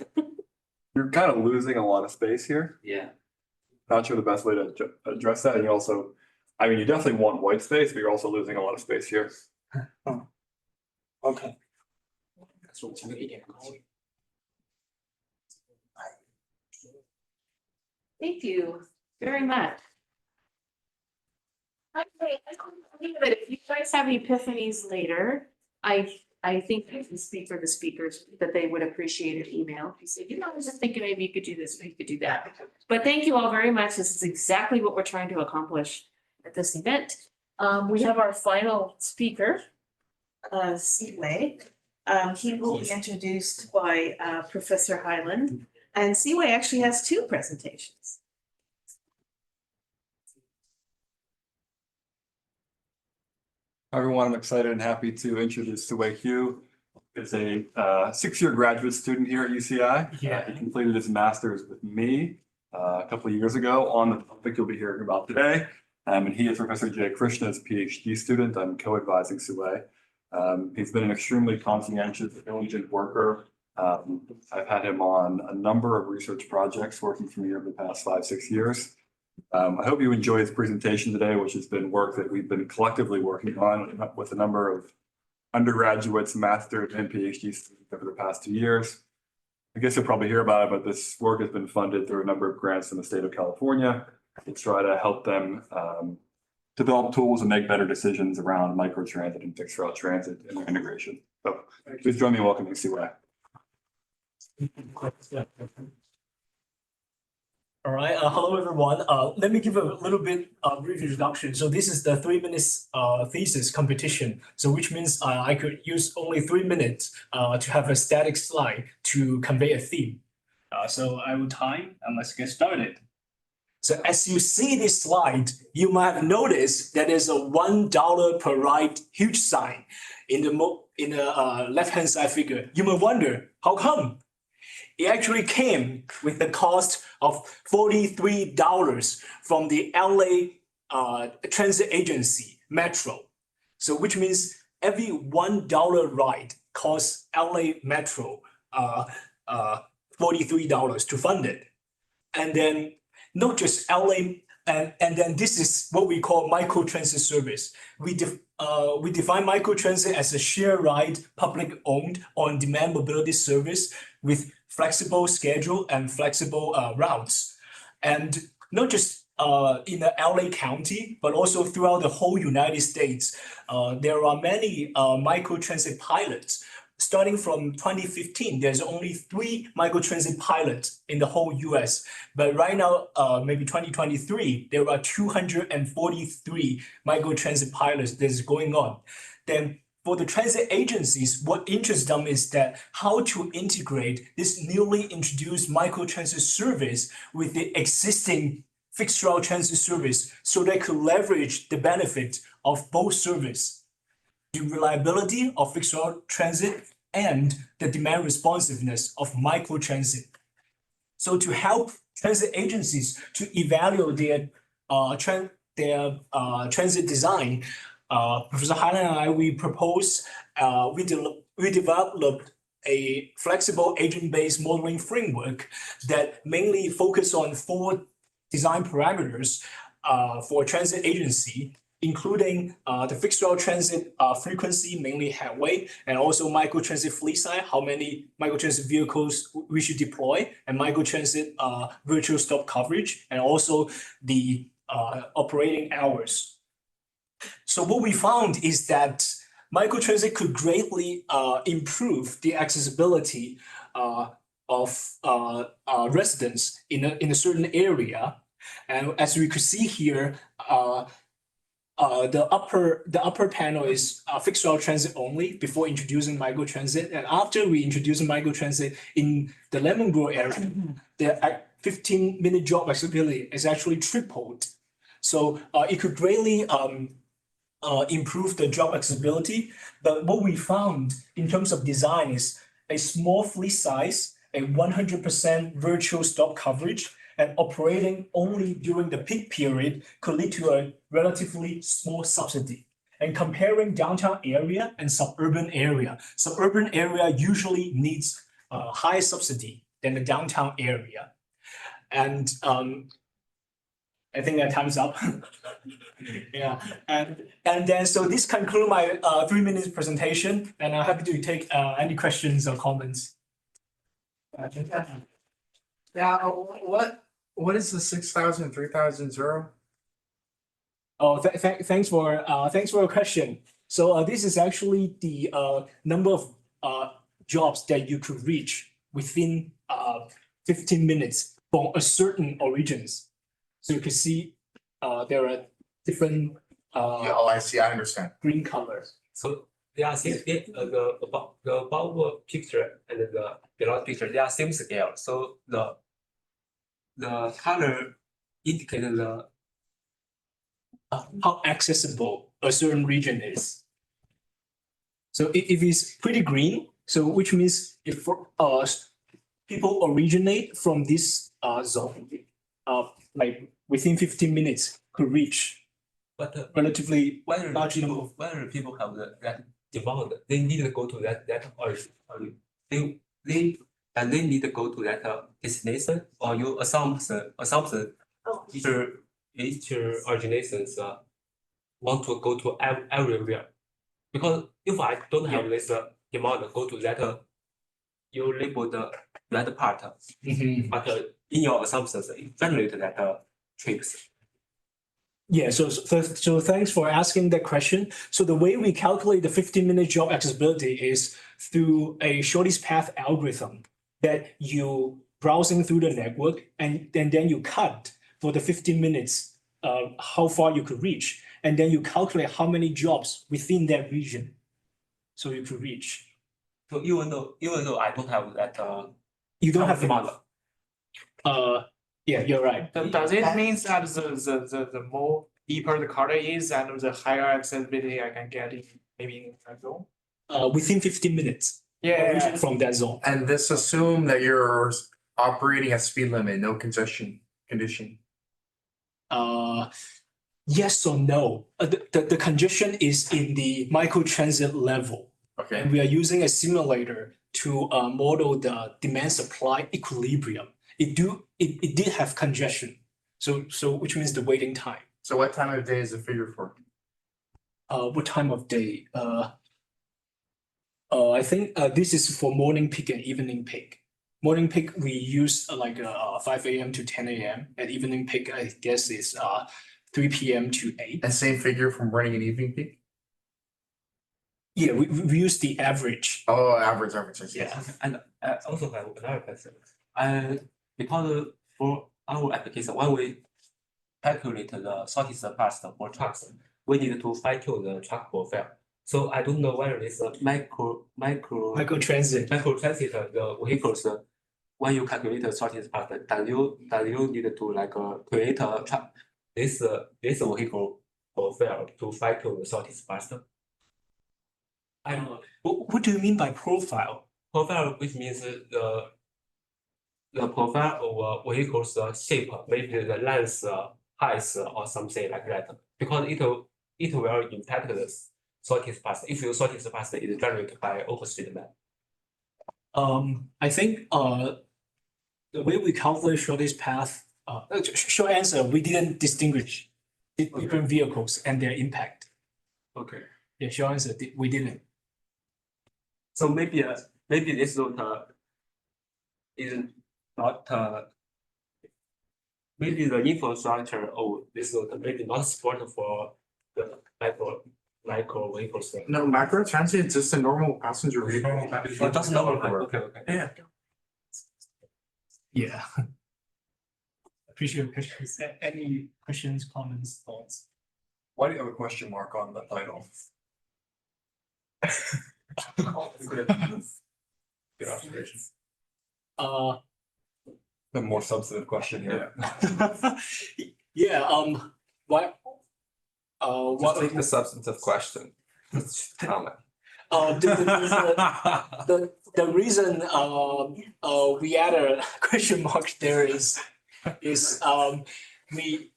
you're kind of losing a lot of space here. yeah. Not sure the best way to address that. And you also, I mean, you definitely want white space, but you're also losing a lot of space here. Okay. Thank you very much. Okay, but if you guys have epiphanies later, I think you can speak for the speakers that they would appreciate an email. If you say, I was just thinking maybe you could do this, maybe you could do that. But thank you all very much. This is exactly what we're trying to accomplish at this event. We have our final speaker, Seaway. He will be introduced by Professor Hyland, and Seaway actually has two presentations. Everyone, I'm excited and happy to introduce Siwei Hu. Is a 6-year graduate student here at UCI. Yeah. He completed his master's with me a couple of years ago on the topic you'll be hearing about today. And he is Professor Jay Krishna's PhD student. I'm co-advising Siwei. He's been an extremely conscientious, diligent worker. I've had him on a number of research projects working for me over the past 5-6 years. I hope you enjoy his presentation today, which has been work that we've been collectively working on with a number of undergraduates, masters, and PhD students over the past 2 years. I guess you'll probably hear about it, but this work has been funded through a number of grants in the state of California to try to help them develop tools and make better decisions around microtransit and fixed route transit and their integration. So please join me in welcoming Siwei. All right, hello everyone. Let me give a little bit of brief introduction. So this is the 3 minutes thesis competition. So which means I could use only 3 minutes to have a static slide to convey a theme. So I will time and let's get started. So as you see this slide, you might have noticed that there's a $1 per ride huge sign in the left-hand side figure. You may wonder, how come? It actually came with the cost of $43 from the LA transit agency, Metro. So which means every $1 ride costs LA Metro $43 to fund it. And then not just LA, and then this is what we call microtransit service. We define microtransit as a shared ride, public owned, on-demand mobility service with flexible schedule and flexible routes. And not just in the LA County, but also throughout the whole United States. There are many microtransit pilots. Starting from 2015, there's only 3 microtransit pilots in the whole US. But right now, maybe 2023, there are 243 microtransit pilots that's going on. Then for the transit agencies, what interests them is that how to integrate this newly introduced microtransit service with the existing fixed route transit service so they could leverage the benefit of both service, the reliability of fixed route transit and the demand responsiveness of microtransit. So to help transit agencies to evaluate their transit design, Professor Highland and I, we developed a flexible agent-based modeling framework that mainly focus on 4 design parameters for transit agency, including the fixed route transit frequency, mainly headway, and also microtransit fleet size, how many microtransit vehicles we should deploy, and microtransit virtual stop coverage, and also the operating hours. So what we found is that microtransit could greatly improve the accessibility of residents in a certain area. And as we could see here, the upper panel is fixed route transit only before introducing microtransit. And after we introduce microtransit in the Lemon Grove area, the 15-minute job accessibility is actually tripled. So it could greatly improve the job accessibility. But what we found in terms of design is a small fleet size, a 100% virtual stop coverage, and operating only during the peak period could lead to a relatively small subsidy. And comparing downtown area and suburban area usually needs a higher subsidy than the downtown area. And I think that time's up. Yeah, and then so this concludes my 3 minutes presentation, and I'm happy to take any questions or comments. Yeah, what is the 6,000, 3,000 zero? Oh, thanks for your question. So this is actually the number of jobs that you could reach within 15 minutes from a certain origins. So you can see there are different Oh, I see, I understand. green colors. So they are same the above picture and the below picture, they are same scale. So the color indicates the how accessible a certain region is. So if it's pretty green, so which means if people originate from this zone, like within 15 minutes could reach relatively large number of. whether people have that demand, they need to go to that they need to go to that destination, or you assumption each originations want to go to everywhere. Because if I don't have this demand, go to that you label the that part, but in your assumptions it generate that trips. Yeah, so thanks for asking that question. So the way we calculate the 15-minute job accessibility is through a shortest path algorithm that you browsing through the network and then you cut for the 15 minutes how far you could reach, and then you calculate how many jobs within that region so you could reach. So even though I don't have that You don't have demand. Yeah, you're right. Does it mean that the more deeper the corridor is and the higher accessibility I can get in maybe in that zone? Within 15 minutes. Yeah. From that zone. And this assume that you're operating at speed limit, no congestion condition. Yes or no. The congestion is in the microtransit level. Okay. And we are using a simulator to model the demand supply equilibrium. It did have congestion. So which means the waiting time. So what time of day is the figure for? What time of day? I think this is for morning peak and evening peak. Morning peak we use 5 a.m. to 10 a.m. and evening peak I guess is 3 p.m. to 8. And same figure from morning and evening peak? Yeah, we use the average. Oh, average. Yeah. And I also have another question. Because for our application, when we calculate the shortest path for trucks, we need to fine-tune the truck profile. So I don't know whether it's a microtransit, Microtransit. the vehicles when you calculate the shortest path, then you need to like create this vehicle profile to find the shortest path. And What do you mean by profile? profile, which means the profile of a vehicle's shape, maybe the length, height, or something like that. Because it will impact the shortest path. If your shortest path is generated by OpenStreetMap. I think the way we calculate shortest path, short answer, we didn't distinguish different vehicles and their impact. Okay. Yeah, short answer, we didn't. So maybe this note is not maybe the infrastructure of this note maybe not supported for the micro vehicles. No, micro transit is just a normal passenger vehicle. But that's not okay. Yeah. Yeah. Appreciate your questions. Any questions, comments, thoughts? Why do you have a question mark on the title? Good observation. The more substantive question here. Yeah, what? Just take the substantive question. Comment. The reason we add a question mark there is we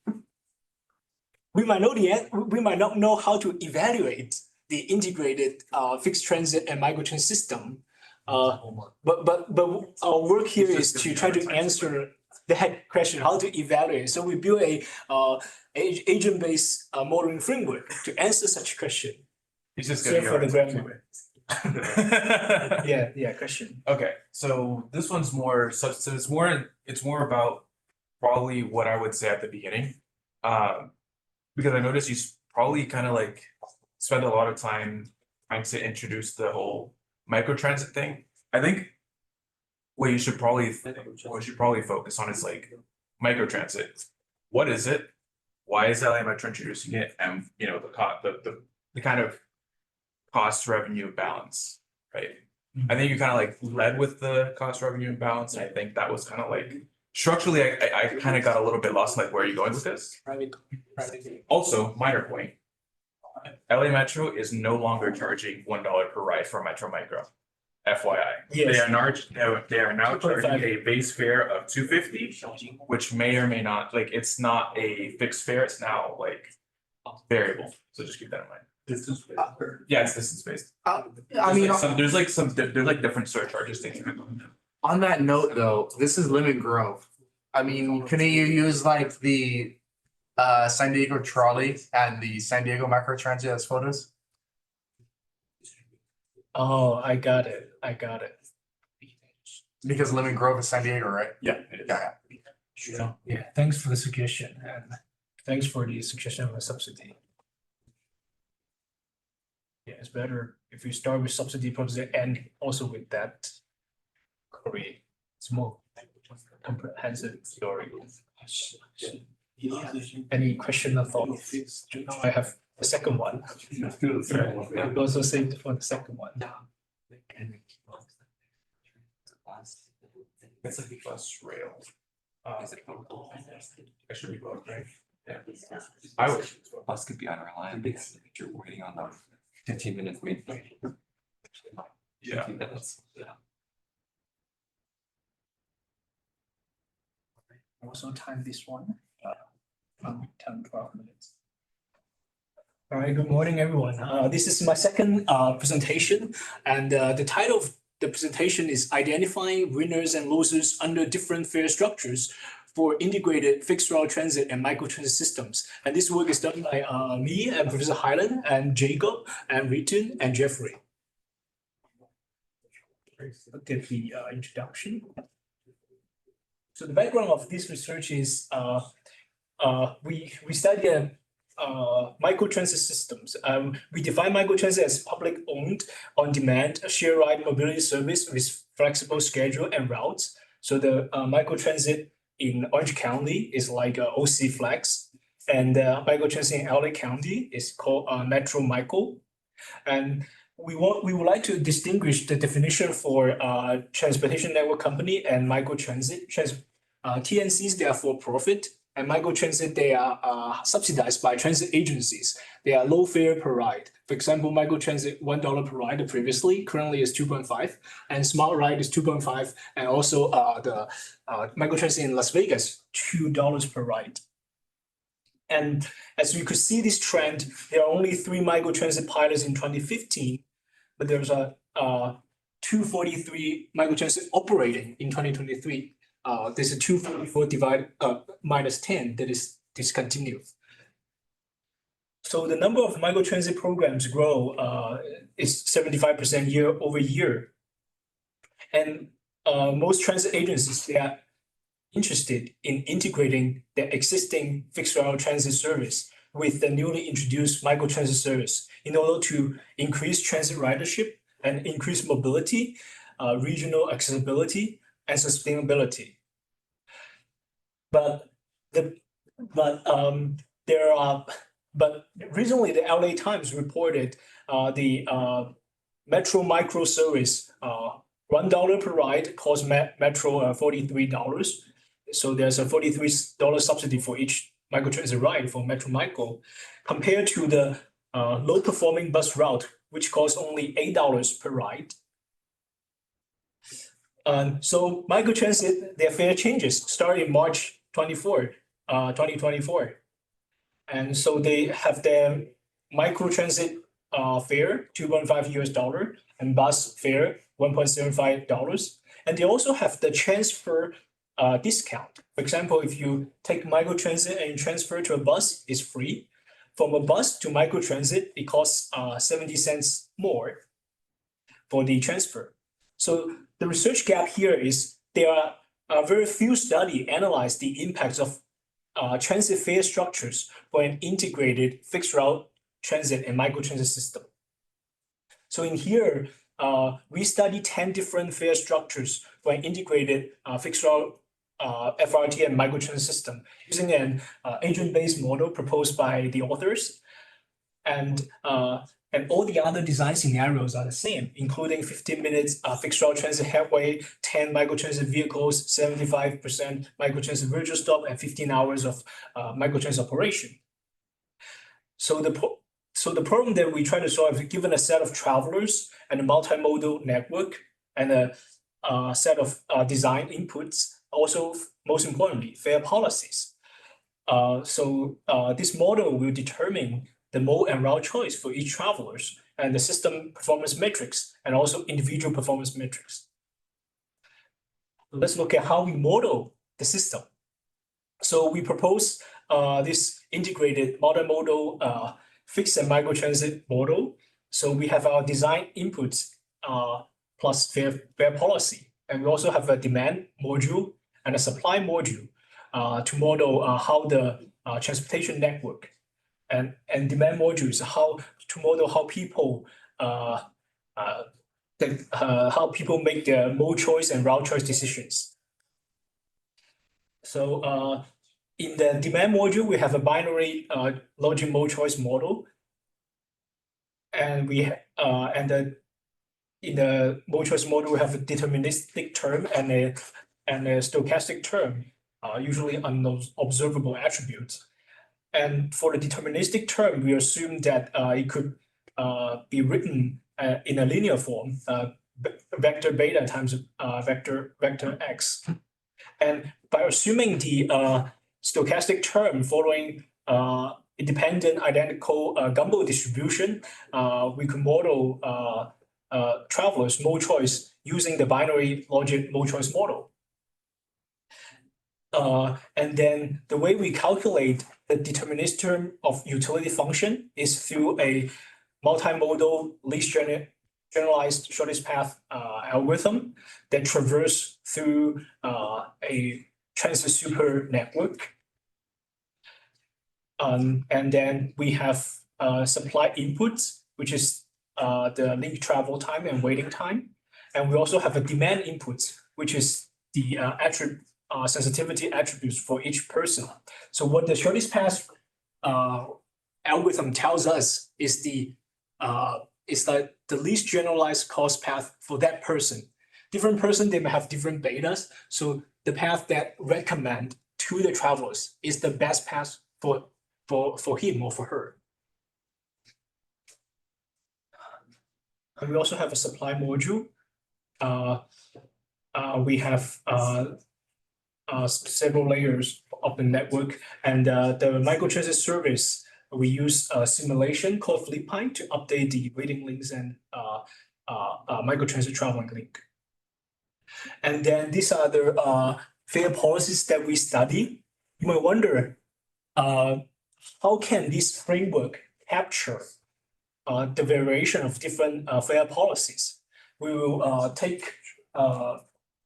might not know how to evaluate the integrated fixed transit and microtransit system. But our work here is to try to answer that question, how to evaluate. So we build a agent-based modeling framework to answer such question. It's just Sorry gonna be for the our grammar. Yeah, question. Okay, so this one's more substantive. It's more about probably what I would say at the beginning. Because I noticed you probably kind of like spend a lot of time trying to introduce the whole microtransit thing. I think what you should probably focus on is like microtransit. What is it? Why is LA Metro introducing it? And you know the kind of cost revenue balance, right? I think you kind of like led with the cost revenue balance, and I think that was kind of like structurally, I kind of got a little bit lost in like where are you going with this? Also, minor point. LA Metro is no longer charging $1 per ride for Metro Micro. FYI. Yes. They are now charging a base fare of $250, which may or may not, like, it's not a fixed fare, it's now like variable. So just keep that in mind. Distance based. Yeah, it's distance based. There's like different surcharges things. On that note, though, this is Lemon Grove. I mean, couldn't you use like the San Diego trolley and the San Diego microtransit as photos? Oh, I got it. Because Lemon Grove is San Diego, right? Yeah. Yeah, thanks for the suggestion and thanks for the suggestion of a subsidy. Yeah, it's better if you start with subsidy process and also with that query. It's more comprehensive story. Any question or thought? Now I have the second one. I've also saved for the second one. It's like the bus rail. It should be both, right? Yeah. I wish Bus could be unreliable because you're waiting on the 15 minutes wait. Yeah. 15 minutes. Also time this one. 10, 12 minutes. All right, good morning, everyone. This is my second presentation, and the title of the presentation is Identifying Winners and Losers Under Different Fare Structures for Integrated Fixed Rail Transit and Microtransit Systems. And this work is done by me and Professor Hyland and Jacob and Ritin and Jeffrey. Look at the introduction. So the background of this research is we study microtransit systems. We define microtransit as public owned, on-demand, share ride mobility service with flexible schedule and routes. So the microtransit in Orange County is like OC Flex, and microtransit in LA County is called Metro Micro. And we would like to distinguish the definition for transportation network company and microtransit. TNCs, they are for profit, and microtransit, they are subsidized by transit agencies. They are low fare per ride. For example, microtransit $1 per ride previously, currently is 2.5, and smart ride is 2.5, and also the microtransit in Las Vegas, $2 per ride. And as you could see this trend, there are only 3 microtransit pilots in 2015, but there's a 243 microtransit operating in 2023. There's a 244 divided minus 10 that is discontinued. So the number of microtransit programs grow is 75% year over year. And most transit agencies, they are interested in integrating their existing fixed rail transit service with the newly introduced microtransit service in order to increase transit ridership and increase mobility, regional accessibility, and sustainability. But recently the LA Times reported the Metro Micro service, $1 per ride costs Metro $43. So there's a $43 subsidy for each microtransit ride for Metro Micro, compared to the low performing bus route, which costs only $8 per ride. So microtransit, their fare changes starting March 2024. And so they have their microtransit fare, $2.5 and bus fare, $1.75. And they also have the transfer discount. For example, if you take microtransit and transfer to a bus, it's free. From a bus to microtransit, it costs 70 cents more for the transfer. So the research gap here is there are very few studies analyze the impacts of transit fare structures for an integrated fixed route transit and microtransit system. So in here, we study 10 different fare structures for an integrated fixed route FRT and microtransit system using an agent-based model proposed by the authors. And all the other design scenarios are the same, including 15 minutes fixed route transit headway, 10 microtransit vehicles, 75% microtransit virtual stop, and 15 hours of microtransit operation. So the problem that we try to solve is given a set of travelers and a multimodal network and a set of design inputs, also most importantly, fare policies. This model will determine the mode and route choice for each travelers and the system performance metrics and also individual performance metrics. Let's look at how we model the system. So we propose this integrated multimodal fixed and microtransit model. So we have our design inputs plus fare policy. And we also have a demand module and a supply module to model how the transportation network and demand modules to model how people make their mode choice and route choice decisions. So in the demand module, we have a binary logic mode choice model, and in the mode choice model, we have a deterministic term and a stochastic term, usually unobservable attributes. And for the deterministic term, we assume that it could be written in a linear form, vector beta times vector x. And by assuming the stochastic term following independent identical Gumbel distribution, we could model travelers' mode choice using the binary logic mode choice model. And then the way we calculate the deterministic term of utility function is through a multimodal least generalized shortest path algorithm that traverse through a transit super network. And then we have supply inputs, which is the link travel time and waiting time. And we also have a demand inputs, which is the sensitivity attributes for each person. So what the shortest path algorithm tells us is the the least generalized cost path for that person. Different person, they may have different betas. So the path that recommend to the travelers is the best path for him or for her. And we also have a supply module. We have several layers of the network, and the microtransit service, we use a simulation called FleetPine to update the waiting links and microtransit traveling link. And then these are the fare policies that we study. You might wonder, how can this framework capture the variation of different fare policies? We will take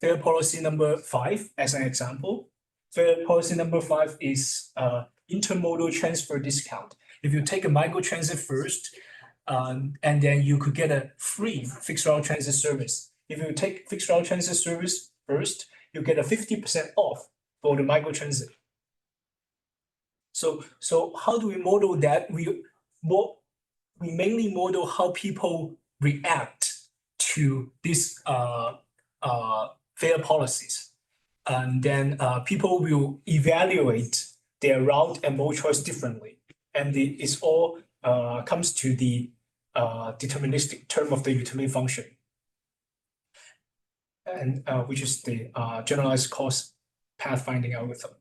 fare policy number 5 as an example. Fare policy number 5 is intermodal transfer discount. If you take a microtransit first, and then you could get a free fixed route transit service. If you take fixed route transit service first, you get a 50% off for the microtransit. So how do we model that? We mainly model how people react to these fare policies. And then people will evaluate their route and mode choice differently. And it's all comes to the deterministic term of the utility function, and which is the generalized cost pathfinding algorithm.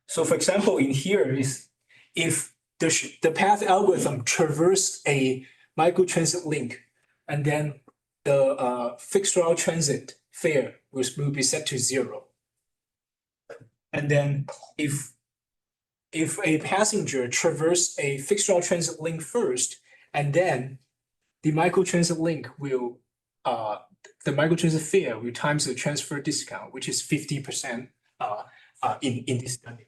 So for example, in here is if the path algorithm traverse a microtransit link, and then the fixed route transit fare will be set to 0. And then if a passenger traverse a fixed route transit link first, and then the microtransit link will the microtransit fare will times the transfer discount, which is 50% in this study.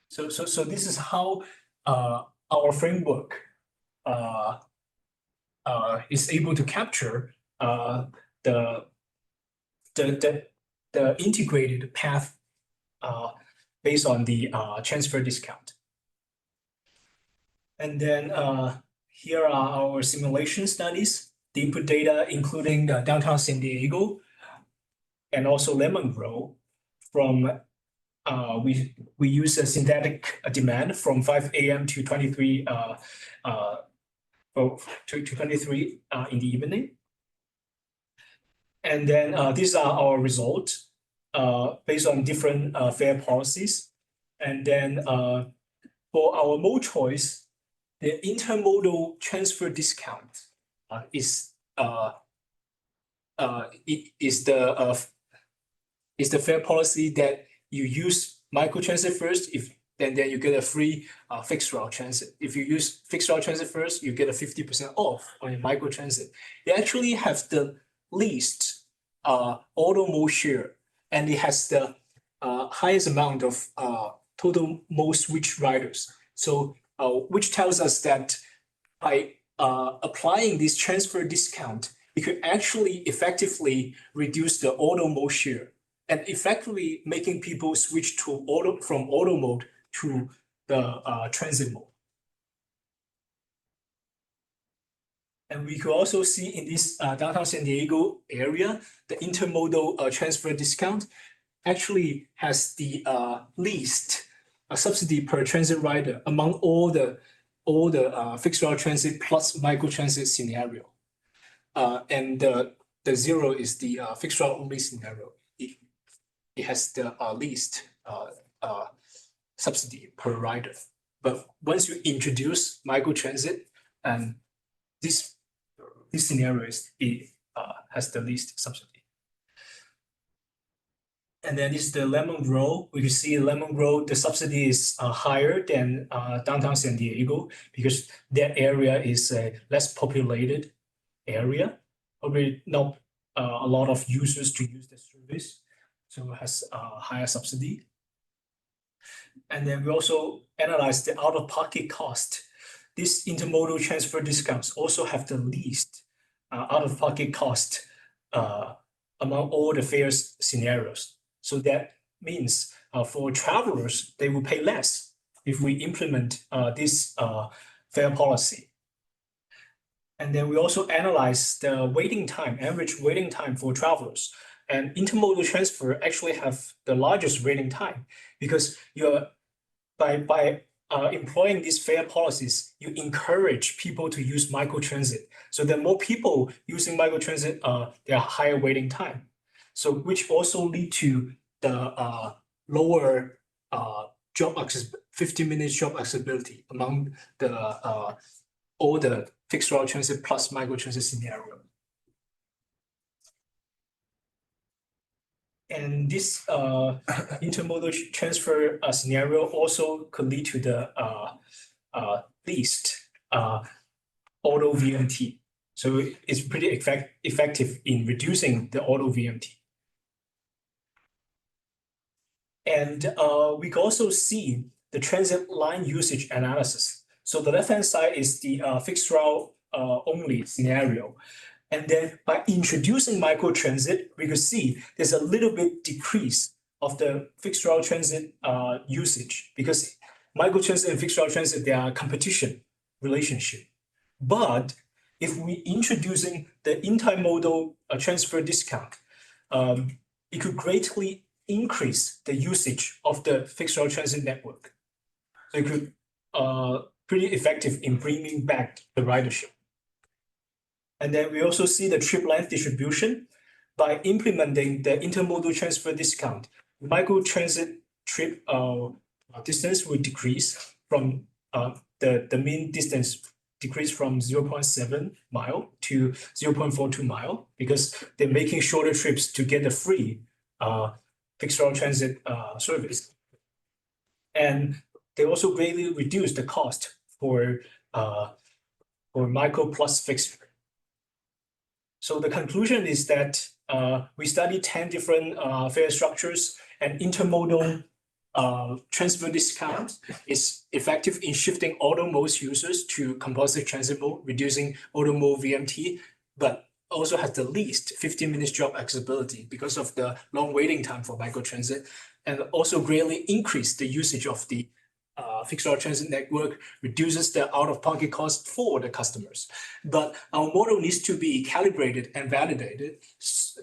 So this is how our framework is able to capture the integrated path based on the transfer discount. And then here are our simulation studies. The input data including downtown San Diego and also Lemon Grove. From we use a synthetic demand from 5 a.m. to 23 to 23 in the evening. And then these are our results based on different fare policies. And then for our mode choice, the intermodal transfer discount is the fare policy that you use microtransit first, then you get a free fixed route transit. If you use fixed route transit first, you get a 50% off on your microtransit. They actually have the least auto mode share, and it has the highest amount of total mode switch riders. So which tells us that by applying this transfer discount, it could actually effectively reduce the auto mode share and effectively making people switch to from auto mode to the transit mode. And we could also see in this downtown San Diego area, the intermodal transfer discount actually has the least subsidy per transit rider among all the fixed route transit plus microtransit scenario. And the 0 is the fixed route only scenario. It has the least subsidy per rider. But once you introduce microtransit, and this scenario has the least subsidy. And then this is the Lemon Grove. We can see Lemon Grove, the subsidy is higher than downtown San Diego because that area is a less populated area. Probably not a lot of users to use the service, so it has a higher subsidy. And then we also analyze the out-of-pocket cost. These intermodal transfer discounts also have the least out-of-pocket cost among all the fares scenarios. So that means for travelers, they will pay less if we implement this fare policy. And then we also analyze the waiting time, average waiting time for travelers. And intermodal transfer actually have the largest waiting time because you're by employing these fare policies, you encourage people to use microtransit. So the more people using microtransit, there are higher waiting time. So which also lead to the lower job access 15 minutes job accessibility among the all the fixed route transit plus microtransit scenario. And this intermodal transfer scenario also could lead to the least auto VMT. So it's pretty effective in reducing the auto VMT. And we can also see the transit line usage analysis. So the left-hand side is the fixed route only scenario. And then by introducing microtransit, we could see there's a little bit decrease of the fixed route transit usage because microtransit and fixed route transit, they are competition relationship. But if we introducing the intermodal transfer discount, it could greatly increase the usage of the fixed route transit network. So it could pretty effective in bringing back the ridership. And then we also see the trip length distribution by implementing the intermodal transfer discount. Microtransit trip distance will decrease from the mean distance decrease from 0.7 mile to 0.42 mile because they're making shorter trips to get the free fixed route transit service. And they also greatly reduce the cost for micro plus fixed. So the conclusion is that we studied 10 different fare structures and intermodal transfer discount is effective in shifting auto modes users to composite transit mode, reducing auto mode VMT, but also has the least 15 minutes job accessibility because of the long waiting time for microtransit, and also greatly increase the usage of the fixed route transit network, reduces the out-of-pocket cost for the customers. But our model needs to be calibrated and validated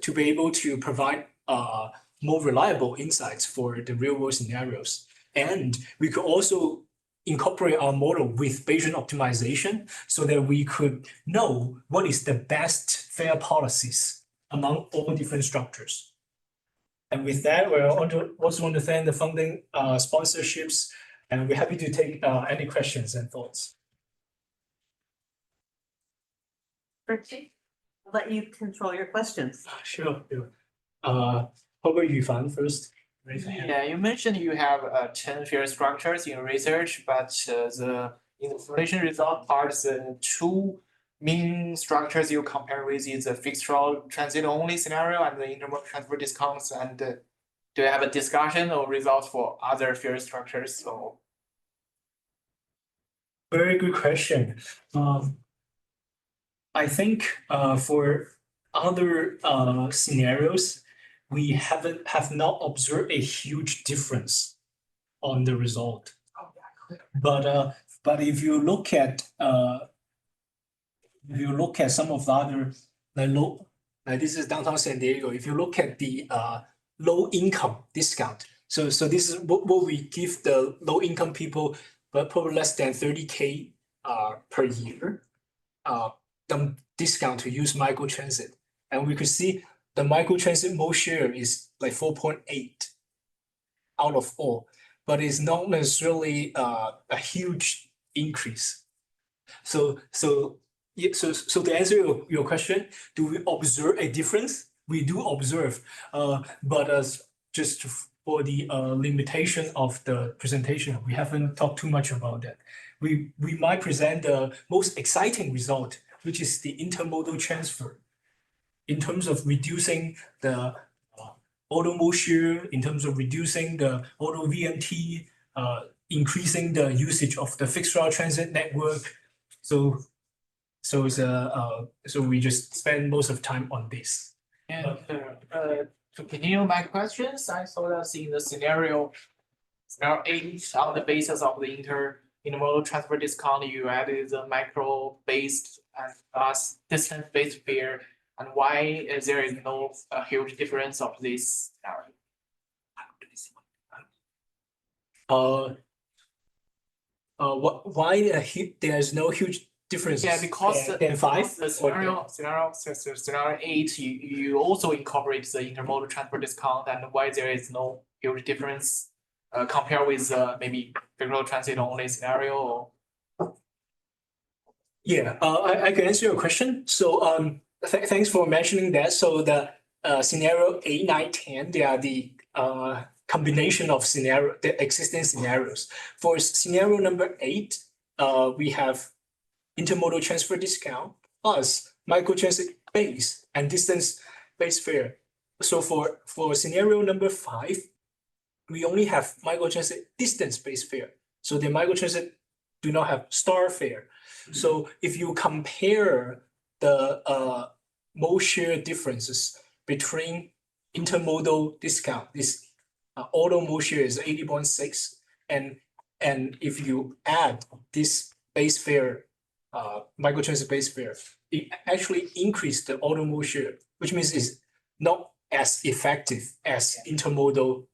to be able to provide more reliable insights for the real-world scenarios. And we could also incorporate our model with Bayesian optimization so that we could know what is the best fare policies among all different structures. And with that, we also want to thank the funding sponsorships, and we're happy to take any questions and thoughts. Richie, I'll let you control your questions. Sure. How about Yufan first? Raise your hand. Yeah, you mentioned you have 10 fare structures in research, but in the formulation result part, the two main structures you compare with is the fixed route transit only scenario and the intermodal transfer discounts. And do you have a discussion or results for other fare structures? So very good question. I think for other scenarios, we have not observed a huge difference on the result. But if you look at some of the other like this is downtown San Diego. If you look at the low income discount, so this is what we give the low income people, but probably less than 30K per year, the discount to use microtransit, and we could see the microtransit mode share is like 4.8 out of all, but it's not necessarily a huge increase. So to answer your question, do we observe a difference? We do observe, but just for the limitation of the presentation, we haven't talked too much about that. We might present the most exciting result, which is the intermodal transfer, in terms of reducing the auto mode share, in terms of reducing the auto VMT, increasing the usage of the fixed route transit network. So we just spend most of time on this. And to continue my questions, I saw that in the scenario 8 on the basis of the intermodal transfer discount, you added the micro-based and distance-based fare, and why there is no huge difference of this scenario? Why there's no huge difference? Yeah, because than five. the scenario 8, you also incorporate the intermodal transport discount, and why there is no huge difference compared with maybe regular transit only scenario. Yeah, I can answer your question. So thanks for mentioning that. So the scenario 8, 9, 10, they are the combination of the existing scenarios. For scenario number 8, we have intermodal transfer discount plus microtransit base and distance based fare. So for scenario number 5, we only have microtransit distance based fare. So the microtransit do not have star fare. So if you compare the mode share differences between intermodal discount, this auto mode share is 80.6, and if you add this base fare, microtransit base fare, it actually increased the auto mode share, which means it's not as effective as intermodal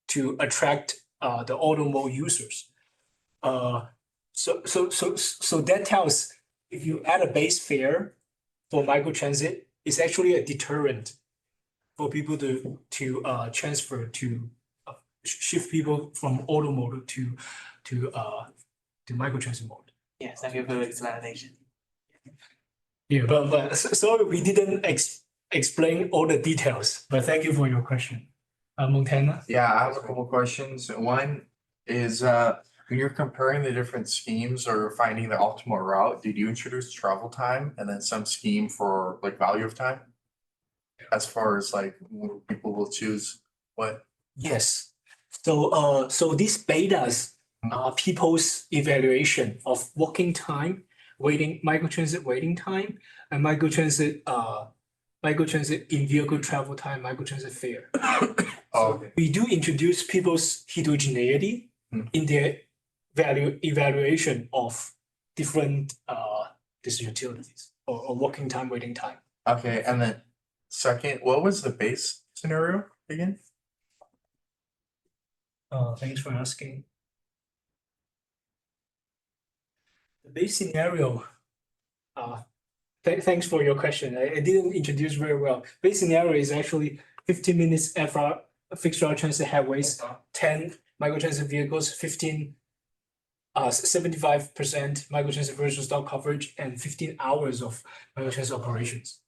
to attract the auto mode users. So that tells if you add a base fare for microtransit, it's actually a deterrent for people to transfer to shift people from auto mode to microtransit mode. Yes, thank you for the explanation. Yeah, but sorry we didn't explain all the details, but thank you for your question. Montana? Yeah, I have a couple questions. One is when you're comparing the different schemes or finding the optimal route, did you introduce travel time and then some scheme for like value of time? As far as like people will choose what? Yes. So these betas are people's evaluation of walking time, microtransit waiting time, and microtransit in-vehicle travel time, microtransit fare. Okay. We do introduce people's heterogeneity in their evaluation of different these utilities or walking time, waiting time. Okay, and then second, what was the base scenario again? Thanks for asking. The base scenario, thanks for your question. I didn't introduce very well. Base scenario is actually 15 minutes fixed route transit headways, 10 microtransit vehicles, 75% microtransit virtual stop coverage, and 15 hours of microtransit operations.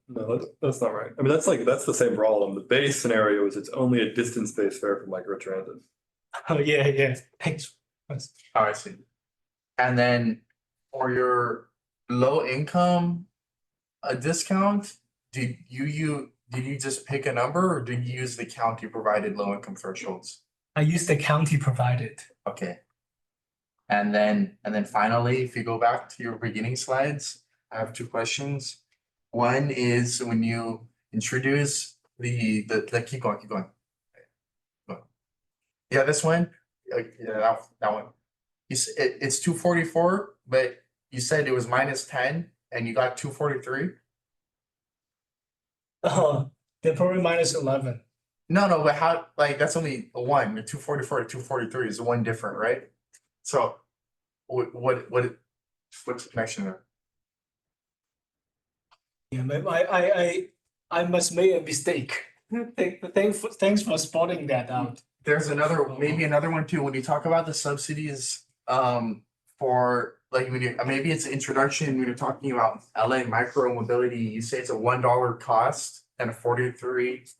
No, that's not right. I mean, that's the same problem. The base scenario is it's only a distance-based fare for microtransit. Oh, yeah, thanks. Oh, I see. And then for your low income, a discount, did you just pick a number or did you use the county provided low income thresholds? I used the county provided. Okay. And then finally, if you go back to your beginning slides, I have 2 questions. One is when you introduce the keep going. Yeah, this one. Yeah, that one. It's 244, but you said it was -10 and you got 243. They're probably -11. No, but how, like, that's only a 1. The 244 to 243 is 1 different, right? So what's the connection there? Yeah, I must make a mistake. Thanks for spotting that out. There's maybe another one too, when you talk about the subsidies, for like when you, maybe it's introduction, when you're talking about LA micro mobility, you say it's a $1 cost and a $43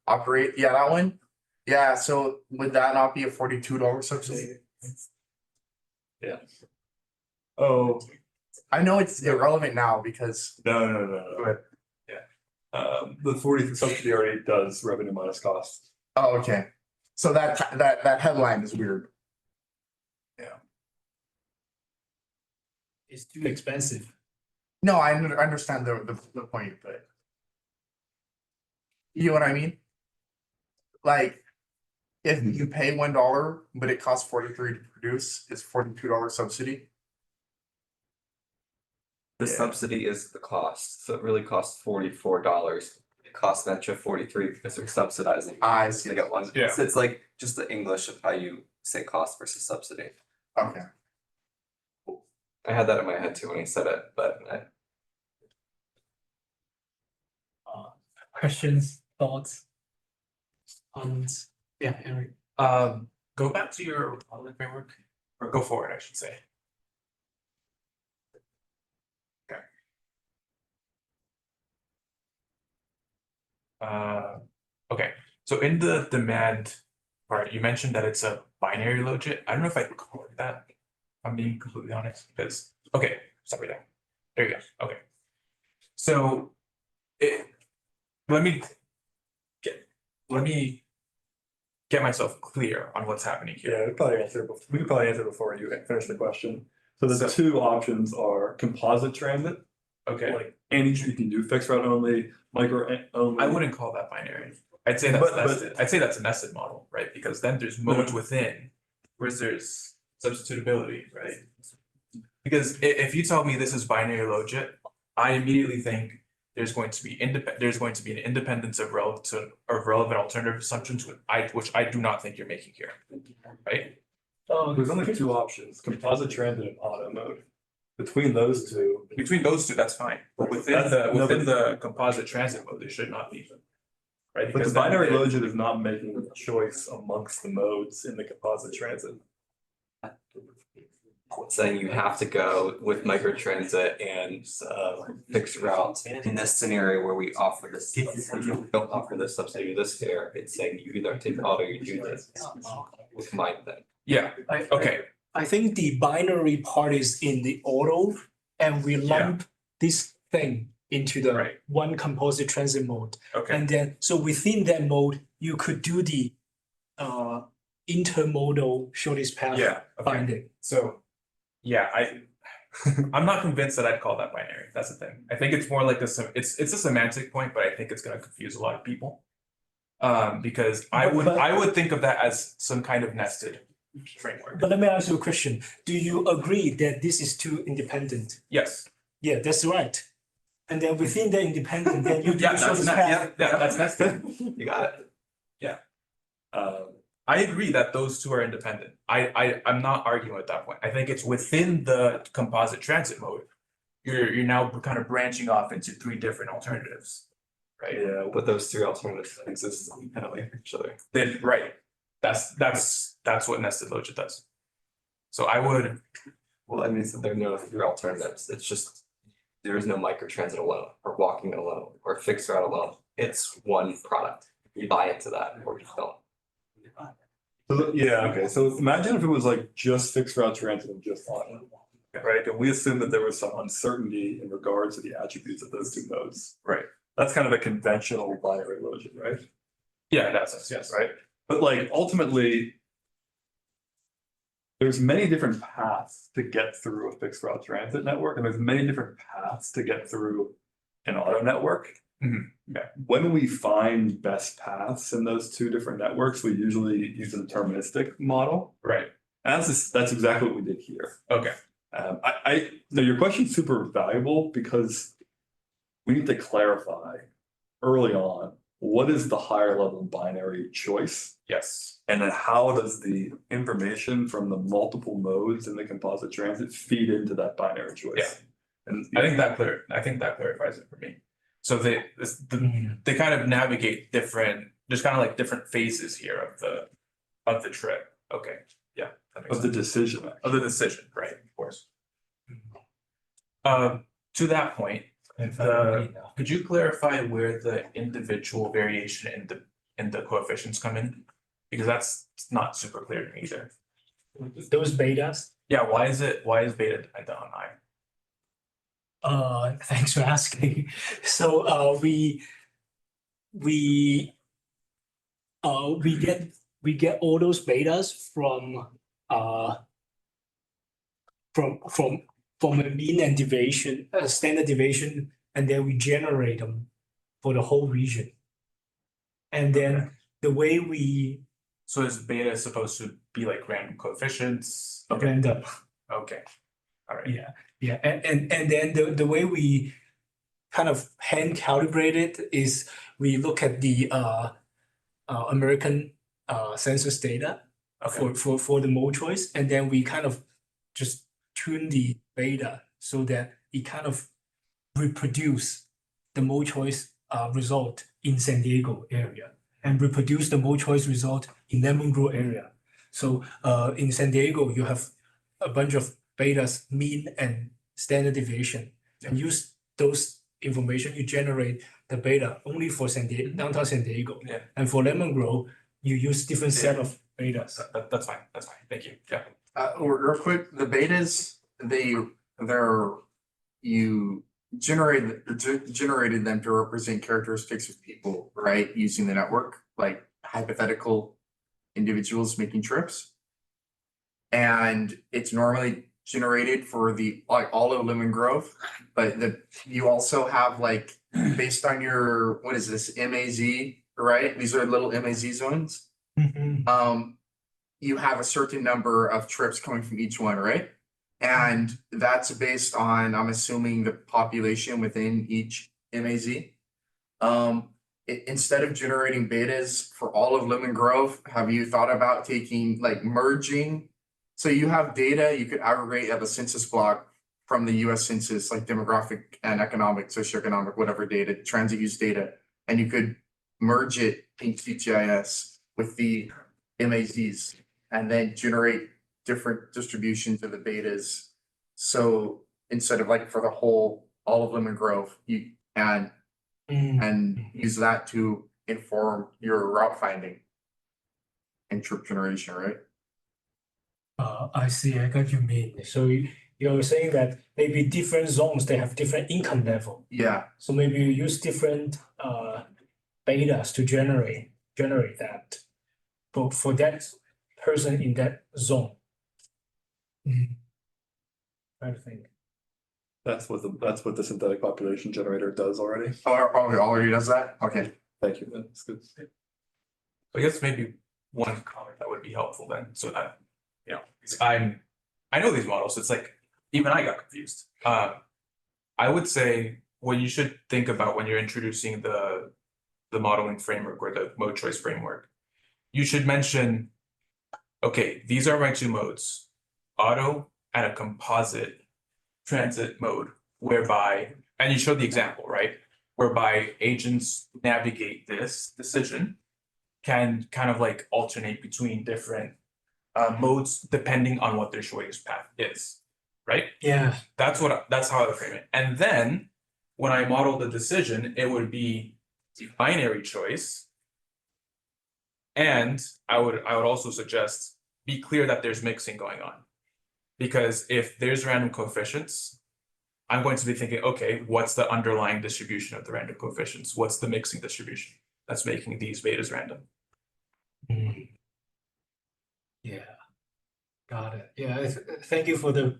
operate, yeah, that one? Yeah, so would that not be a $42 subsidy? Yeah. Oh. I know it's irrelevant now because. No. Go ahead. Yeah. The 40 subsidy already does revenue minus cost. Oh, okay. So that headline is weird. Yeah. It's too expensive. No, I understand the point, but. You know what I mean? Like, if you pay $1, but it costs $43 to produce, it's $42 subsidy. The subsidy is the cost, so it really costs $44. It costs Metro 43 because they're subsidizing. I see. They get one. Yeah. So it's like just the English of how you say cost versus subsidy. Okay. I had that in my head too when he said it, but Questions, thoughts? Yeah, Eric. Go back to your modeling framework, or go forward, I should say. Okay. Okay, so in the demand part, you mentioned that it's a binary logit. I don't know if I call it that. I'm being completely honest, because, okay, stop right there. There you go, okay. So let me get myself clear on what's happening here. Yeah, we could probably answer before you finish the question. So the two options are composite transit. Okay. Like you can do fixed route only, micro only. I wouldn't call that binary. I'd say that's nested. I'd say that's a nested model, right? Because then there's modes within, whereas there's substitutability, right? Because if you tell me this is binary logit, I immediately think there's going to be an independence of relevant alternative assumptions, which I do not think you're making here, right? There's only two options: composite transit and auto mode. Between those two, that's fine. But within the composite transit mode, there should not be, right? But the binary logit is not making a choice amongst the modes in the composite transit. saying you have to go with microtransit and fixed route. In this scenario where we offer this, you don't offer this subsidy this here, it's saying you either take auto or you do this. We'll combine them. Yeah, okay. I think the binary part is in the auto, and we lump this thing into the one composite transit mode. Okay. And then, so within that mode, you could do the intermodal shortest path finding. So, yeah, I'm not convinced that I'd call that binary. That's the thing. I think it's more like it's a semantic point, but I think it's going to confuse a lot of people. Because I would think of that as some kind of nested framework. But let me ask you a question. Do you agree that this is too independent? Yes. Yeah, that's right. And then within the independent, then you do the shortest path. That's nested. You got it. Yeah. I agree that those two are independent. I'm not arguing at that point. I think it's within the composite transit mode. You're now kind of branching off into three different alternatives, right? Yeah, but those three alternatives exist independently of each other. Then right, that's what nested logit does. So I would. Well, I mean, so there are no three alternatives. It's just there is no microtransit alone, or walking alone, or fixed route alone. It's one product. You buy into that, or you don't. So, yeah, okay, so imagine if it was like just fixed route transit and just auto, right? And we assume that there was some uncertainty in regards to the attributes of those two modes. Right. That's kind of a conventional binary logit, right? Yeah, that's yes. Right, but like ultimately, there's many different paths to get through a fixed route transit network, and there's many different paths to get through an auto network. Yeah. When we find best paths in those two different networks, we usually use a deterministic model. Right. And that's exactly what we did here. Okay. Now your question's super valuable because we need to clarify early on, what is the higher level binary choice? Yes. And then how does the information from the multiple modes in the composite transit feed into that binary choice? Yeah. And I think that clarifies it for me. So they kind of navigate different, there's kind of like different phases here of the trip. Okay, yeah. That makes of the sense. decision. Of the decision, right, of course. To that point, could you clarify where the individual variation in the coefficients come in? Because that's not super clear to me either. Those betas? Yeah, why is beta dependent on I? Thanks for asking. So we get all those betas from a mean and deviation, standard deviation, and then we generate them for the whole region. And then the way we. So is beta supposed to be like random coefficients? Random. Okay. All right. Yeah, and then the way we kind of hand calibrate it is we look at the American census data for the mode choice, and then we kind of just tune the beta so that it kind of reproduce the mode choice result in San Diego area and reproduce the mode choice result in Lemon Grove area. So in San Diego, you have a bunch of betas, mean and standard deviation, and use those information, you generate the beta only for downtown San Diego. Yeah. And for Lemon Grove, you use different set of betas. That's fine. Thank you. Yeah. Real quick, the betas, you generated them to represent characteristics of people, right? Using the network, like hypothetical individuals making trips. And it's normally generated for all of Lemon Grove, but you also have like, based on your, what is this, MAZ, right? These are little MAZ zones. You have a certain number of trips coming from each one, right? And that's based on, I'm assuming, the population within each MAZ. Instead of generating betas for all of Lemon Grove, have you thought about merging? So you have data, you could aggregate at a census block from the US Census, like demographic and economic, socioeconomic, whatever data, transit use data, and you could merge it in QGIS with the MAZs and then generate different distributions of the betas. So instead of for all of Lemon Grove, you and use that to inform your route finding and trip generation, right? I see, I got you mean. So you're saying that maybe different zones, they have different income level. Yeah. So maybe you use different betas to generate that for that person in that zone. Trying to think. That's what the synthetic population generator does already. Oh, it already does that? Okay. Thank you. That's good. I guess maybe one comment that would be helpful then, so that, because I know these models, it's like, even I got confused. I would say what you should think about when you're introducing the modeling framework or the mode choice framework, you should mention, okay, these are my two modes, auto and a composite transit mode, whereby, and you showed the example, right? Whereby agents navigate this decision can kind of alternate between different modes depending on what their choice path is, right? Yeah. That's how I would frame it. And then when I model the decision, it would be a binary choice. And I would also suggest be clear that there's mixing going on. Because if there's random coefficients, I'm going to be thinking, okay, what's the underlying distribution of the random coefficients? What's the mixing distribution that's making these betas random? Yeah, got it. Yeah, thank you for the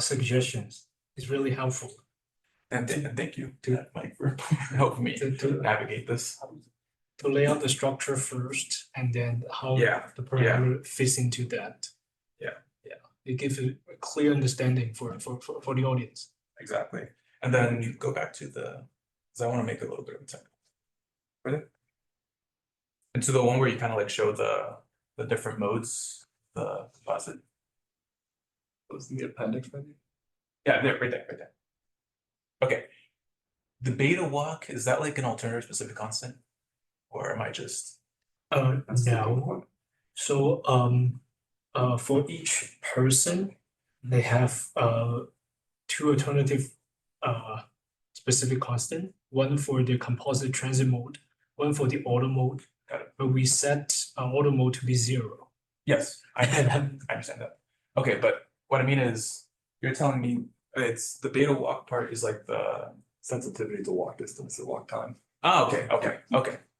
suggestions. It's really helpful. And thank you to Mike for helping me to navigate this. To lay out the structure first, and then how the parameter fits into that. Yeah, it gives a clear understanding for the audience. Exactly. And then you go back to because I want to make a little bit of a technical. Really? And to the one where you kind of show the different modes, the composite. Was in the appendix maybe? Yeah, right there. Okay. The beta walk, is that an alternative specific constant? Or am I just? No. So for each person, they have two alternative specific constant, one for the composite transit mode, one for the auto mode. But we set auto mode to be 0. Yes, I understand that. Okay, but what I mean is, you're telling me it's the beta walk part is the sensitivity to walk distance and walk time. Oh, okay,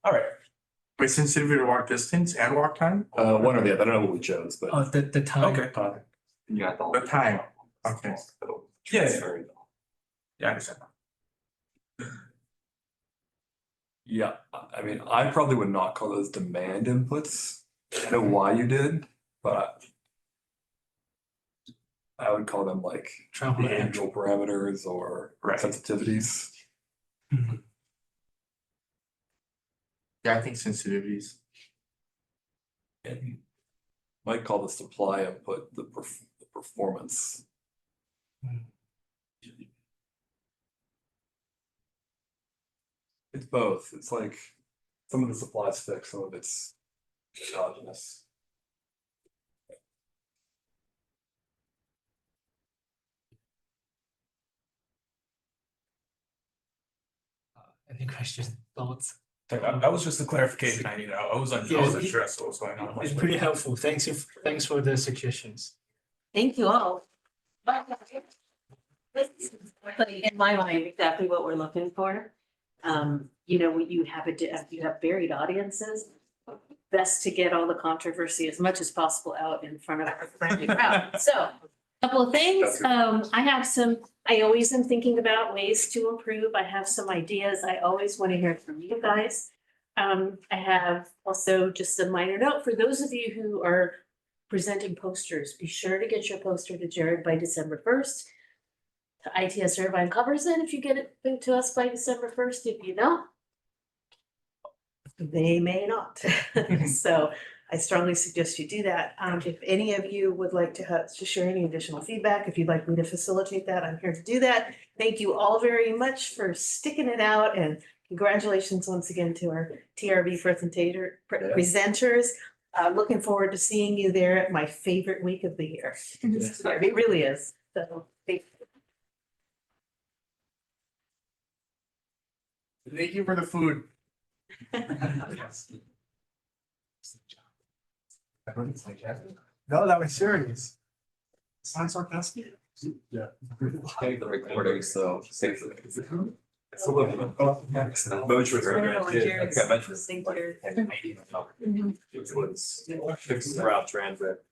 all right. Wait, sensitivity to walk distance and walk time? One or the other. I don't know what we chose, but the time. Okay. Yeah, the time. Okay. Yeah, I understand that. Yeah, I mean, I probably would not call those demand inputs. I know why you did, but I would call them like behavioral parameters or sensitivities. Yeah, I think sensitivities. And might call the supply input the performance. It's both. It's like some of the supply is fixed, some of it's exogenous. Any questions, thoughts? That was just a clarification I needed. I wasn't sure as to what was going on. It's pretty helpful. Thanks for the suggestions. Thank you all. In my mind, exactly what we're looking for. You know, when you have you have varied audiences, best to get all the controversy as much as possible out in front of a friendly crowd. So, couple of things. I always am thinking about ways to improve. I have some ideas. I always want to hear from you guys. I have also just a minor note for those of you who are presenting posters, be sure to get your poster to Jared by December 1st. The ITS Irvine covers it if you get it to us by December 1st. If you don't, they may not. So I strongly suggest you do that. If any of you would like to share any additional feedback, if you'd like me to facilitate that, I'm here to do that. Thank you all very much for sticking it out, and congratulations once again to our TRB presenters. Looking forward to seeing you there at my favorite week of the year. It really is. So thank you. Thank you for the food. No, that was serious. Sounds sarcastic. Yeah. Take the recording, so safely. It's a little bit. Motion. Thank you. It was 6 route transit.